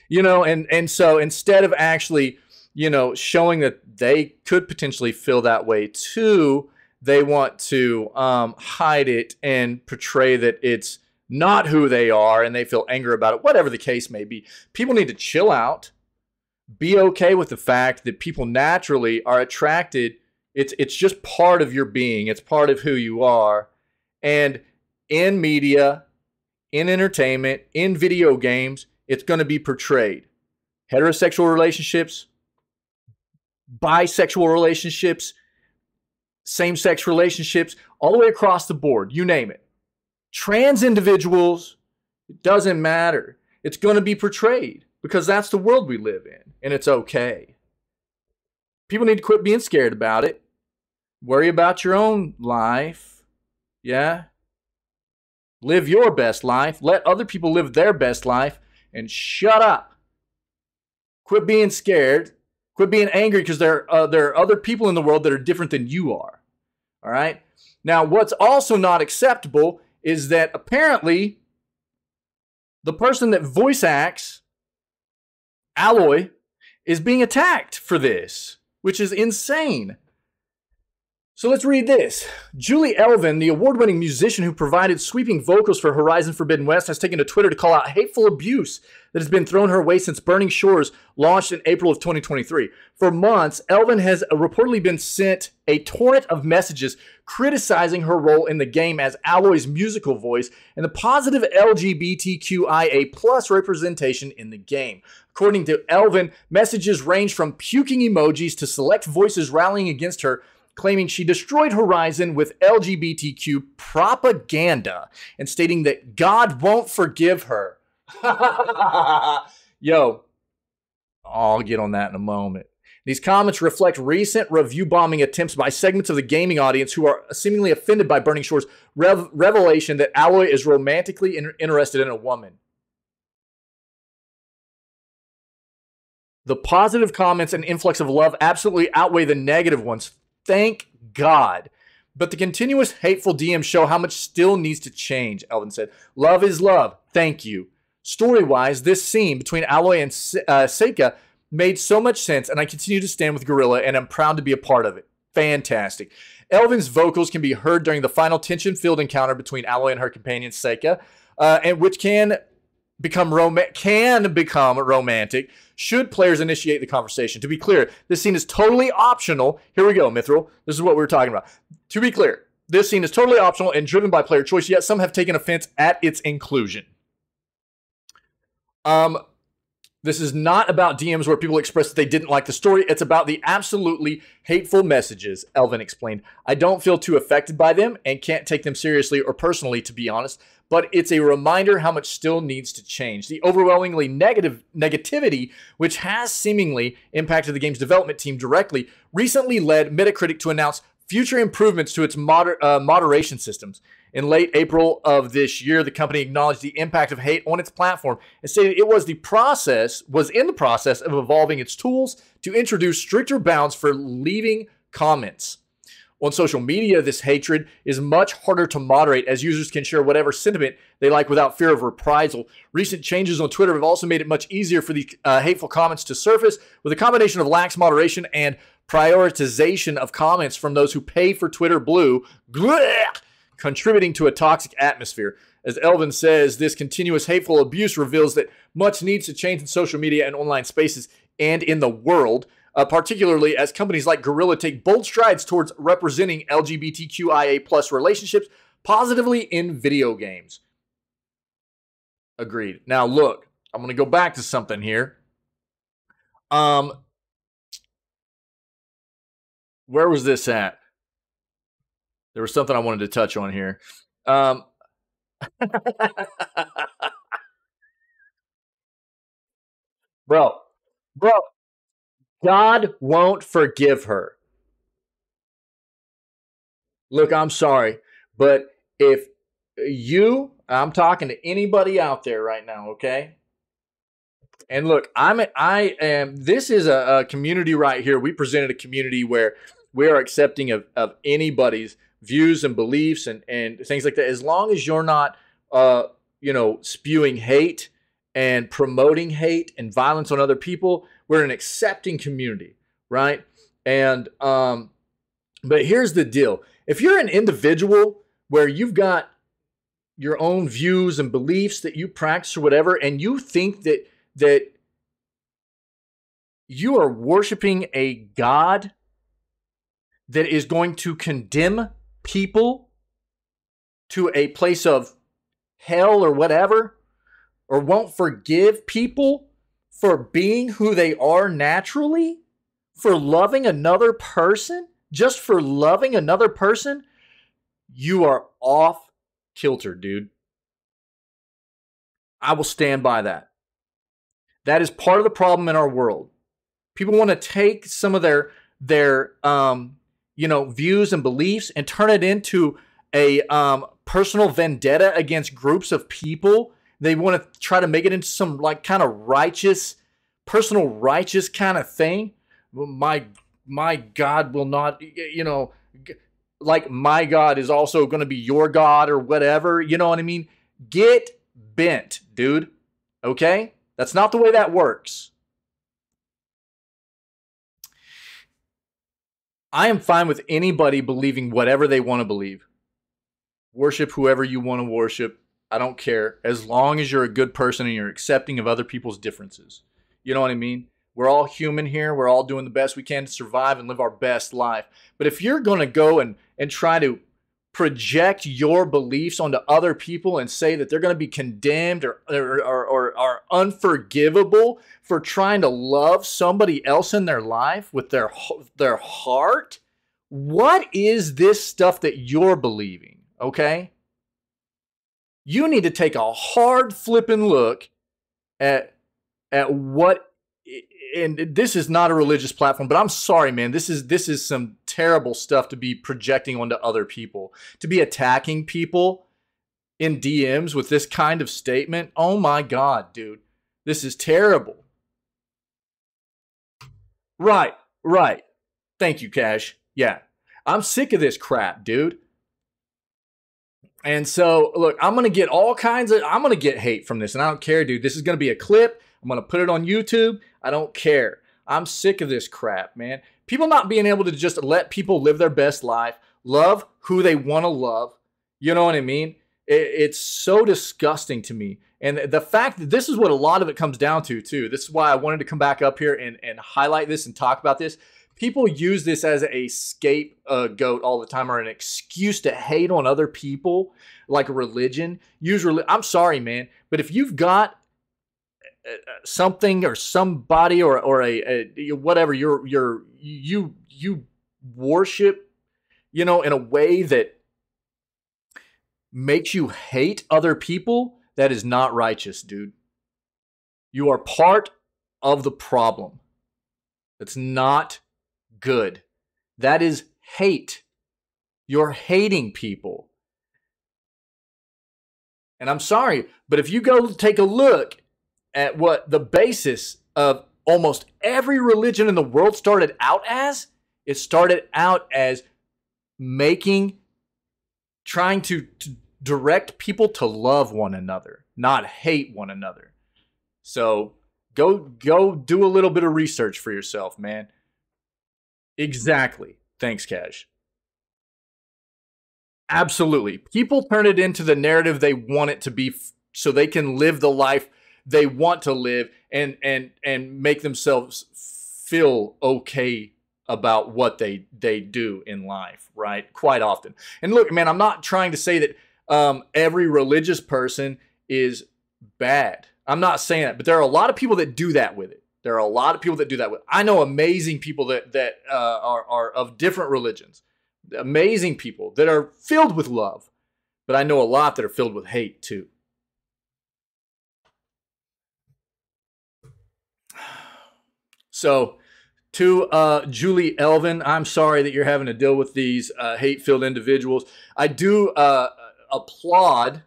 you know, and so instead of actually, you know, showing that they could potentially feel that way too, they want to hide it and portray that it's not who they are and they feel anger about it, whatever the case may be. People need to chill out, be okay with the fact that people naturally are attracted. It's just part of your being. It's part of who you are. And in media, in entertainment, in video games, it's going to be portrayed. Heterosexual relationships, bisexual relationships, same-sex relationships, all the way across the board, you name it. Trans individuals, it doesn't matter. It's going to be portrayed because that's the world we live in, and it's okay. People need to quit being scared about it. Worry about your own life, yeah? Live your best life. Let other people live their best life, and shut up. Quit being scared. Quit being angry because there are other people in the world that are different than you are. All right? Now, what's also not acceptable is that apparently the person that voice acts Alloy is being attacked for this, which is insane. So let's read this. Julie Elvin, the award-winning musician who provided sweeping vocals for Horizon Forbidden West, has taken to Twitter to call out hateful abuse that has been thrown her way since Burning Shores launched in April of 2023. For months, Elvin has reportedly been sent a torrent of messages criticizing her role in the game as Alloy's musical voice and the positive LGBTQIA+ representation in the game. According to Elvin, messages range from puking emojis to select voices rallying against her, claiming she destroyed Horizon with LGBTQ propaganda and stating that God won't forgive her. Yo, I'll get on that in a moment. These comments reflect recent review bombing attempts by segments of the gaming audience who are seemingly offended by Burning Shores' revelation that Alloy is romantically interested in a woman. The positive comments and influx of love absolutely outweigh the negative ones. Thank God. But the continuous hateful DMs show how much still needs to change, Elvin said. Love is love. Thank you. Story-wise, this scene between Alloy and Seika made so much sense, and I continue to stand with Gorilla, and I'm proud to be a part of it. Fantastic. Elvin's vocals can be heard during the final tension-filled encounter between Alloy and her companion Seika, and which can become romantic should players initiate the conversation. To be clear, this scene is totally optional. Here we go, Mithril. This is what we're talking about. To be clear, this scene is totally optional and driven by player choice, yet some have taken offense at its inclusion. This is not about DMs where people express that they didn't like the story. It's about the absolutely hateful messages, Elvin explained. I don't feel too affected by them and can't take them seriously or personally, to be honest, but it's a reminder how much still needs to change. The overwhelmingly negativity, which has seemingly impacted the game's development team directly, recently led Metacritic to announce future improvements to its moderation systems. In late April of this year, the company acknowledged the impact of hate on its platform and stated it was in the process of evolving its tools to introduce stricter bounds for leaving comments. On social media, this hatred is much harder to moderate as users can share whatever sentiment they like without fear of reprisal. Recent changes on Twitter have also made it much easier for the hateful comments to surface, with a combination of lax moderation and prioritization of comments from those who pay for Twitter Blue, contributing to a toxic atmosphere. As Elvin says, this continuous hateful abuse reveals that much needs to change in social media and online spaces and in the world, particularly as companies like Gorilla take bold strides towards representing LGBTQIA+ relationships positively in video games. Agreed. Now, look, I'm going to go back to something here. Where was this at? There was something I wanted to touch on here. Bro, God won't forgive her. Look, I'm sorry, but if I'm talking to anybody out there right now, okay? And look, this is a community right here. We presented a community where we are accepting of anybody's views and beliefs and things like that. As long as you're not, spewing hate and promoting hate and violence on other people, we're an accepting community, right? And, but here's the deal. If you're an individual where you've got your own views and beliefs that you practice or whatever, and you think that you are worshiping a God that is going to condemn people to a place of hell or whatever, or won't forgive people for being who they are naturally, for loving another person, just for loving another person, you are off kilter, dude. I will stand by that. That is part of the problem in our world. People want to take some of their views and beliefs and turn it into a personal vendetta against groups of people. They want to try to make it into some like kind of righteous, personal righteous kind of thing. My God will not, like my God is also going to be your God or whatever. You know what I mean? Get bent, dude. Okay? That's not the way that works. I am fine with anybody believing whatever they want to believe. Worship whoever you want to worship. I don't care. As long as you're a good person and you're accepting of other people's differences. You know what I mean? We're all human here. We're all doing the best we can to survive and live our best life. But if you're going to go and try to project your beliefs onto other people and say that they're going to be condemned or are unforgivable for trying to love somebody else in their life with their heart, what is this stuff that you're believing? Okay? You need to take a hard flipping look at what, and this is not a religious platform, but I'm sorry, man. This is some terrible stuff to be projecting onto other people. To be attacking people in DMs with this kind of statement. Oh my God, dude. This is terrible. Right. Thank you, Cash. Yeah. I'm sick of this crap, dude. And so, look, I'm going to get hate from this, and I don't care, dude. This is going to be a clip. I'm going to put it on YouTube. I don't care. I'm sick of this crap, man. People not being able to just let people live their best life, love who they want to love. You know what I mean? It's so disgusting to me. And the fact that this is what a lot of it comes down to, too. This is why I wanted to come back up here and highlight this and talk about this. People use this as a scapegoat all the time, or an excuse to hate on other people, like religion. I'm sorry, man, but if you've got something or somebody or a whatever you worship, in a way that makes you hate other people, that is not righteous, dude. You are part of the problem. It's not good. That is hate. You're hating people. And I'm sorry, but if you go take a look at what the basis of almost every religion in the world started out as, it started out as trying to direct people to love one another, not hate one another. So go do a little bit of research for yourself, man. Exactly. Thanks, Cash. Absolutely. People turn it into the narrative they want it to be so they can live the life they want to live and make themselves feel okay about what they do in life, right? Quite often. And look, man, I'm not trying to say that every religious person is bad. I'm not saying that, but there are a lot of people that do that with it. There are a lot of people that do that with it. I know amazing people that are of different religions. Amazing people that are filled with love. But I know a lot that are filled with hate too. So, to Julie Elvin, I'm sorry that you're having to deal with these hate-filled individuals. I do applaud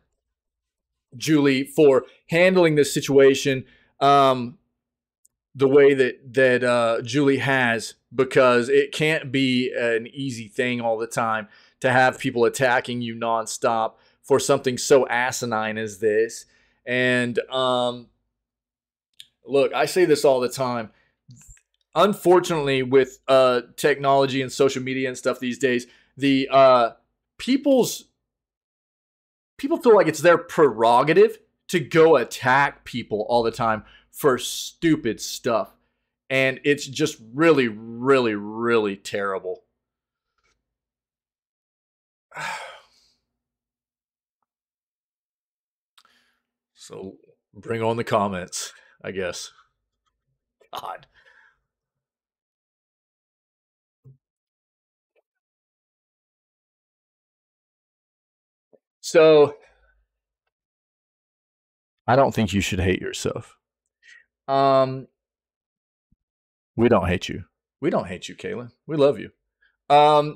Julie for handling this situation the way that Julie has, because it can't be an easy thing all the time to have people attacking you nonstop for something so asinine as this. And look, I say this all the time. Unfortunately, with technology and social media and stuff these days, the people feel like it's their prerogative to go attack people all the time for stupid stuff. And it's just really, really, really terrible. So bring on the comments, I guess. God. So I don't think you should hate yourself. We don't hate you. We don't hate you, Kaylin. We love you. I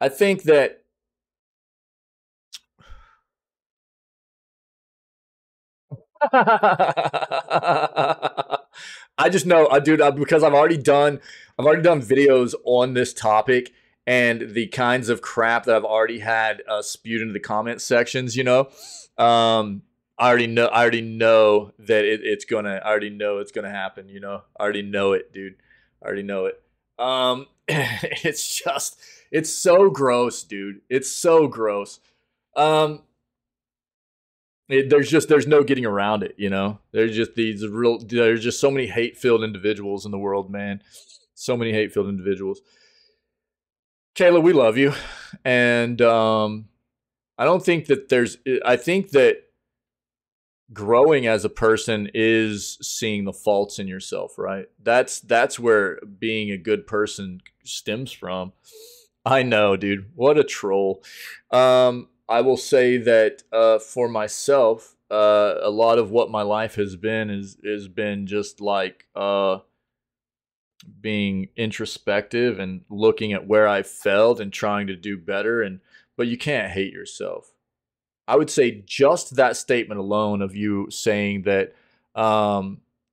think that I just know, dude, because I've already done videos on this topic and the kinds of crap that I've already had spewed into the comment sections. I already know that it's gonna happen. I already know it, dude. I already know it. it's so gross, dude. It's so gross. Um, there's no getting around it, you know. There's just so many hate filled individuals in the world, man. So many hate filled individuals. Kayla, we love you, and I don't think that there's. I think that growing as a person is seeing the faults in yourself, right? That's where being a good person stems from. I know, dude. What a troll. I will say that for myself, a lot of what my life has been is been just like being introspective and looking at where I failed and trying to do better. And but you can't hate yourself. I would say just that statement alone of you saying that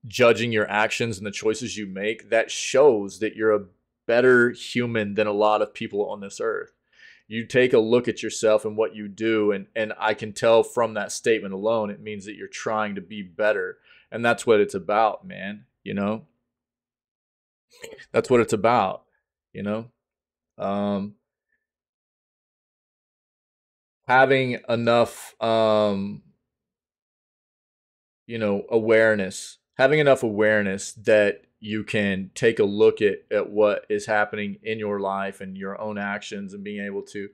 judging your actions and the choices you make, that shows that you're a better human than a lot of people on this earth. You take a look at yourself and what you do, and I can tell from that statement alone, it means that you're trying to be better. And that's what it's about, man. You know, that's what it's about, you know. Um, Having enough having enough awareness that you can take a look at what is happening in your life and your own actions, and being able to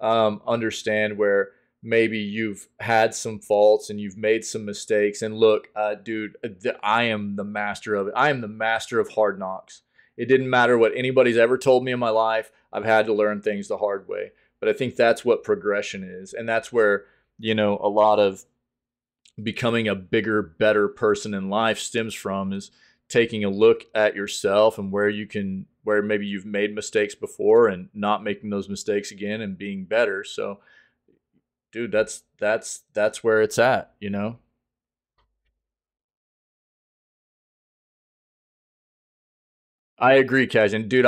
understand where maybe you've had some faults and you've made some mistakes. And look, dude, I am the master of it. I am the master of hard knocks. It didn't matter what anybody's ever told me in my life. I've had to learn things the hard way. But I think that's what progression is. And that's where, a lot of becoming a bigger, better person in life stems from, is taking a look at yourself and where maybe you've made mistakes before and not making those mistakes again and being better. So, dude, that's where it's at, you know? I agree, Cash. And dude,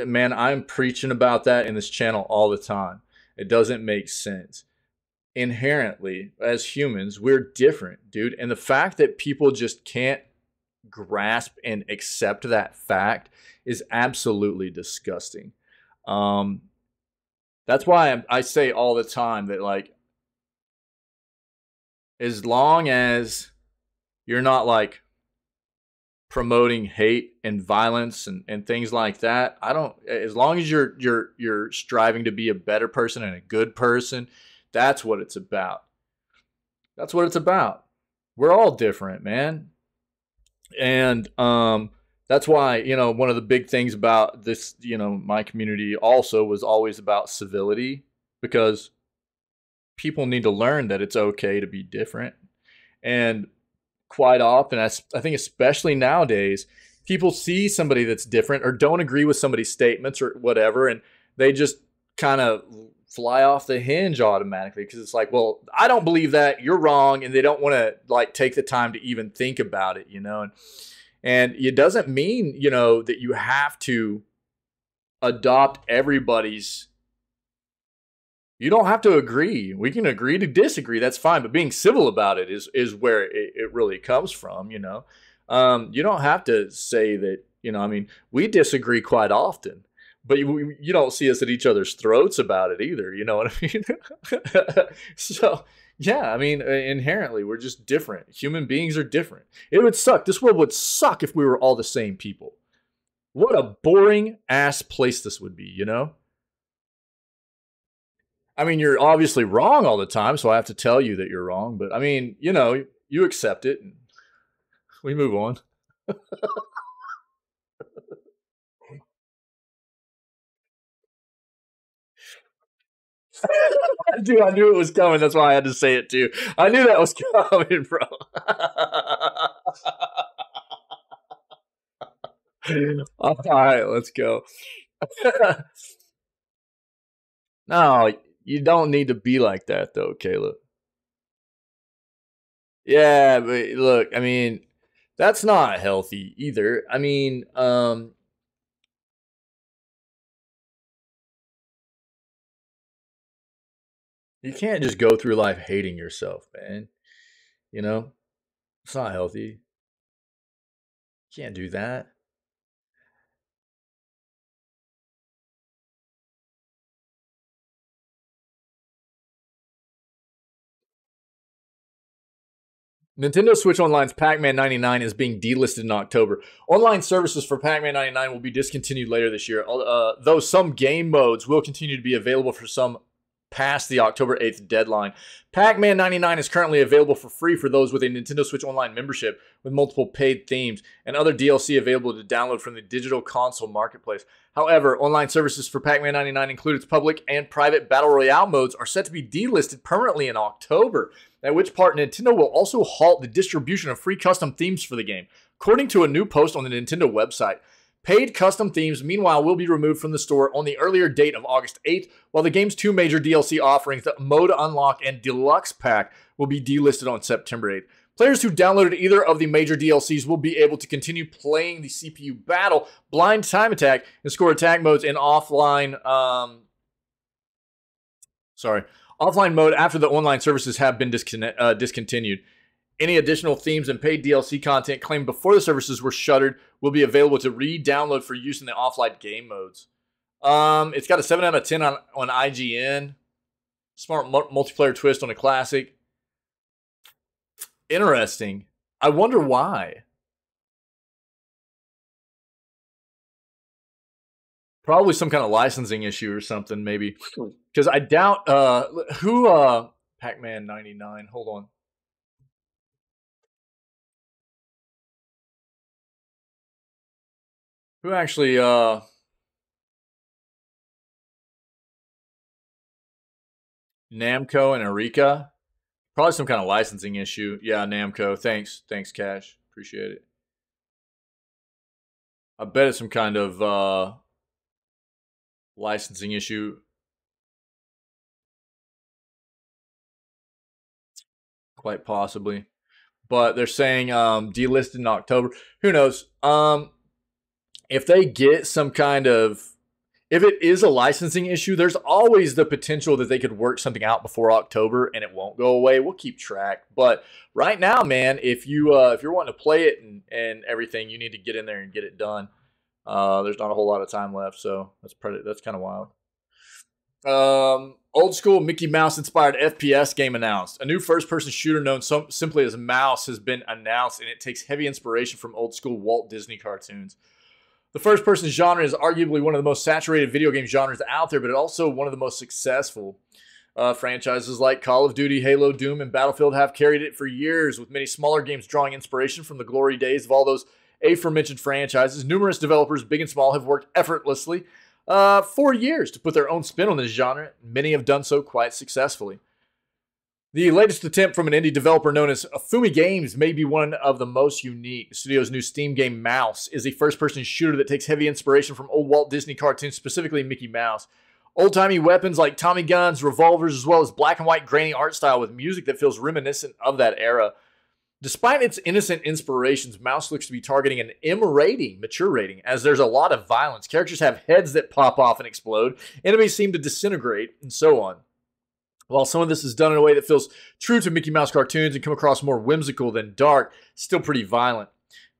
man, I'm preaching about that in this channel all the time. It doesn't make sense. Inherently, as humans, we're different, dude. And the fact that people just can't grasp and accept that fact is absolutely disgusting. Um, that's why I say all the time that, like, as long as you're not like promoting hate and violence and things like that, I don't, as long as you're striving to be a better person and a good person, that's what it's about. That's what it's about. We're all different, man. And that's why, one of the big things about this, my community also was always about civility, because people need to learn that it's okay to be different. And quite often, I think especially nowadays, people see somebody that's different or don't agree with somebody's statements or whatever, and they just kind of fly off the hinge automatically, because it's like, well, I don't believe that, you're wrong, and they don't want to like take the time to even think about it, and it doesn't mean, that you have to adopt everybody's. You don't have to agree. We can agree to disagree. That's fine. But being civil about it is where it really comes from, You don't have to say that, I mean, we disagree quite often, but you don't see us at each other's throats about it either. You know what I mean? So, yeah, I mean, inherently, we're just different. Human beings are different. It would suck. This world would suck if we were all the same people. What a boring ass place this would be, I mean, you're obviously wrong all the time, so I have to tell you that you're wrong. But I mean, you accept it, and we move on. Dude, I knew it was coming. That's why I had to say it too. I knew that was coming, bro. All right, let's go. No, you don't need to be like that, though, Caleb. Yeah, but look, I mean, that's not healthy either. I mean, you can't just go through life hating yourself, man. You know, it's not healthy. You can't do that. Nintendo Switch Online's Pac-Man 99 is being delisted in October. Online services for Pac-Man 99 will be discontinued later this year, though some game modes will continue to be available for some past the October 8th deadline. Pac-Man 99 is currently available for free for those with a Nintendo Switch Online membership with multiple paid themes and other DLC available to download from the digital console marketplace. However, online services for Pac-Man 99 include its public and private Battle Royale modes are set to be delisted permanently in October, at which part Nintendo will also halt the distribution of free custom themes for the game. According to a new post on the Nintendo website, paid custom themes, meanwhile, will be removed from the store on the earlier date of August 8th, while the game's two major DLC offerings, the Mode Unlock and Deluxe Pack, will be delisted on September 8th. Players who downloaded either of the major DLCs will be able to continue playing the CPU Battle, Blind Time Attack, and Score Attack modes in offline mode after the online services have been discontinued. Any additional themes and paid DLC content claimed before the services were shuttered will be available to re-download for use in the offline game modes. It's got a 7 out of 10 on IGN. Smart multiplayer twist on a classic. Interesting. I wonder why. Probably some kind of licensing issue or something, maybe. Because I doubt Pac-Man 99. Hold on. Who actually Namco and Eureka? Probably some kind of licensing issue. Yeah, Namco. Thanks, Cash. Appreciate it. I bet it's some kind of licensing issue. Quite possibly. But they're saying delisted in October. Who knows? If they get some kind of... If it is a licensing issue, there's always the potential that they could work something out before October and it won't go away. We'll keep track. But right now, man, if you're wanting to play it and everything, you need to get in there and get it done. There's not a whole lot of time left, so that's kind of wild. Old school Mickey Mouse inspired FPS game announced. A new first-person shooter known simply as Mouse has been announced, and it takes heavy inspiration from old school Walt Disney cartoons. The first-person genre is arguably one of the most saturated video game genres out there, but it's also one of the most successful. Franchises like Call of Duty, Halo, Doom, and Battlefield have carried it for years, with many smaller games drawing inspiration from the glory days of all those aforementioned franchises. Numerous developers, big and small, have worked effortlessly for years to put their own spin on this genre. Many have done so quite successfully. The latest attempt from an indie developer known as Fumi Games may be one of the most unique. The studio's new Steam game Mouse is a first-person shooter that takes heavy inspiration from old Walt Disney cartoons, specifically Mickey Mouse. Old-timey weapons like Tommy guns, revolvers, as well as black and white grainy art style with music that feels reminiscent of that era. Despite its innocent inspirations, Mouse looks to be targeting an M rating, mature rating, as there's a lot of violence. Characters have heads that pop off and explode, enemies seem to disintegrate, and so on. While some of this is done in a way that feels true to Mickey Mouse cartoons and come across more whimsical than dark, still pretty violent.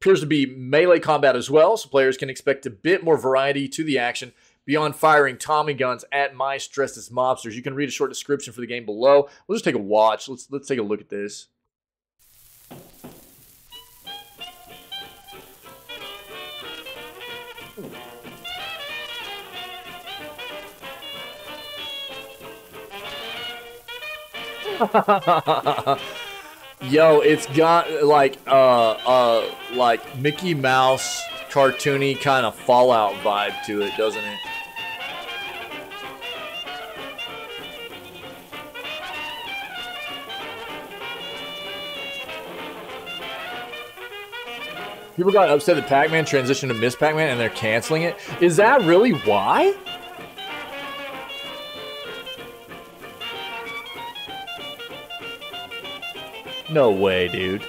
Appears to be melee combat as well, so players can expect a bit more variety to the action beyond firing Tommy guns at mice dressed as mobsters. You can read a short description for the game below. We'll just take a watch. Let's take a look at this. Yo, it's got like Mickey Mouse cartoony kind of Fallout vibe to it, doesn't it? People got upset that Pac-Man transitioned to Miss Pac-Man and they're canceling it. Is that really why? No way, dude.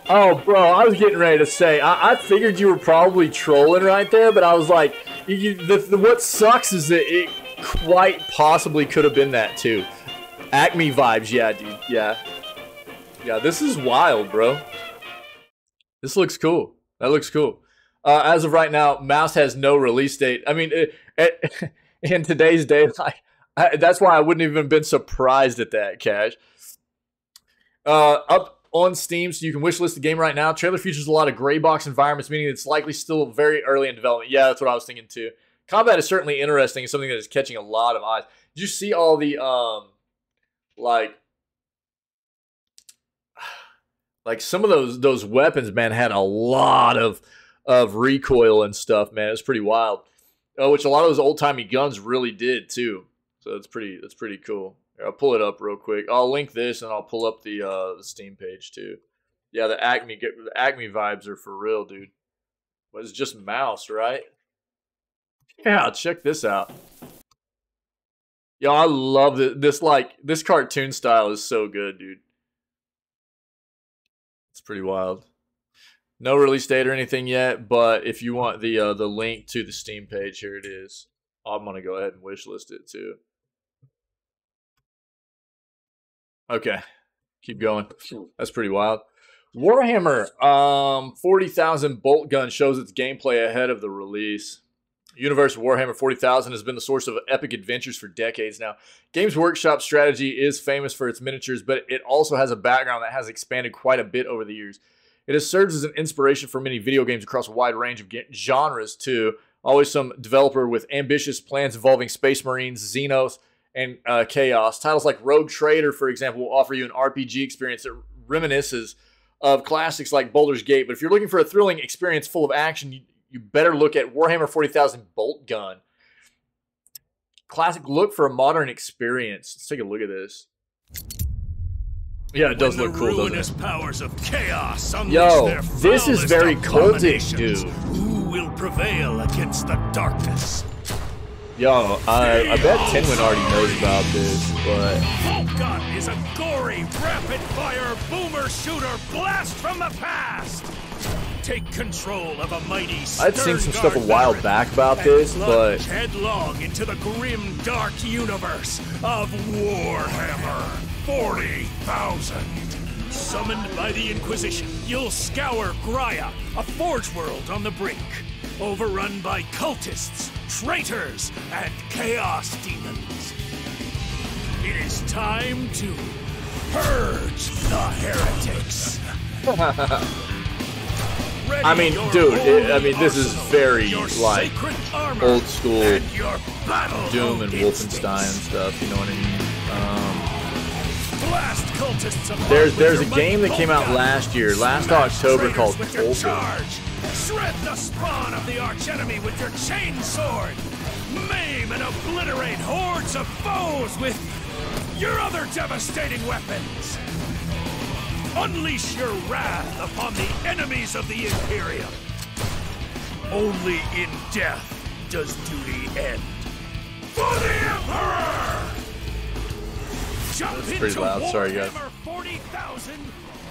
Oh, bro, I was getting ready to say, I figured you were probably trolling right there, but I was like, what sucks is that it quite possibly could have been that too. Acme vibes, yeah, dude, yeah. Yeah, this is wild, bro. This looks cool. That looks cool. As of right now, Mouse has no release date. I mean, in today's day, that's why I wouldn't even have been surprised at that, Cash. Up on Steam, so you can wishlist the game right now. Trailer features a lot of gray box environments, meaning it's likely still very early in development. Yeah, that's what I was thinking too. Combat is certainly interesting. It's something that is catching a lot of eyes. Did you see all the like some of those weapons, man, had a lot of recoil and stuff, man. It was pretty wild. Which a lot of those old timey guns really did too. So that's pretty cool. Here, I'll pull it up real quick. I'll link this and I'll pull up the Steam page too. Yeah, the Acme vibes are for real, dude. Well, it's just mouse, right? Yeah, check this out. Yo, I love this cartoon style is so good, dude. It's pretty wild. No release date or anything yet, but if you want the link to the Steam page, here it is. I'm gonna go ahead and wishlist it too. Okay, keep going. That's pretty wild. Warhammer 40,000 bolt gun shows its gameplay ahead of the release. Universe of Warhammer 40,000 has been the source of epic adventures for decades now. Games Workshop's strategy is famous for its miniatures, but it also has a background that has expanded quite a bit over the years. It has served as an inspiration for many video games across a wide range of genres too. Always some developer with ambitious plans involving Space Marines, Xenos, and Chaos. Titles like Rogue Trader, for example, will offer you an RPG experience that reminisces of classics like Baldur's Gate. But if you're looking for a thrilling experience full of action, you better look at Warhammer 40,000 Bolt Gun. Classic look for a modern experience. Let's take a look at this. Yeah, it does look cool, doesn't it? Powers of chaos yo, this is very cultic, dude. Who will prevail against the darkness? Yo, I bet Tinwin already knows about this, but Volgun is a gory, rapid-fire boomer shooter blast from the past. Take control of a mighty. I'd seen some stuff a while back about this, but headlong into the grim, dark universe of Warhammer 40,000. Summoned by the Inquisition, you'll scour Graia, a forge world on the brink, overrun by cultists, traitors, and chaos demons. It is time to purge the heretics. I mean, dude, this is very, like, old school Doom and Wolfenstein and stuff, you know what I mean? There's a game that came out last October called Colton. Shred the spawn of the archenemy with your chainsword! Maim and obliterate hordes of foes with your other devastating weapons! Unleash your wrath upon the enemies of the Imperium! Only in death does duty end. For the Emperor! Jump That's pretty into loud, sorry guys. Warhammer 40,000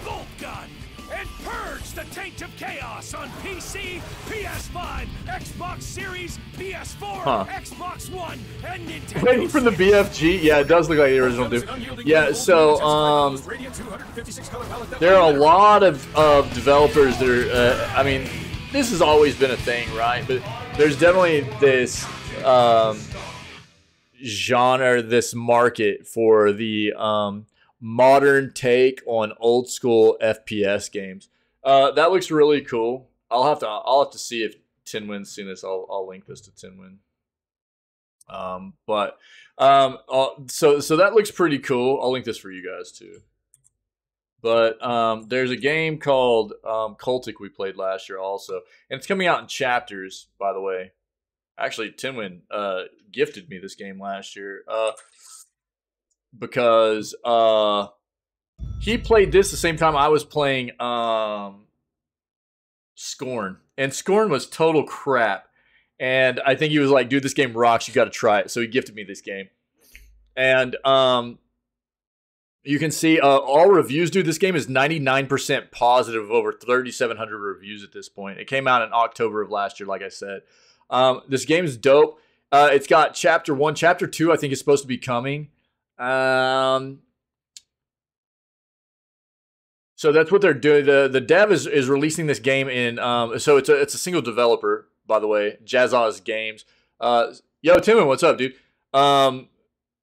Bolt Gun and purge the taint of chaos on PC, PS5, Xbox Series, PS4, Xbox One, and Nintendo. Waiting for the BFG? Yeah, it does look like the original Doom. Yeah, so there are a lot of developers that are. I mean, this has always been a thing, right? But there's definitely this genre, this market for the modern take on old school FPS games. That looks really cool. I'll have to see if Tinwin's seen this. I'll link this to Tinwin. So that looks pretty cool. I'll link this for you guys too. But there's a game called Cultic we played last year also, and it's coming out in chapters, by the way. Actually, Tinwin gifted me this game last year. Because he played this the same time I was playing Scorn. And Scorn was total crap. And I think he was like, dude, this game rocks. You got to try it. So he gifted me this game. And you can see all reviews, dude. This game is 99% positive of over 3,700 reviews at this point. It came out in October of last year, like I said. This game is dope. It's got Chapter 1. Chapter 2, I think, is supposed to be coming. So that's what they're doing. The dev is releasing this game in so it's a single developer, by the way, Jazzaz Games. Yo, Timon, what's up, dude?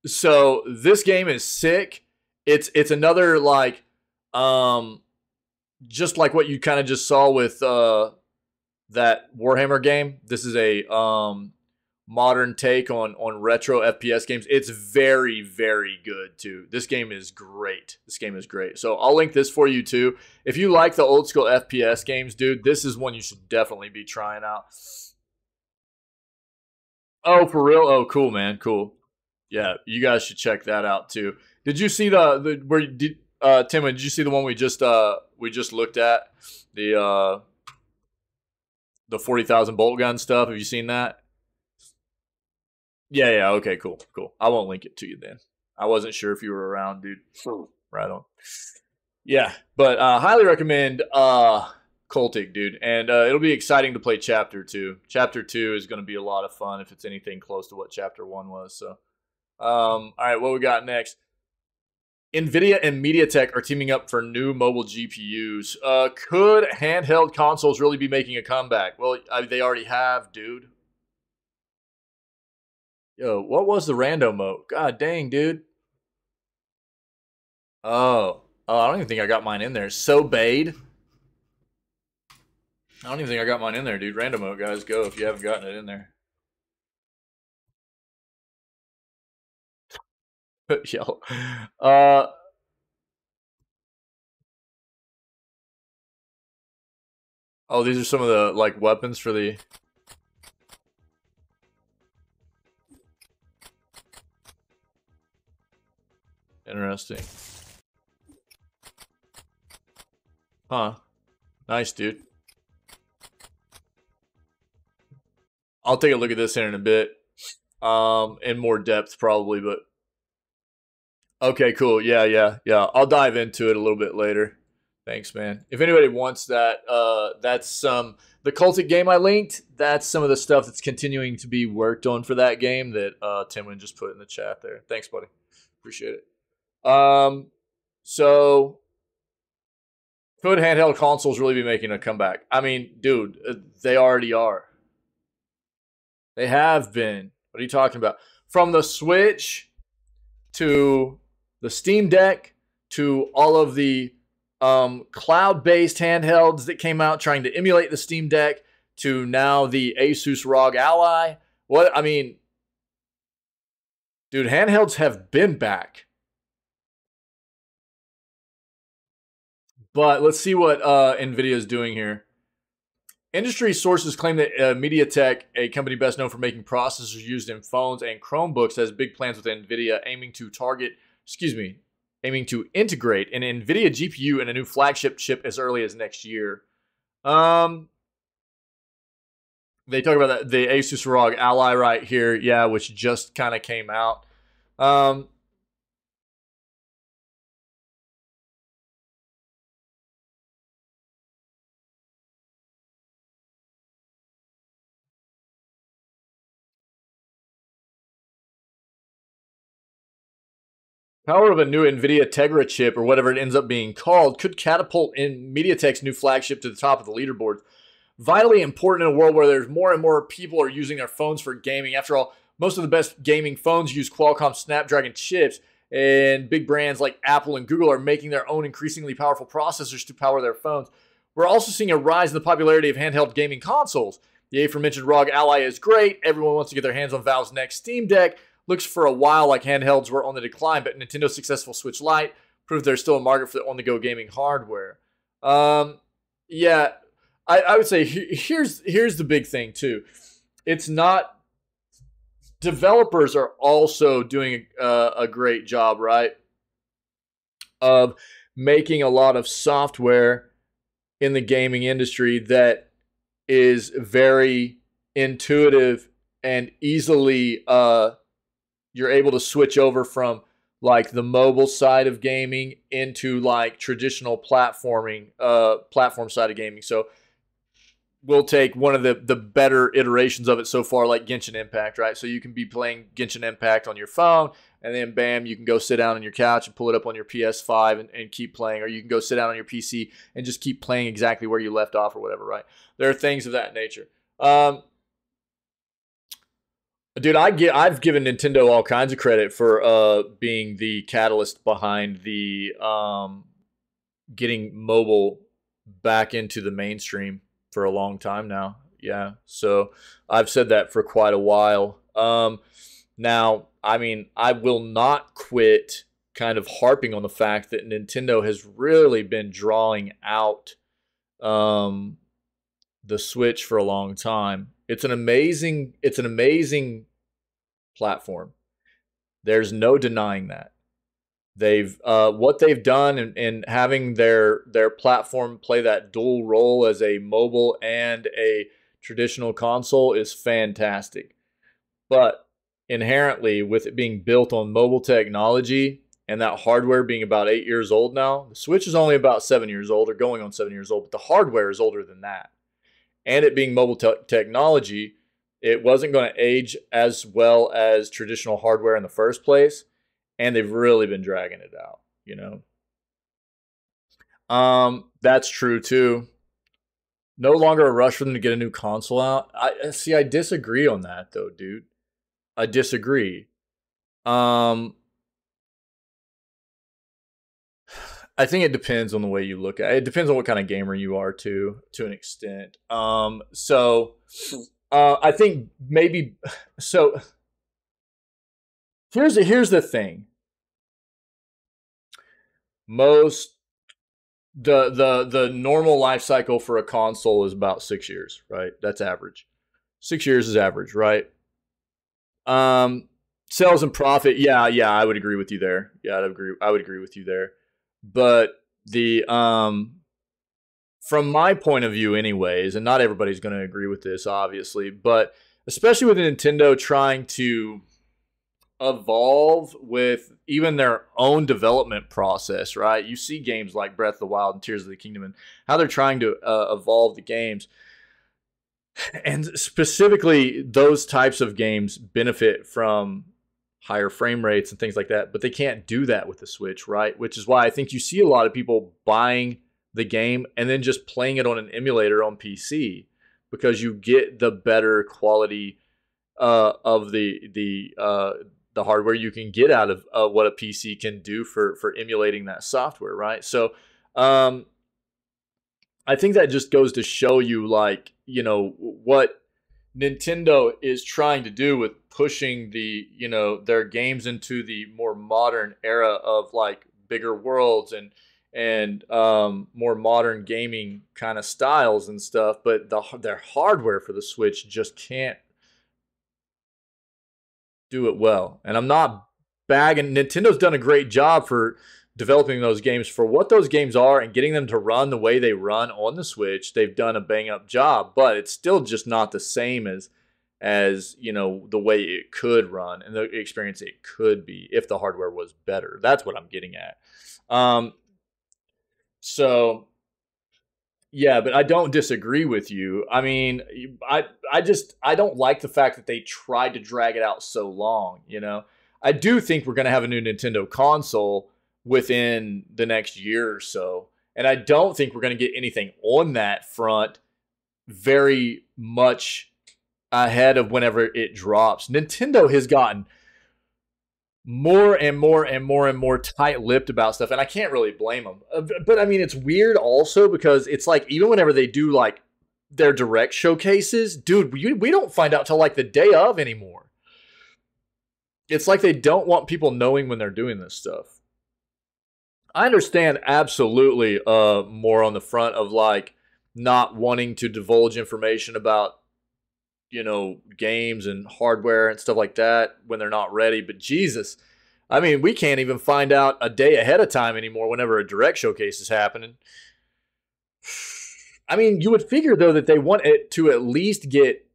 So this game is sick. It's another like just like what you kind of just saw with that Warhammer game, this is a modern take on retro FPS games. It's very, very good too. This game is great. This game is great. So I'll link this for you too. If you like the old school FPS games, dude, this is one you should definitely be trying out. Oh, for real? Oh, cool, man. Cool. Yeah, you guys should check that out too. Did you see the where did Tim? Did you see the one we just looked at, the 40,000 bolt gun stuff? Have you seen that? Yeah, yeah. Okay, cool, cool. I won't link it to you then. I wasn't sure if you were around, dude. Right on. Yeah, but highly recommend Cultic, dude. And it'll be exciting to play Chapter 2. Chapter 2 is going to be a lot of fun if it's anything close to what Chapter 1 was. So, all right, what we got next? NVIDIA and MediaTek are teaming up for new mobile GPUs. Could handheld consoles really be making a comeback? Well, they already have, dude. Yo, what was the rando mode? God dang, dude. Oh, I don't even think I got mine in there. So bade. I don't even think I got mine in there, dude. Random mode, guys, go if you haven't gotten it in there. Yo. Oh, these are some of the like weapons for the interesting. Huh. Nice, dude. I'll take a look at this here in a bit. In more depth probably, but okay, cool. Yeah. I'll dive into it a little bit later. Thanks, man. If anybody wants that, that's the Cultic game I linked. That's some of the stuff that's continuing to be worked on for that game that Timwin just put in the chat there. Thanks, buddy. Appreciate it. So could handheld consoles really be making a comeback? I mean, dude, they already are. They have been. What are you talking about? From the Switch to the Steam Deck to all of the cloud-based handhelds that came out trying to emulate the Steam Deck to now the Asus ROG Ally. What, I mean, dude, handhelds have been back. But let's see what NVIDIA is doing here. Industry sources claim that MediaTek, a company best known for making processors used in phones and Chromebooks, has big plans with NVIDIA, aiming to integrate an NVIDIA GPU in a new flagship chip as early as next year. They talk about the Asus ROG Ally right here, yeah, which just kind of came out. Power of a new NVIDIA Tegra chip, or whatever it ends up being called, could catapult in MediaTek's new flagship to the top of the leaderboard. Vitally important in a world where there's more and more people are using their phones for gaming. After all, most of the best gaming phones use Qualcomm Snapdragon chips, and big brands like Apple and Google are making their own increasingly powerful processors to power their phones. We're also seeing a rise in the popularity of handheld gaming consoles. The aforementioned ROG Ally is great. Everyone wants to get their hands on Valve's next Steam Deck. Looks for a while like handhelds were on the decline, but Nintendo's successful Switch Lite proved there's still a market for the on-the-go gaming hardware. Yeah, I would say here's the big thing too. It's not, developers are also doing a great job, right, of making a lot of software in the gaming industry that is very intuitive and easily you're able to switch over from like the mobile side of gaming into like traditional platform side of gaming. So we'll take one of the better iterations of it so far, like Genshin Impact, right? So you can be playing Genshin Impact on your phone, and then bam, you can go sit down on your couch and pull it up on your PS5 and keep playing, or you can go sit down on your PC and just keep playing exactly where you left off or whatever, right? There are things of that nature. Dude, I've given Nintendo all kinds of credit for being the catalyst behind the getting mobile back into the mainstream for a long time now. Yeah, so I've said that for quite a while. Now, I mean, I will not quit kind of harping on the fact that Nintendo has really been drawing out the Switch for a long time. It's an amazing platform. There's no denying that. They've what they've done in having their platform play that dual role as a mobile and a traditional console is fantastic. But inherently, with it being built on mobile technology and that hardware being about 8 years old now, the Switch is only about 7 years old or going on 7 years old, but the hardware is older than that. And it being mobile technology, it wasn't going to age as well as traditional hardware in the first place. And they've really been dragging it out, you know. That's true too. No longer a rush for them to get a new console out. I disagree on that though, dude. I disagree. I think it depends on the way you look at it. It depends on what kind of gamer you are to an extent. I think maybe so. Here's the thing. The normal life cycle for a console is about 6 years, right? That's average. 6 years is average, right? Sales and profit, yeah, I would agree with you there. Yeah, I would agree with you there. But the from my point of view anyways, and not everybody's going to agree with this obviously, but especially with Nintendo trying to evolve with even their own development process, right? You see games like Breath of the Wild and Tears of the Kingdom and how they're trying to evolve the games. And specifically, those types of games benefit from higher frame rates and things like that, but they can't do that with the Switch, right? Which is why I think you see a lot of people buying the game and then just playing it on an emulator on PC because you get the better quality of the hardware you can get out of what a PC can do for emulating that software, right? So I think that just goes to show you, like, you know, what Nintendo is trying to do with pushing the, you know, their games into the more modern era of like bigger worlds and more modern gaming kind of styles and stuff, but their hardware for the Switch just can't do it well. And I'm not bagging. Nintendo's done a great job for developing those games for what those games are and getting them to run the way they run on the Switch. They've done a bang up job, but it's still just not the same as you know, the way it could run and the experience it could be if the hardware was better. That's what I'm getting at. So yeah, but I don't disagree with you. I mean, I don't like the fact that they tried to drag it out so long, you know. I do think we're going to have a new Nintendo console within the next year or so, and I don't think we're going to get anything on that front very much ahead of whenever it drops. Nintendo has gotten more and more tight-lipped about stuff, and I can't really blame them. But I mean, it's weird also because it's like even whenever they do like their direct showcases, dude, we don't find out till like the day of anymore. It's like they don't want people knowing when they're doing this stuff. I understand absolutely more on the front of like not wanting to divulge information about, you know, games and hardware and stuff like that when they're not ready. But Jesus, I mean, we can't even find out a day ahead of time anymore whenever a direct showcase is happening. I mean, you would figure, though, that they want it to at least get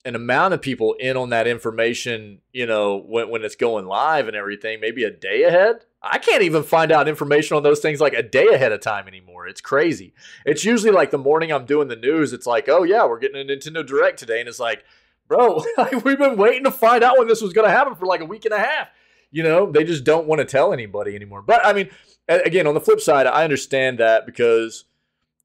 an amount of people in on that information, you know, when it's going live and everything, maybe a day ahead. I can't even find out information on those things like a day ahead of time anymore. It's crazy. It's usually like the morning I'm doing the news. It's like, oh yeah, we're getting a Nintendo Direct today. And it's like, bro, we've been waiting to find out when this was going to happen for like a week and a half. You know, they just don't want to tell anybody anymore. But I mean, again, on the flip side, I understand that because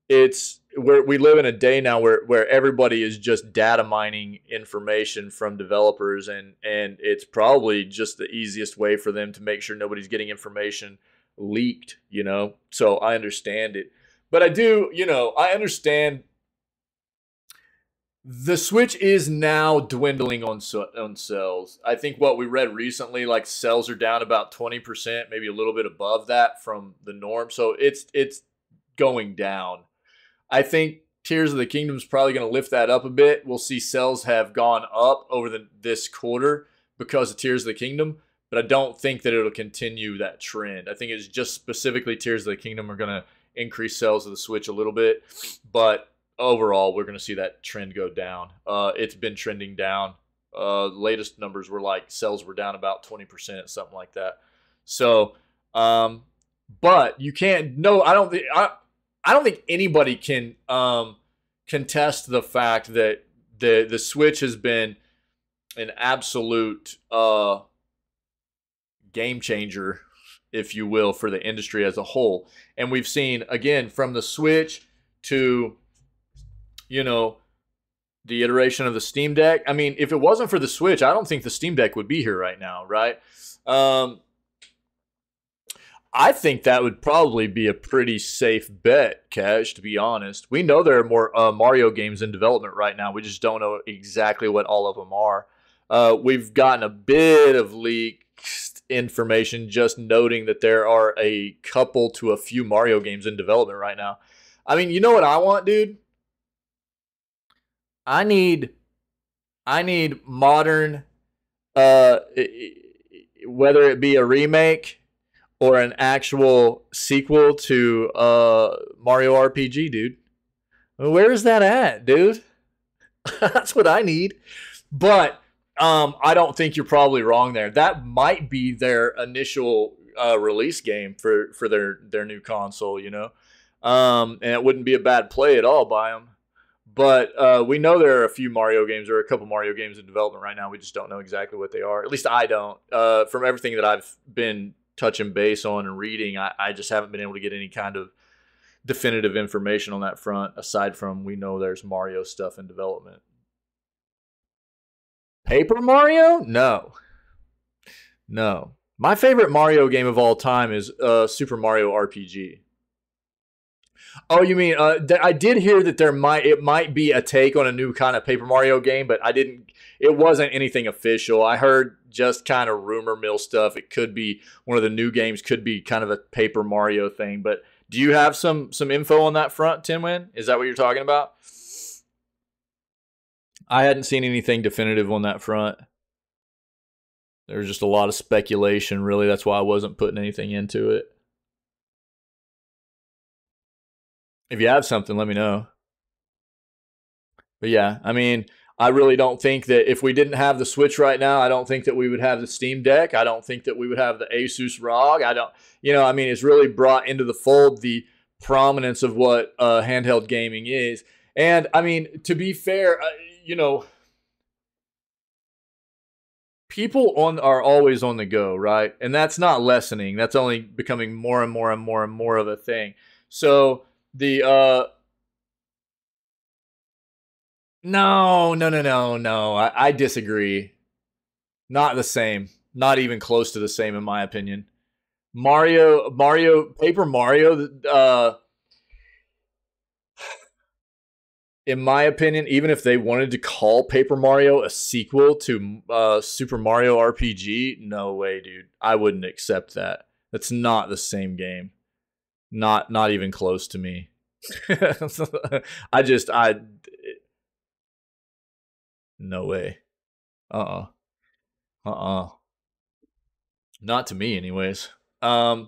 we live in a day now where everybody is just data mining information from developers, and it's probably just the easiest way for them to make sure nobody's getting information leaked, you know, so I understand it. But I do, you know, I understand the Switch is now dwindling on sales. I think what we read recently, like sales are down about 20%, maybe a little bit above that from the norm. So it's going down. I think Tears of the Kingdom is probably going to lift that up a bit. We'll see sales have gone up over this quarter because of Tears of the Kingdom, but I don't think that it'll continue that trend. I think it's just specifically Tears of the Kingdom are going to increase sales of the Switch a little bit, but overall, we're going to see that trend go down. It's been trending down. Latest numbers were like sales were down about 20%, something like that. So, but you can't. No, I don't think anybody can contest the fact that the Switch has been an absolute game changer, if you will, for the industry as a whole. And we've seen, again, from the Switch to, you know, the iteration of the Steam Deck. I mean, if it wasn't for the Switch, I don't think the Steam Deck would be here right now, right? I think that would probably be a pretty safe bet, Cash, to be honest. We know there are more Mario games in development right now. We just don't know exactly what all of them are. We've gotten a bit of leaked information just noting that there are a couple to a few Mario games in development right now. I mean, you know what I want, dude? I need modern, whether it be a remake or an actual sequel to Mario RPG, dude. Where is that at, dude? That's what I need. But I don't think you're probably wrong there. That might be their initial release game for their new console, you know? And it wouldn't be a bad play at all by them. But we know there are a few Mario games or a couple Mario games in development right now. We just don't know exactly what they are. At least I don't. From everything that I've been touching base on and reading, I just haven't been able to get any kind of definitive information on that front, aside from we know there's Mario stuff in development. Paper Mario? No. My favorite Mario game of all time is Super Mario RPG. Oh, you mean I did hear that it might be a take on a new kind of Paper Mario game, but it wasn't anything official. I heard just kind of rumor mill stuff. It could be one of the new games, could be kind of a Paper Mario thing. But do you have some info on that front, Tinwin? Is that what you're talking about? I hadn't seen anything definitive on that front. There was just a lot of speculation, really. That's why I wasn't putting anything into it. If you have something, let me know. But yeah, I mean, I really don't think that if we didn't have the Switch right now, I don't think that we would have the Steam Deck. I don't think that we would have the Asus ROG. I mean, it's really brought into the fold the prominence of what handheld gaming is. And I mean, to be fair, people are always on the go, right? And that's not lessening. That's only becoming more and more and more and more of a thing. So no. I disagree. Not the same. Not even close to the same, in my opinion. Paper Mario, in my opinion, even if they wanted to call Paper Mario a sequel to Super Mario RPG, no way, dude. I wouldn't accept that. That's not the same game. Not even close to me. No way. Not to me, anyways. But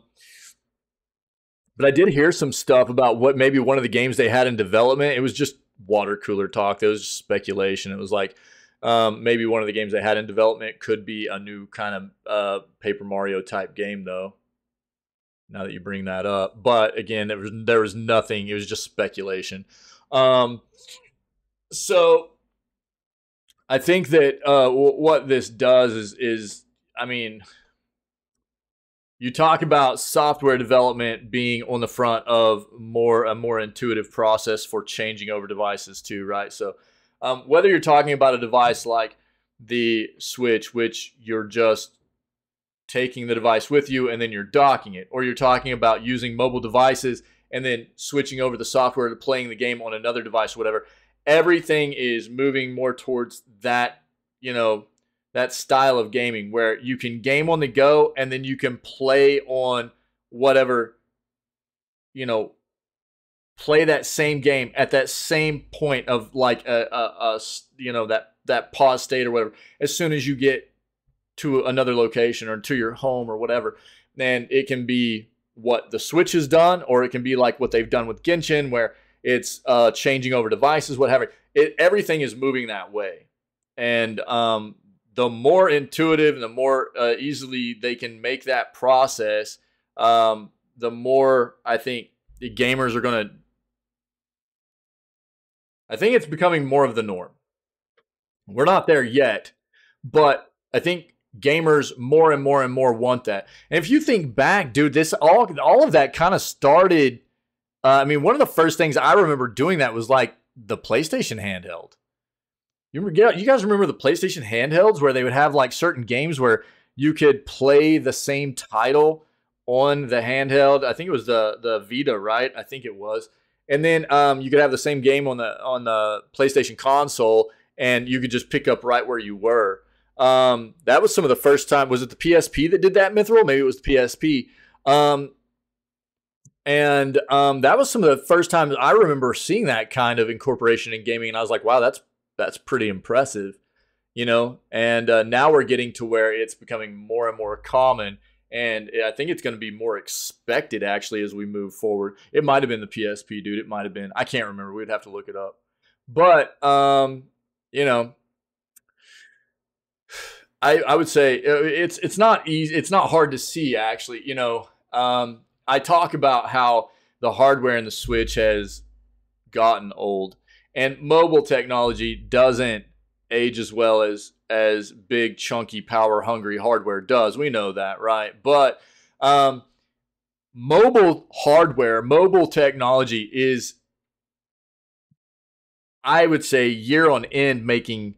I did hear some stuff about what maybe one of the games they had in development. It was just water cooler talk. It was just speculation. It was like maybe one of the games they had in development could be a new kind of Paper Mario type game, though. Now that you bring that up. But again, there was nothing. It was just speculation. So I think that what this does is, I mean, you talk about software development being on the front of a more intuitive process for changing over devices too, right? So whether you're talking about a device like the Switch, which you're just taking the device with you and then you're docking it, or you're talking about using mobile devices and then switching over the software to playing the game on another device, whatever. Everything is moving more towards that, that style of gaming where you can game on the go and then you can play on whatever, play that same game at that same point of like that pause state or whatever. As soon as you get to another location or to your home or whatever, then it can be what the Switch has done, or it can be like what they've done with Genshin, where it's changing over devices, whatever. Everything is moving that way, and the more intuitive and the more easily they can make that process, the more I think the gamers are going to. I think it's becoming more of the norm. We're not there yet, but I think gamers more and more and more want that. And if you think back, dude, this all of that kind of started. I mean, one of the first things I remember doing that was like the PlayStation handheld. You guys remember the PlayStation handhelds where they would have like certain games where you could play the same title on the handheld? I think it was the Vita, right? I think it was. And then you could have the same game on the PlayStation console, and you could just pick up right where you were. That was some of the first time. Was it the PSP that did that, Mithril? Maybe it was the PSP. And that was some of the first times I remember seeing that kind of incorporation in gaming, and I was like, wow, that's pretty impressive, And now we're getting to where it's becoming more and more common. And I think it's going to be more expected, actually, as we move forward. It might have been the PSP, dude. It might have been. I can't remember. We'd have to look it up. But, I would say it's not easy. It's not hard to see, actually. I talk about how the hardware in the Switch has gotten old. And mobile technology doesn't age as well as big, chunky, power-hungry hardware does. We know that, right? But mobile hardware, mobile technology is, I would say, year on end making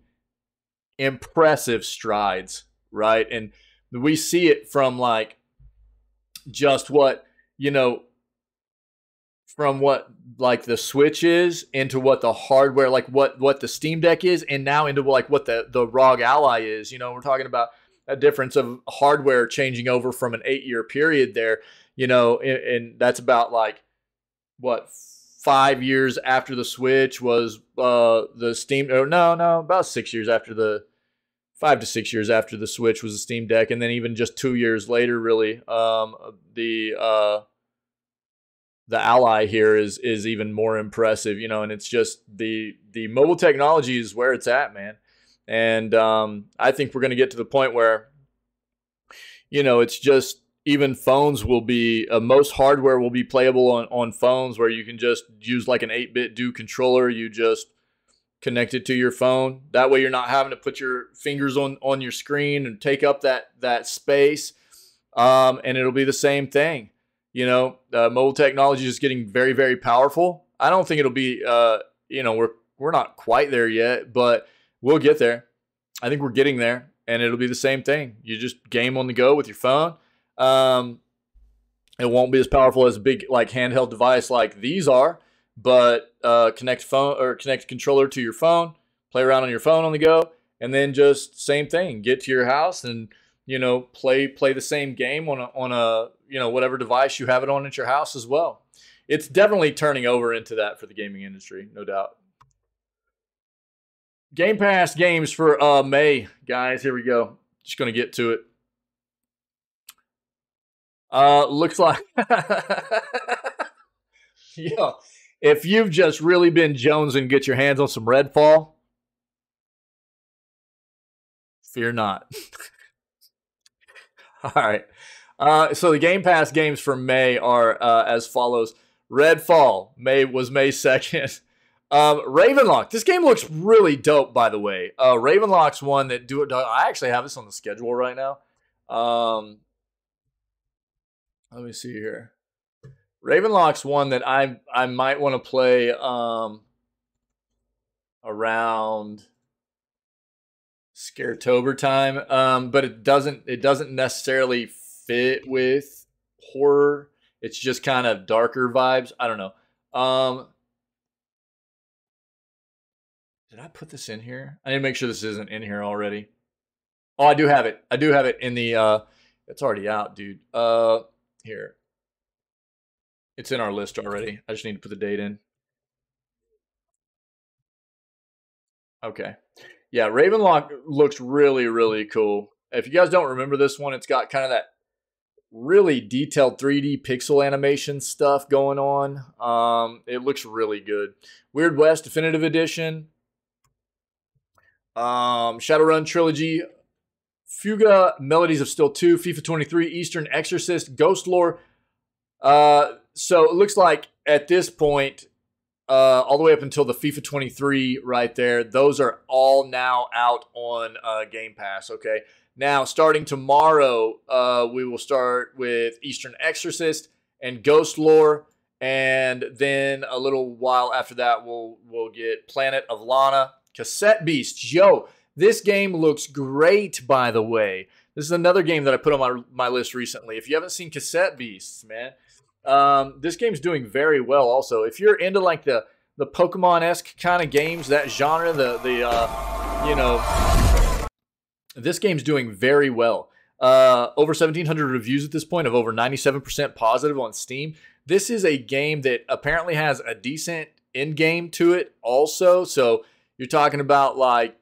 impressive strides, right? And we see it from like just what, from what like the Switch is into what the hardware, like what the Steam Deck is, and now into like what the ROG Ally is. We're talking about a difference of hardware changing over from an 8-year period there, and that's about like what, 5 years after the Switch was the Steam, or no, about 6 years after 5 to 6 years after the Switch was the Steam Deck, and then even just 2 years later, really, the Ally here is even more impressive, and it's just the mobile technology is where it's at, man. And I think we're going to get to the point where, it's just even phones will be, most hardware will be playable on phones, where you can just use like an 8-bit do controller. You just connect it to your phone. That way you're not having to put your fingers on your screen and take up that space. And it'll be the same thing. Mobile technology is getting very, very powerful. I don't think it'll be, we're not quite there yet, but we'll get there. I think we're getting there, and it'll be the same thing. You just game on the go with your phone. It won't be as powerful as a big like handheld device like these are, but connect controller to your phone, play around on your phone on the go, and then just same thing. Get to your house and play the same game on a whatever device you have it on at your house as well. It's definitely turning over into that for the gaming industry, no doubt. Game Pass games for May, guys. Here we go. Just gonna get to it. Looks like if you've just really been jonesing, get your hands on some Redfall. Fear not. All right. So the Game Pass games for May are as follows. Redfall was May 2nd. Ravenlock. This game looks really dope, by the way. Ravenlock's one that I actually have this on the schedule right now. Let me see here. Ravenlock's one that I might want to play around Scaretober time. But it doesn't necessarily fit with horror. It's just kind of darker vibes. I don't know. Did I put this in here? I need to make sure this isn't in here already. Oh, I do have it. I do have it in the it's already out, dude. Here. It's in our list already. I just need to put the date in. Okay. Yeah, Ravenlock looks really, really cool. If you guys don't remember this one, it's got kind of that really detailed 3D pixel animation stuff going on. It looks really good. Weird West Definitive Edition. Shadowrun Trilogy. Fuga, Melodies of Steel 2, FIFA 23, Eastern Exorcist, Ghost Lore. So it looks like at this point, all the way up until the FIFA 23 right there, those are all now out on Game Pass, okay? Now, starting tomorrow, we will start with Eastern Exorcist and Ghost Lore, and then a little while after that, we'll get Planet of Lana, Cassette Beast. Yo, this game looks great, by the way. This is another game that I put on my list recently. If you haven't seen Cassette Beasts, man, this game's doing very well also. If you're into like the Pokemon-esque kind of games, that genre, you know, this game's doing very well. Over 1,700 reviews at this point, of over 97% positive on Steam. This is a game that apparently has a decent end game to it also. So you're talking about like,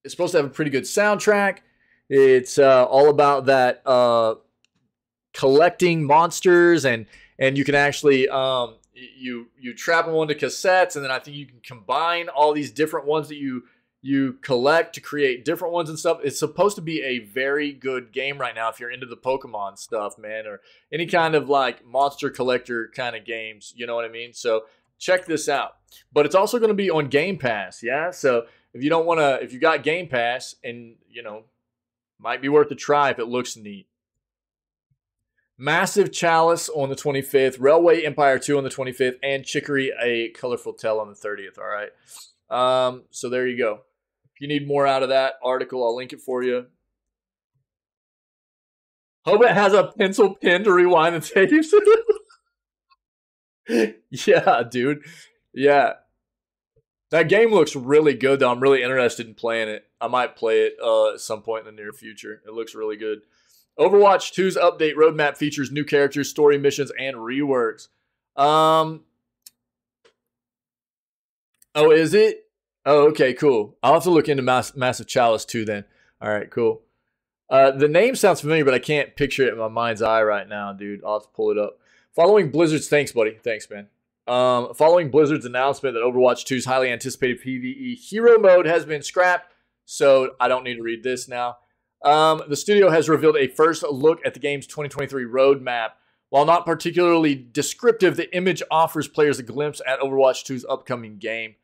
it's supposed to have a pretty good soundtrack. It's all about that collecting monsters, and you can actually you trap them onto cassettes, and then I think you can combine all these different ones that you collect to create different ones and stuff. It's supposed to be a very good game right now if you're into the Pokemon stuff, man, or any kind of like monster collector kind of games. You know what I mean? So check this out. But it's also going to be on Game Pass, yeah? So if you don't want to, if you got Game Pass, and, you know, might be worth a try if it looks neat. Massive Chalice on the 25th, Railway Empire 2 on the 25th, and Chicory, A Colorful Tale on the 30th, all right? So there you go. If you need more out of that article, I'll link it for you. Hope it has a pencil pen to rewind the tapes. Yeah, dude. Yeah. That game looks really good, though. I'm really interested in playing it. I might play it at some point in the near future. It looks really good. Overwatch 2's update roadmap features new characters, story missions, and reworks. Oh, is it? Oh, okay, cool. I'll have to look into Massive Chalice 2 then. All right, cool. The name sounds familiar, but I can't picture it in my mind's eye right now, dude. I'll have to pull it up. Following Blizzard's... Thanks, buddy. Thanks, man. Following Blizzard's announcement that Overwatch 2's highly anticipated PvE hero mode has been scrapped, so I don't need to read this now. The studio has revealed a first look at the game's 2023 roadmap. While not particularly descriptive, the image offers players a glimpse at Overwatch 2's upcoming game.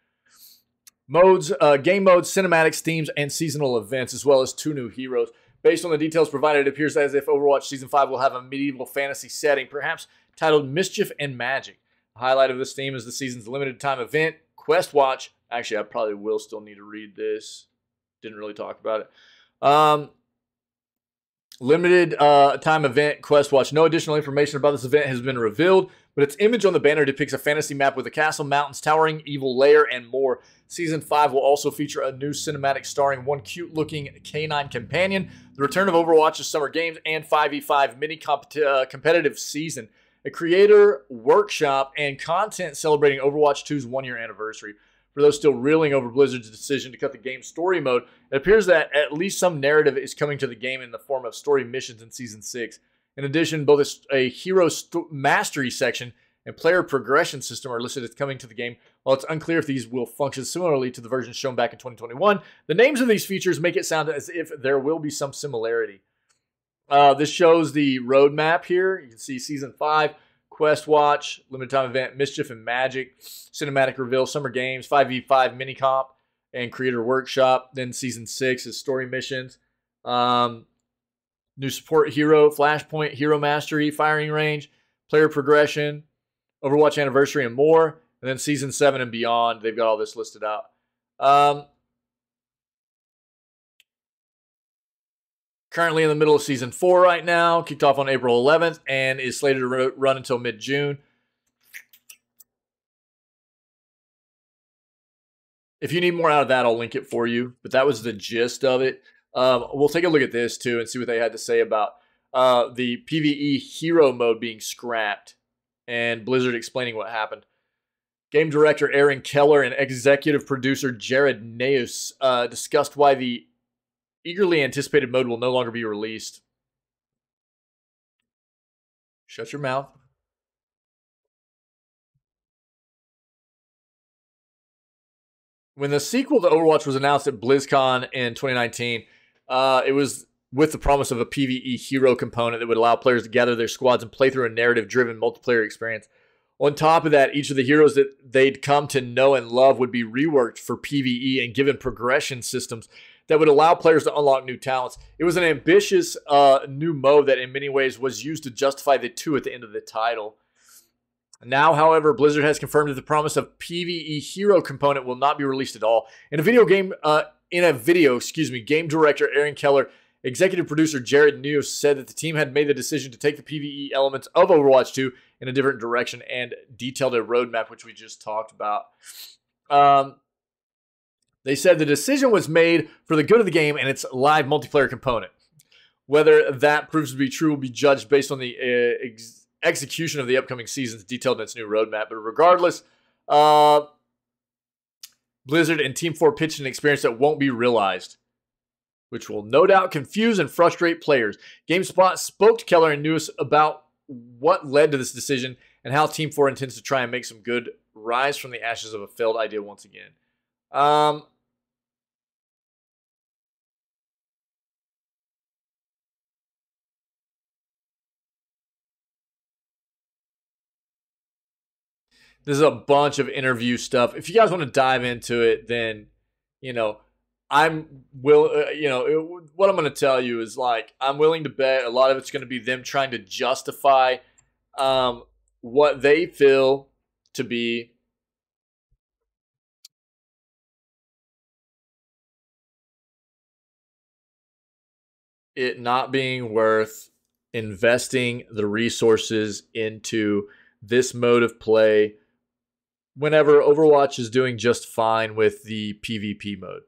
Game modes, cinematics, themes, and seasonal events, as well as 2 new heroes. Based on the details provided, it appears as if Overwatch Season 5 will have a medieval fantasy setting, perhaps titled Mischief and Magic. The highlight of this theme is the season's limited time event, Quest Watch. Actually, I probably will still need to read this. Didn't really talk about it. Limited time event, Quest Watch. No additional information about this event has been revealed, but its image on the banner depicts a fantasy map with a castle, mountains, towering evil lair, and more. Season 5 will also feature a new cinematic starring one cute-looking canine companion, the return of Overwatch's summer games, and 5v5 mini-competitive season. A creator workshop and content celebrating Overwatch 2's one-year anniversary. For those still reeling over Blizzard's decision to cut the game's story mode, it appears that at least some narrative is coming to the game in the form of story missions in Season 6. In addition, both a hero mastery section and player progression system are listed as coming to the game. While it's unclear if these will function similarly to the versions shown back in 2021, the names of these features make it sound as if there will be some similarity. This shows the roadmap here. You can see Season 5, Quest Watch, limited time event, Mischief and Magic, cinematic reveal, summer games, 5v5 mini comp, and creator workshop. Then Season 6 is story missions. New support hero, Flashpoint, hero mastery, firing range, player progression, Overwatch anniversary, and more. And then Season 7 and beyond, they've got all this listed out. Currently in the middle of Season 4 right now. Kicked off on April 11th and is slated to run until mid-June. If you need more out of that, I'll link it for you. But that was the gist of it. We'll take a look at this, too, and see what they had to say about the PvE hero mode being scrapped and Blizzard explaining what happened. Game director Aaron Keller and executive producer Jared Neus discussed why the eagerly anticipated mode will no longer be released. Shut your mouth. When the sequel to Overwatch was announced at BlizzCon in 2019, it was with the promise of a PvE hero component that would allow players to gather their squads and play through a narrative-driven multiplayer experience. On top of that, each of the heroes that they'd come to know and love would be reworked for PvE and given progression systems that would allow players to unlock new talents. It was an ambitious new mode that in many ways was used to justify the 2 at the end of the title. Now, however, Blizzard has confirmed that the promise of PvE hero component will not be released at all. In a video, game director Aaron Keller, executive producer Jared News said that the team had made the decision to take the PvE elements of Overwatch 2 in a different direction and detailed a roadmap, which we just talked about. They said the decision was made for the good of the game and its live multiplayer component. Whether that proves to be true will be judged based on the execution of the upcoming seasons detailed in its new roadmap. But regardless, Blizzard and Team 4 pitched an experience that won't be realized, which will no doubt confuse and frustrate players. GameSpot spoke to Keller and News about what led to this decision and how Team 4 intends to try and make some good rise from the ashes of a failed idea once again. This is a bunch of interview stuff. If you guys want to dive into it, then, what I'm going to tell you is, like, I'm willing to bet a lot of it's going to be them trying to justify what they feel to be it not being worth investing the resources into this mode of play whenever Overwatch is doing just fine with the PvP mode.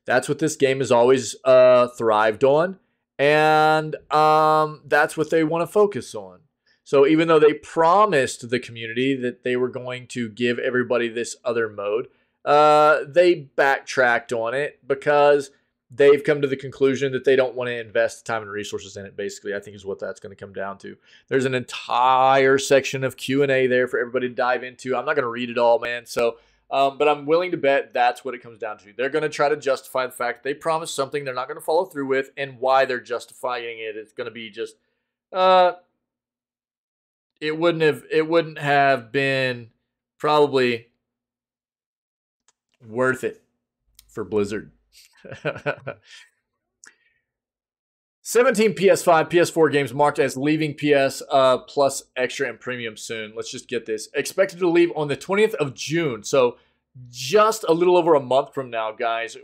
That's what this game has always thrived on, and that's what they want to focus on. So even though they promised the community that they were going to give everybody this other mode, they backtracked on it because they've come to the conclusion that they don't want to invest time and resources in it, basically, I think is what that's going to come down to. There's an entire section of Q&A there for everybody to dive into. I'm not going to read it all, man. So, but I'm willing to bet that's what it comes down to. They're going to try to justify the fact they promised something they're not going to follow through with, and why they're justifying it. It's going to be just, it wouldn't have been probably worth it for Blizzard. 17 PS5, PS4 games marked as leaving PS Plus Extra and Premium soon. Let's just get this. Expected to leave on the 20th of June. So just a little over a month from now, guys.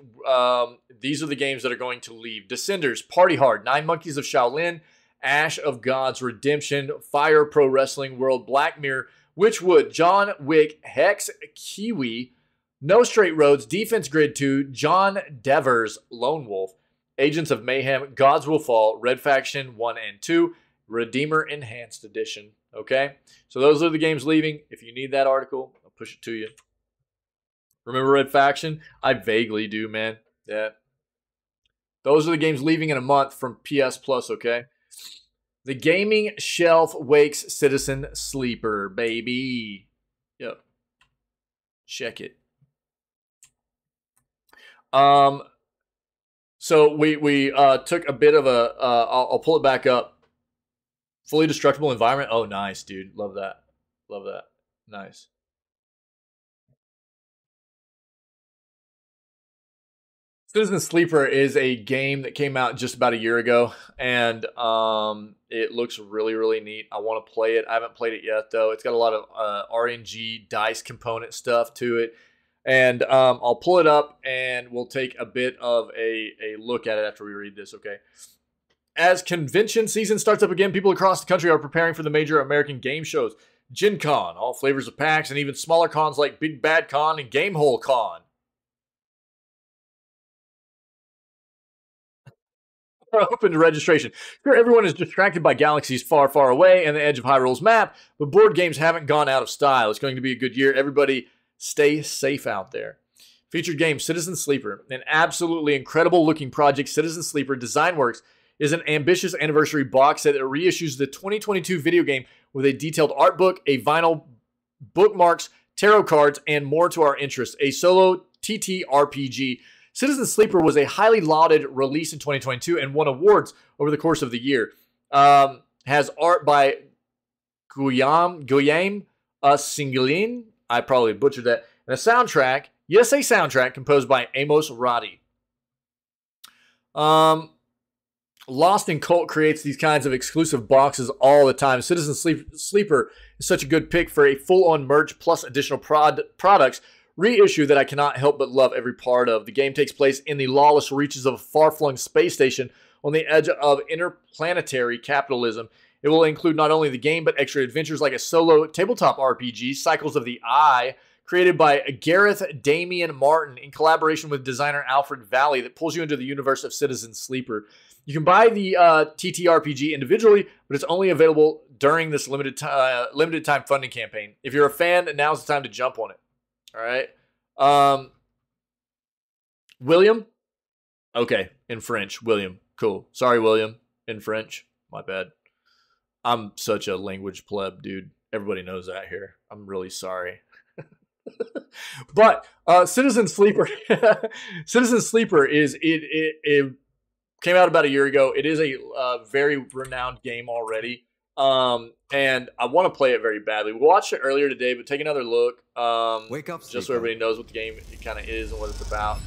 These are the games that are going to leave. Descenders, Party Hard, 9 Monkeys of Shaolin, Ash of Gods, Redemption, Fire Pro Wrestling World, Black Mirror, Witchwood, John Wick, Hex, Kiwi, No Straight Roads, Defense Grid 2, John Devers, Lone Wolf, Agents of Mayhem, Gods Will Fall, Red Faction 1 and 2, Redeemer Enhanced Edition. Okay? So those are the games leaving. If you need that article, I'll push it to you. Remember Red Faction? I vaguely do, man. Yeah. Those are the games leaving in a month from PS Plus, okay? The gaming shelf wakes Citizen Sleeper, baby. Yep. Check it. So we took a bit of a, I'll pull it back up. Fully destructible environment. Oh, nice, dude. Love that. Love that. Nice. Citizen Sleeper is a game that came out just about a year ago, and it looks really, really neat. I want to play it. I haven't played it yet, though. It's got a lot of RNG dice component stuff to it. And I'll pull it up and we'll take a bit of a look at it after we read this, okay? As convention season starts up again, people across the country are preparing for the major American game shows. Gen Con, all flavors of PAX, and even smaller cons like Big Bad Con and Gamehole Con. Open to registration. Sure, everyone is distracted by galaxies far, far away and the edge of Hyrule's map, but board games haven't gone out of style. It's going to be a good year. Everybody stay safe out there. Featured game, Citizen Sleeper. An absolutely incredible looking project, Citizen Sleeper Design Works is an ambitious anniversary box set that reissues the 2022 video game with a detailed art book, a vinyl, bookmarks, tarot cards, and more to our interest. A solo TTRPG. Citizen Sleeper was a highly lauded release in 2022 and won awards over the course of the year. Has art by Guillaume Singelin. I probably butchered that. And a soundtrack, yes, a soundtrack composed by Amos Roddy. Lost in Cult creates these kinds of exclusive boxes all the time. Citizen Sleeper is such a good pick for a full-on merch plus additional products reissue that I cannot help but love every part of. The game takes place in the lawless reaches of a far-flung space station on the edge of interplanetary capitalism. It will include not only the game, but extra adventures like a solo tabletop RPG, Cycles of the Eye, created by Gareth Damian Martin in collaboration with designer Alfred Valley, that pulls you into the universe of Citizen Sleeper. You can buy the TTRPG individually, but it's only available during this limited time funding campaign. If you're a fan, now's the time to jump on it. All right. William? Okay, in French. William. Cool. Sorry, William. In French. My bad. I'm such a language pleb, dude. Everybody knows that here. I'm really sorry. But Citizen Sleeper Citizen Sleeper is it came out about a year ago. It is a very renowned game already. And I want to play it very badly. We watched it earlier today, but take another look. Wake up, just so everybody knows what the game kind of is and what it's about.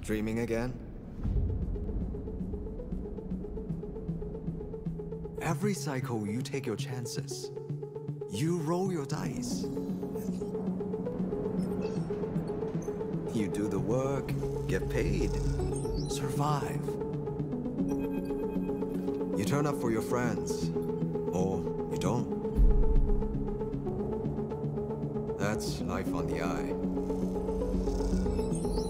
Dreaming again? Every cycle, you take your chances. You roll your dice. You do the work, get paid, survive. You turn up for your friends, or you don't. That's life on the eye.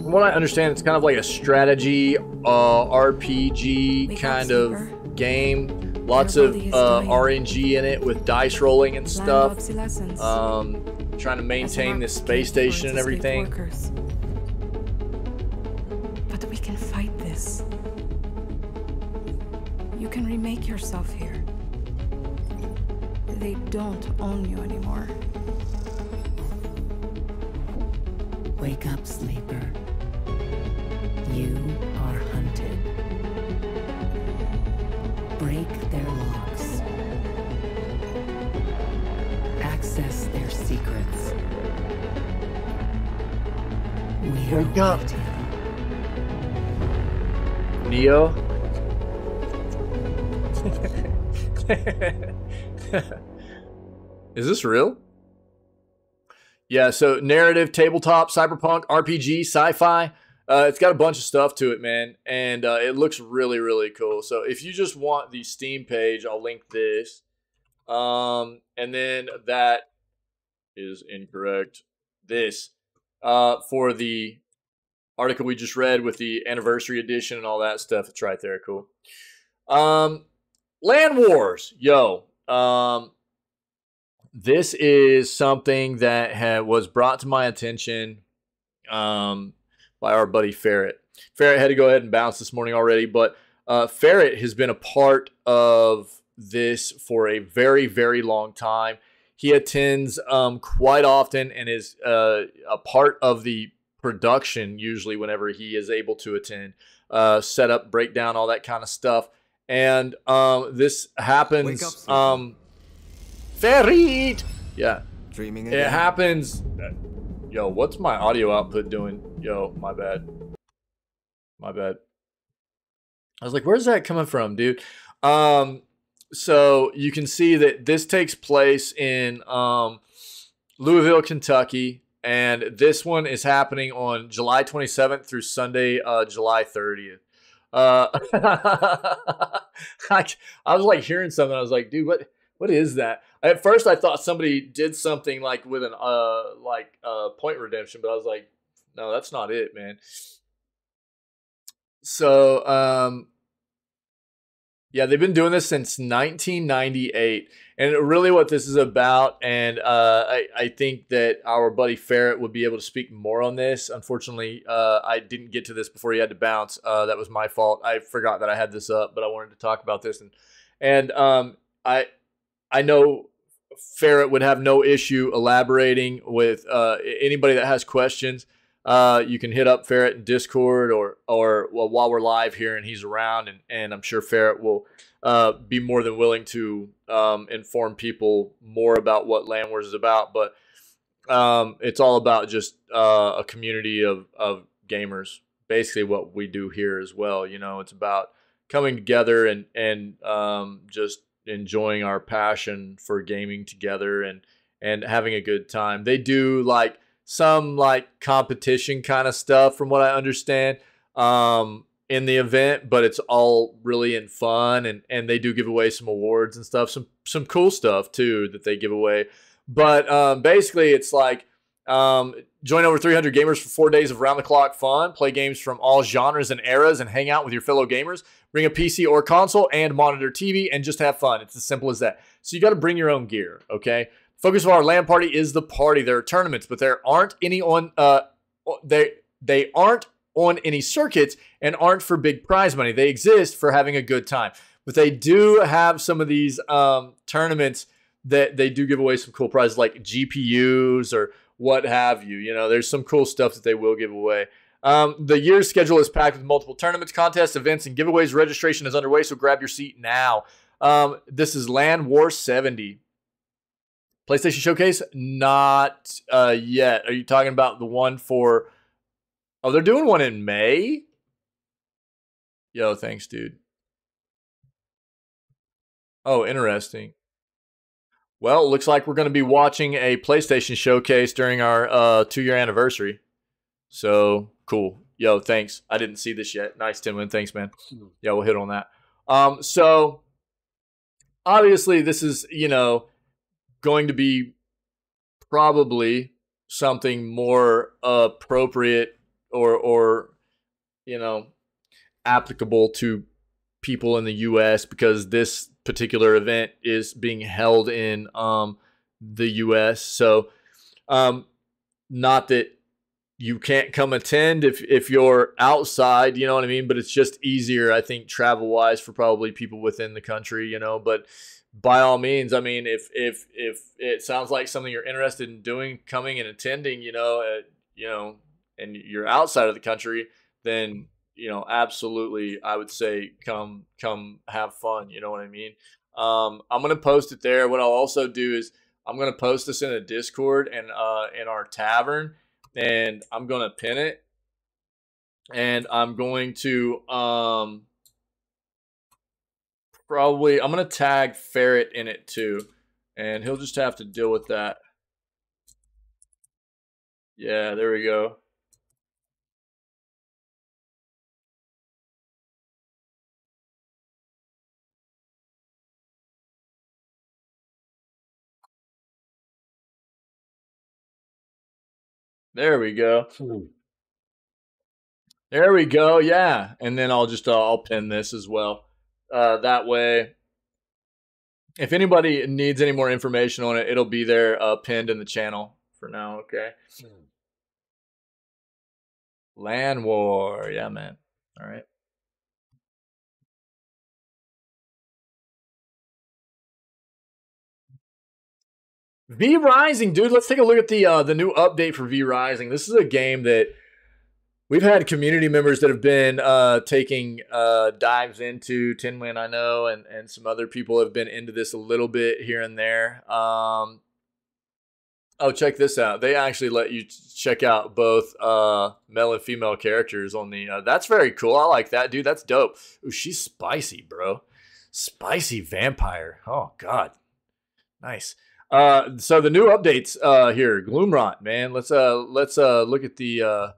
From what I understand, it's kind of like a strategy, RPG kind of game. Lots of RNG in it with dice rolling and stuff. Trying to maintain this space station and everything. But we can fight this. You can remake yourself here. They don't own you anymore. Wake up, sleeper. You are hunted. Break their locks. Access their secrets. We Wake are up. waiting. Neo? Is this real? Yeah, so narrative, tabletop, cyberpunk, RPG, sci-fi. It's got a bunch of stuff to it, man. And it looks really, really cool. So if you just want the Steam page, I'll link this. And then that is incorrect. This. For the article we just read with the anniversary edition and all that stuff. It's right there. Cool. Land Wars. Yo. This is something that was brought to my attention by our buddy Ferret. Ferret had to go ahead and bounce this morning already, but Ferret has been a part of this for a very, very long time. He attends quite often and is a part of the production usually whenever he is able to attend. Set up, breakdown, all that kind of stuff. And this happens... Ferret! Yeah. Dreaming again? It happens... Yo, what's my audio output doing? Yo, my bad. My bad. I was like, where's that coming from, dude? So you can see that this takes place in Louisville, Kentucky. And this one is happening on July 27th through Sunday, July 30th. I was like hearing something. I was like, dude, what is that? At first, I thought somebody did something like with an point redemption, but I was like, no, that's not it, man. So, yeah, they've been doing this since 1998, and really what this is about, and I think that our buddy Ferret would be able to speak more on this. Unfortunately, I didn't get to this before he had to bounce. That was my fault. I forgot that I had this up, but I wanted to talk about this, and I know Ferret would have no issue elaborating with anybody that has questions. You can hit up Ferret in Discord or well, while we're live here and he's around, and I'm sure Ferret will be more than willing to inform people more about what Land Wars is about. But it's all about just a community of gamers. Basically what we do here as well. You know, it's about coming together and just enjoying our passion for gaming together and having a good time. They do like some like competition kind of stuff from what I understand in the event, but it's all really in fun, and they do give away some awards and stuff, some cool stuff too that they give away. But basically it's like join over 300 gamers for 4 days of round-the-clock fun, play games from all genres and eras, and hang out with your fellow gamers. Bring a PC or console and monitor TV and just have fun. It's as simple as that. So you got to bring your own gear, okay? Focus of our LAN party is the party. There are tournaments, but there aren't any on they aren't on any circuits and aren't for big prize money. They exist for having a good time. But they do have some of these tournaments that they do give away some cool prizes like GPUs or what have you. You know, there's some cool stuff that they will give away. The year's schedule is packed with multiple tournaments, contests, events, and giveaways. Registration is underway, so grab your seat now. This is Land War 70. PlayStation Showcase? Not yet. Are you talking about the one for... Oh, they're doing one in May? Yo, thanks, dude. Oh, interesting. Well, it looks like we're going to be watching a PlayStation Showcase during our 2-year anniversary. So, cool. Yo, thanks. I didn't see this yet. Nice, Timlin. Thanks, man. Yeah, we'll hit on that. So, obviously, this is, you know, going to be probably something more appropriate or you know, applicable to people in the U.S. because this particular event is being held in the U.S. So, not that you can't come attend if you're outside, you know what I mean? But it's just easier, I think, travel-wise for probably people within the country, you know. But by all means, I mean, if it sounds like something you're interested in doing, coming and attending, you know, and you're outside of the country, then, you know, absolutely, I would say come have fun. You know what I mean? I'm going to post it there. What I'll also do is I'm going to post this in a Discord and in our tavern, and I'm going to pin it, and I'm going to probably, I'm going to tag Ferret in it too, and he'll just have to deal with that. Yeah, there we go. There we go. There we go. Yeah. And then I'll just, I'll pin this as well. That way, if anybody needs any more information on it, it'll be there pinned in the channel for now. Okay. Land War. Yeah, man. All right. V Rising, dude. Let's take a look at the new update for V Rising. This is a game that we've had community members that have been taking dives into. Tinwin, I know, and some other people have been into this a little bit here and there. Oh, check this out. They actually let you check out both male and female characters on the... that's very cool. I like that, dude. That's dope. Ooh, she's spicy, bro. Spicy vampire. Oh, God. Nice. So the new updates here, Gloomrot, man. Let's look at the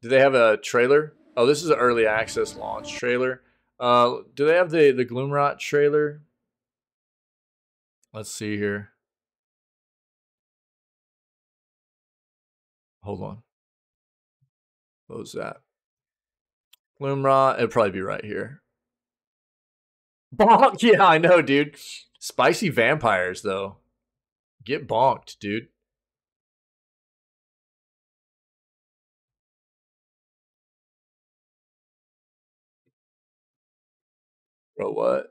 do they have a trailer? Oh, this is an early access launch trailer. Do they have the Gloomrot trailer? Let's see here. Hold on. What was that? Gloomrot, it'd probably be right here. Bonk, yeah, I know, dude. Spicy vampires, though. Get bonked, dude. Bro, what?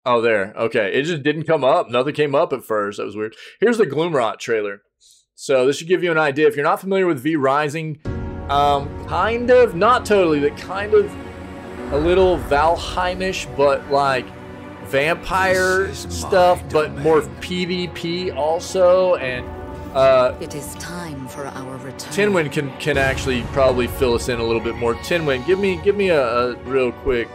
Oh, there. Okay, it just didn't come up. Nothing came up at first. That was weird. Here's the Gloomrot trailer. So this should give you an idea. If you're not familiar with V Rising, kind of, not totally, but kind of a little Valheimish, but like vampire stuff, but more PvP also. And it is time for our return. Tinwin can actually probably fill us in a little bit more. Tinwin, give me a real quick,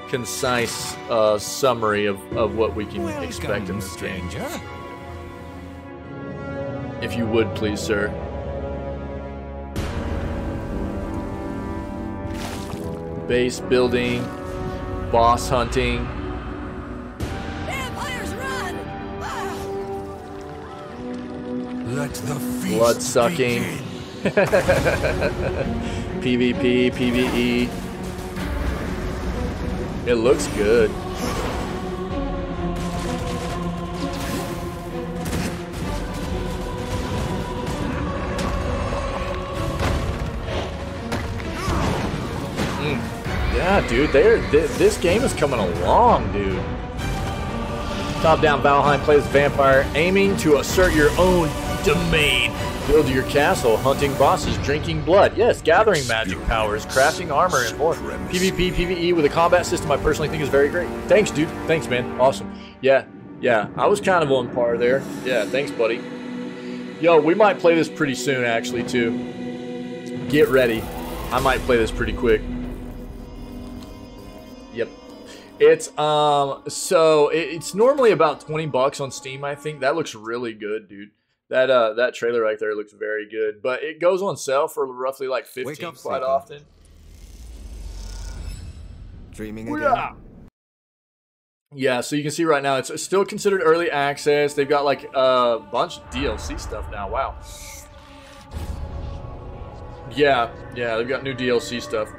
concise summary of what we can expect in this game. If you would, please, sir. Base building, boss hunting. Vampires run! Let the feast Blood sucking. PvP, PvE. It looks good. Yeah, dude, this game is coming along, dude. Top-down Valheim plays vampire, aiming to assert your own domain. Build your castle, hunting bosses, drinking blood. Yes, gathering magic powers, crafting armor, and more. PvP, PvE with a combat system I personally think is very great. Thanks, dude. Thanks, man. Awesome. Yeah, I was kind of on par there. Yeah, thanks, buddy. Yo, we might play this pretty soon, actually, too. Get ready. I might play this pretty quick. Yep. It's so it's normally about 20 bucks on Steam, I think. That looks really good, dude. That trailer right there looks very good, but it goes on sale for roughly like 15 quite often. Dreaming again. Yeah, so you can see right now it's still considered early access. They've got like a bunch of DLC stuff now. Wow. Yeah, they've got new DLC stuff.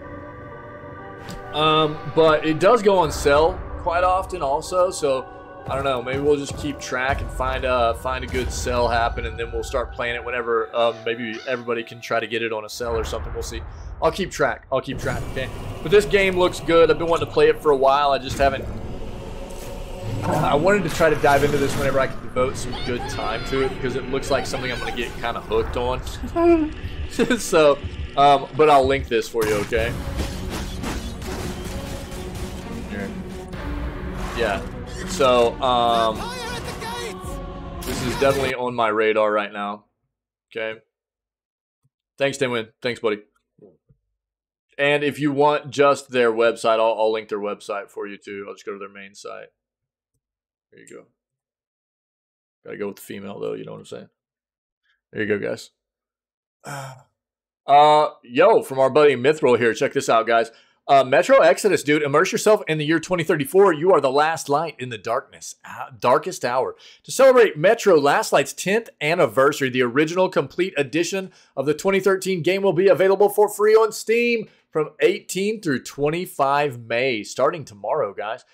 But it does go on sale quite often also, so I don't know, maybe we'll just keep track and find a good sale happen, and then we'll start playing it whenever maybe everybody can try to get it on a sale or something. We'll see. I'll keep track, okay? But this game looks good. I've been wanting to play it for a while. I just haven't. I wanted to try to dive into this whenever I could devote some good time to it, because it looks like something I'm going to get kind of hooked on. So, but I'll link this for you, okay? Here. Yeah. So, this is definitely on my radar right now. Okay. Thanks, Tinwin. Thanks, buddy. And if you want just their website, I'll link their website for you too. I'll just go to their main site. There you go. Gotta go with the female though, you know what I'm saying? There you go, guys. Yo, from our buddy Mithril here. Check this out, guys. Metro Exodus, dude. Immerse yourself in the year 2034. You are the last light in the darkest hour. To celebrate Metro Last Light's 10th anniversary, the original complete edition of the 2013 game will be available for free on Steam from 18 through 25 May, starting tomorrow, guys.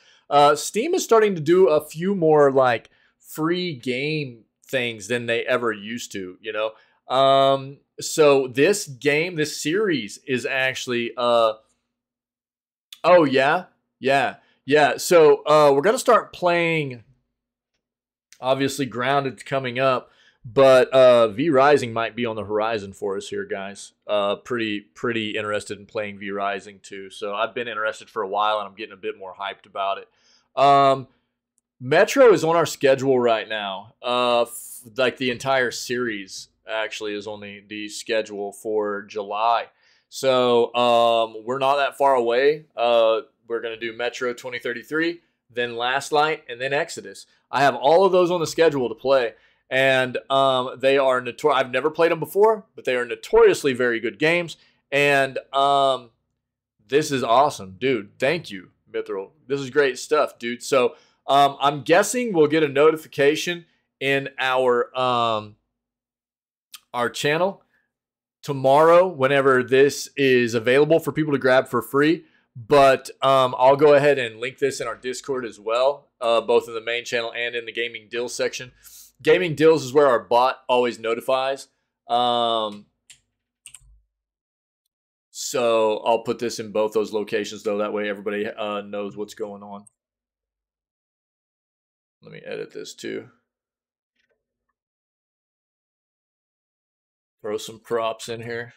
Steam is starting to do a few more like free game things than they ever used to, you know. So this game, this series is actually oh, yeah. So, we're going to start playing, obviously, Grounded's coming up, but V Rising might be on the horizon for us here, guys. Pretty interested in playing V Rising, too. So, I've been interested for a while, and I'm getting a bit more hyped about it. Metro is on our schedule right now. Like, the entire series, actually, is on the schedule for July. So, we're not that far away. We're going to do Metro 2033. then Last Light, and then Exodus. I have all of those on the schedule to play. And they are notorious. I've never played them before, but they are notoriously very good games. And this is awesome, dude. Thank you, Mithril. This is great stuff, dude. So I'm guessing we'll get a notification in our channel tomorrow whenever this is available for people to grab for free. But I'll go ahead and link this in our Discord as well, both in the main channel and in the gaming deals section. Gaming deals is where our bot always notifies. So I'll put this in both those locations, though. That way everybody knows what's going on. Let me edit this too. Throw some props in here.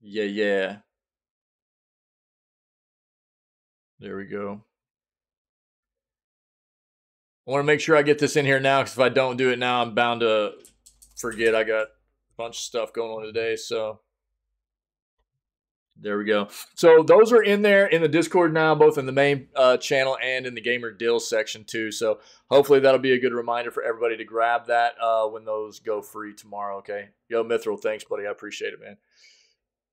Yeah. There we go. I want to make sure I get this in here now, because if I don't do it now, I'm bound to forget. I got a bunch of stuff going on today, so there we go. So those are in there in the Discord now, both in the main channel and in the Gamer Deals section too. So hopefully that'll be a good reminder for everybody to grab that when those go free tomorrow, okay? Yo, Mithril, thanks, buddy. I appreciate it, man.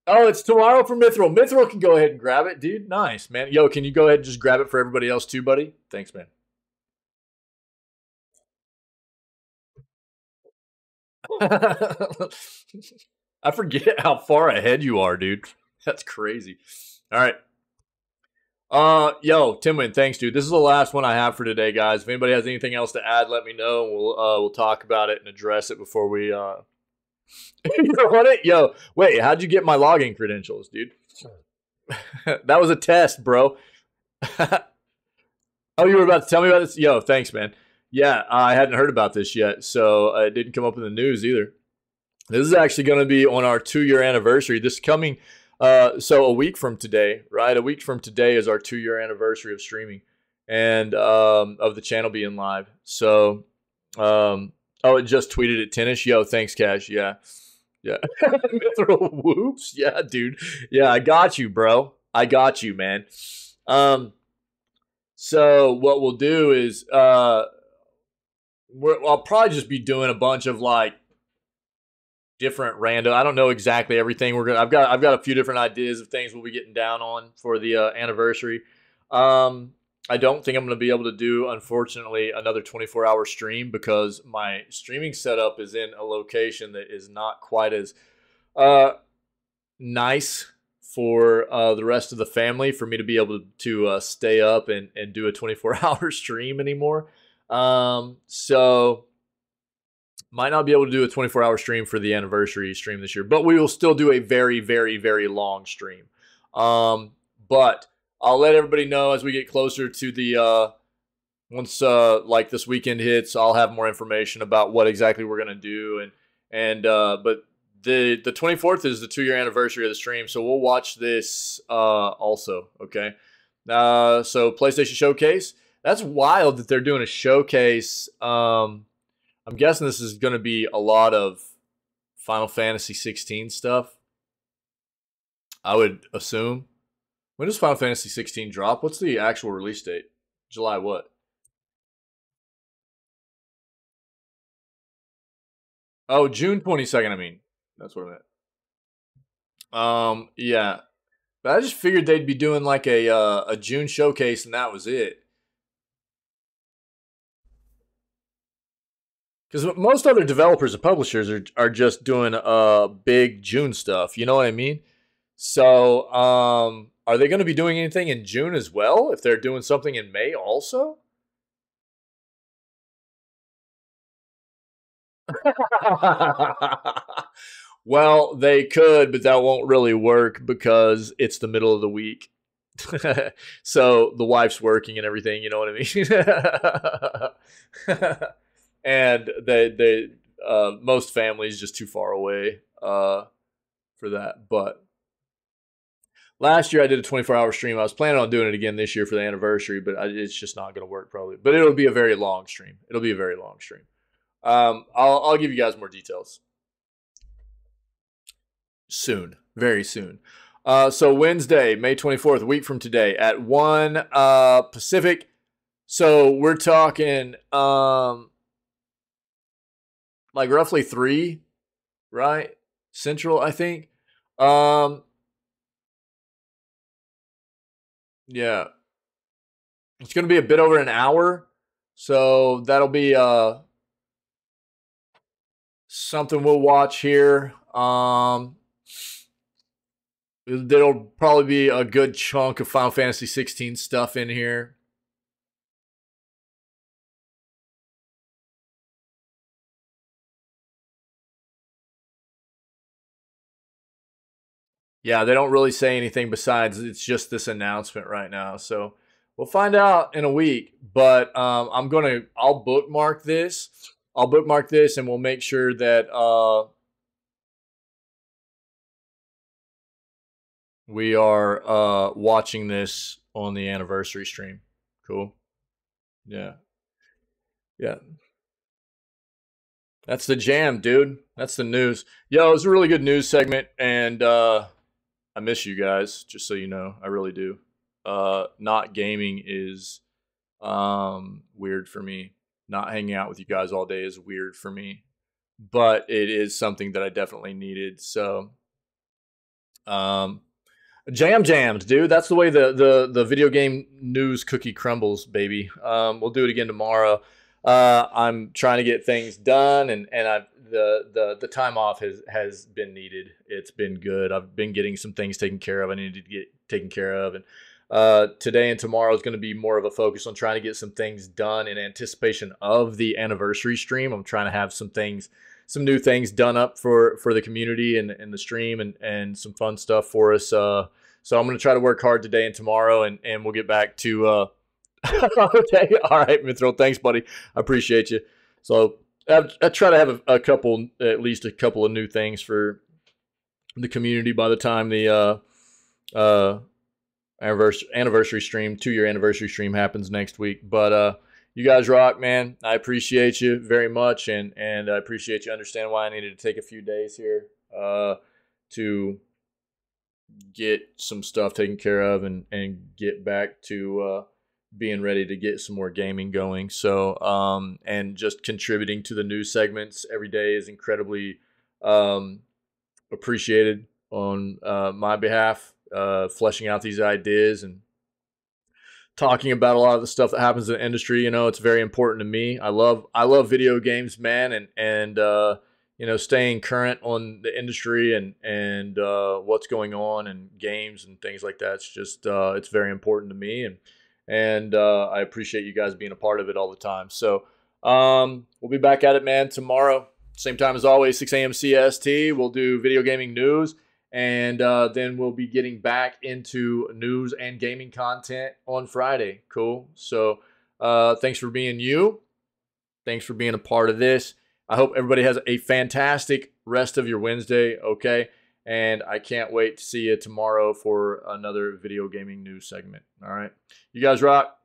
Oh, it's tomorrow for Mithril. Mithril can go ahead and grab it, dude. Nice, man. Yo, can you go ahead and just grab it for everybody else too, buddy? Thanks, man. I forget how far ahead you are, dude. That's crazy. All right. Yo, Timwin, thanks, dude. This is the last one I have for today, guys. If anybody has anything else to add, let me know. We'll talk about it and address it before we You're on it? Yo, wait, how'd you get my login credentials, dude? That was a test, bro. Oh, you were about to tell me about this? Yo, thanks, man. Yeah, I hadn't heard about this yet, so it didn't come up in the news either. This is actually going to be on our 2-year anniversary. This coming, so a week from today, right? A week from today is our 2-year anniversary of streaming and of the channel being live. So, oh, it just tweeted at Tennis. Yo, thanks, Cash. Yeah. Mithril whoops. Yeah, dude. Yeah, I got you, bro. I got you, man. So what we'll do is I'll probably just be doing a bunch of like different random. I don't know exactly everything we're gonna. I've got a few different ideas of things we'll be getting down on for the anniversary. I don't think I'm going to be able to do, unfortunately, another 24-hour stream because my streaming setup is in a location that is not quite as nice for the rest of the family for me to be able to stay up and do a 24-hour stream anymore. So might not be able to do a 24-hour stream for the anniversary stream this year, but we will still do a very, very, very long stream. But I'll let everybody know as we get closer to the once like this weekend hits, I'll have more information about what exactly we're gonna do but the 24th is the 2-year anniversary of the stream, so we'll watch this also. Okay, so PlayStation Showcase. That's wild that they're doing a showcase. I'm guessing this is going to be a lot of Final Fantasy 16 stuff. I would assume. When does Final Fantasy 16 drop? What's the actual release date? July what? Oh, June 22nd, I mean. That's what I meant. Yeah. But I just figured they'd be doing like a June showcase and that was it. Because most other developers and publishers are just doing big June stuff. You know what I mean? So, are they going to be doing anything in June as well? If they're doing something in May also? Well, they could, but that won't really work because it's the middle of the week. So the wife's working and everything, you know what I mean? And they most families just too far away for that. But Last year I did a 24-hour stream. I was planning on doing it again this year for the anniversary, but it's just not going to work probably. But it'll be a very long stream. It'll be a very long stream. I'll give you guys more details soon, very soon. So Wednesday, May 24th, a week from today at 1 Pacific. So we're talking like roughly 3, right? Central, I think. Yeah. It's going to be a bit over an hour. So that'll be something we'll watch here. There'll probably be a good chunk of Final Fantasy 16 stuff in here. Yeah, they don't really say anything besides it's just this announcement right now. So we'll find out in a week. But I'll bookmark this. I'll bookmark this and we'll make sure that we are watching this on the anniversary stream. Cool. Yeah. Yeah. That's the jam, dude. That's the news. Yo, it was a really good news segment, and I miss you guys, just so you know. I really do. Not gaming is weird for me. Not hanging out with you guys all day is weird for me. But it is something that I definitely needed. So jams, dude. That's the way the video game news cookie crumbles, baby. We'll do it again tomorrow. I'm trying to get things done, and the time off has been needed. It's been good. I've been getting some things taken care of. I needed to get taken care of, and today and tomorrow is going to be more of a focus on trying to get some things done in anticipation of the anniversary stream. I'm trying to have some new things done up for the community and the stream and some fun stuff for us. So I'm going to try to work hard today and tomorrow, and we'll get back to. Okay, all right, Mithril. Thanks, buddy. I appreciate you. So I try to have at least a couple of new things for the community by the time the anniversary stream, 2-year anniversary stream happens next week. But you guys rock, man. I appreciate you very much, and I appreciate you understanding why I needed to take a few days here to get some stuff taken care of and get back to being ready to get some more gaming going. So, and just contributing to the news segments every day is incredibly appreciated on my behalf, fleshing out these ideas and talking about a lot of the stuff that happens in the industry. You know, it's very important to me. I love video games, man, and you know, staying current on the industry and what's going on in games and things like that. It's just it's very important to me, and I appreciate you guys being a part of it all the time. So we'll be back at it, man, tomorrow. Same time as always, 6 a.m. CST. We'll do video gaming news, and then we'll be getting back into news and gaming content on Friday. Cool. So thanks for being you. Thanks for being a part of this. I hope everybody has a fantastic rest of your Wednesday, okay? And I can't wait to see you tomorrow for another video gaming news segment. All right. You guys rock.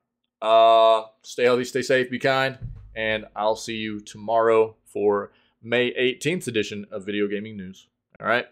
Stay healthy, stay safe, be kind. And I'll see you tomorrow for May 18th edition of Video Gaming News. All right.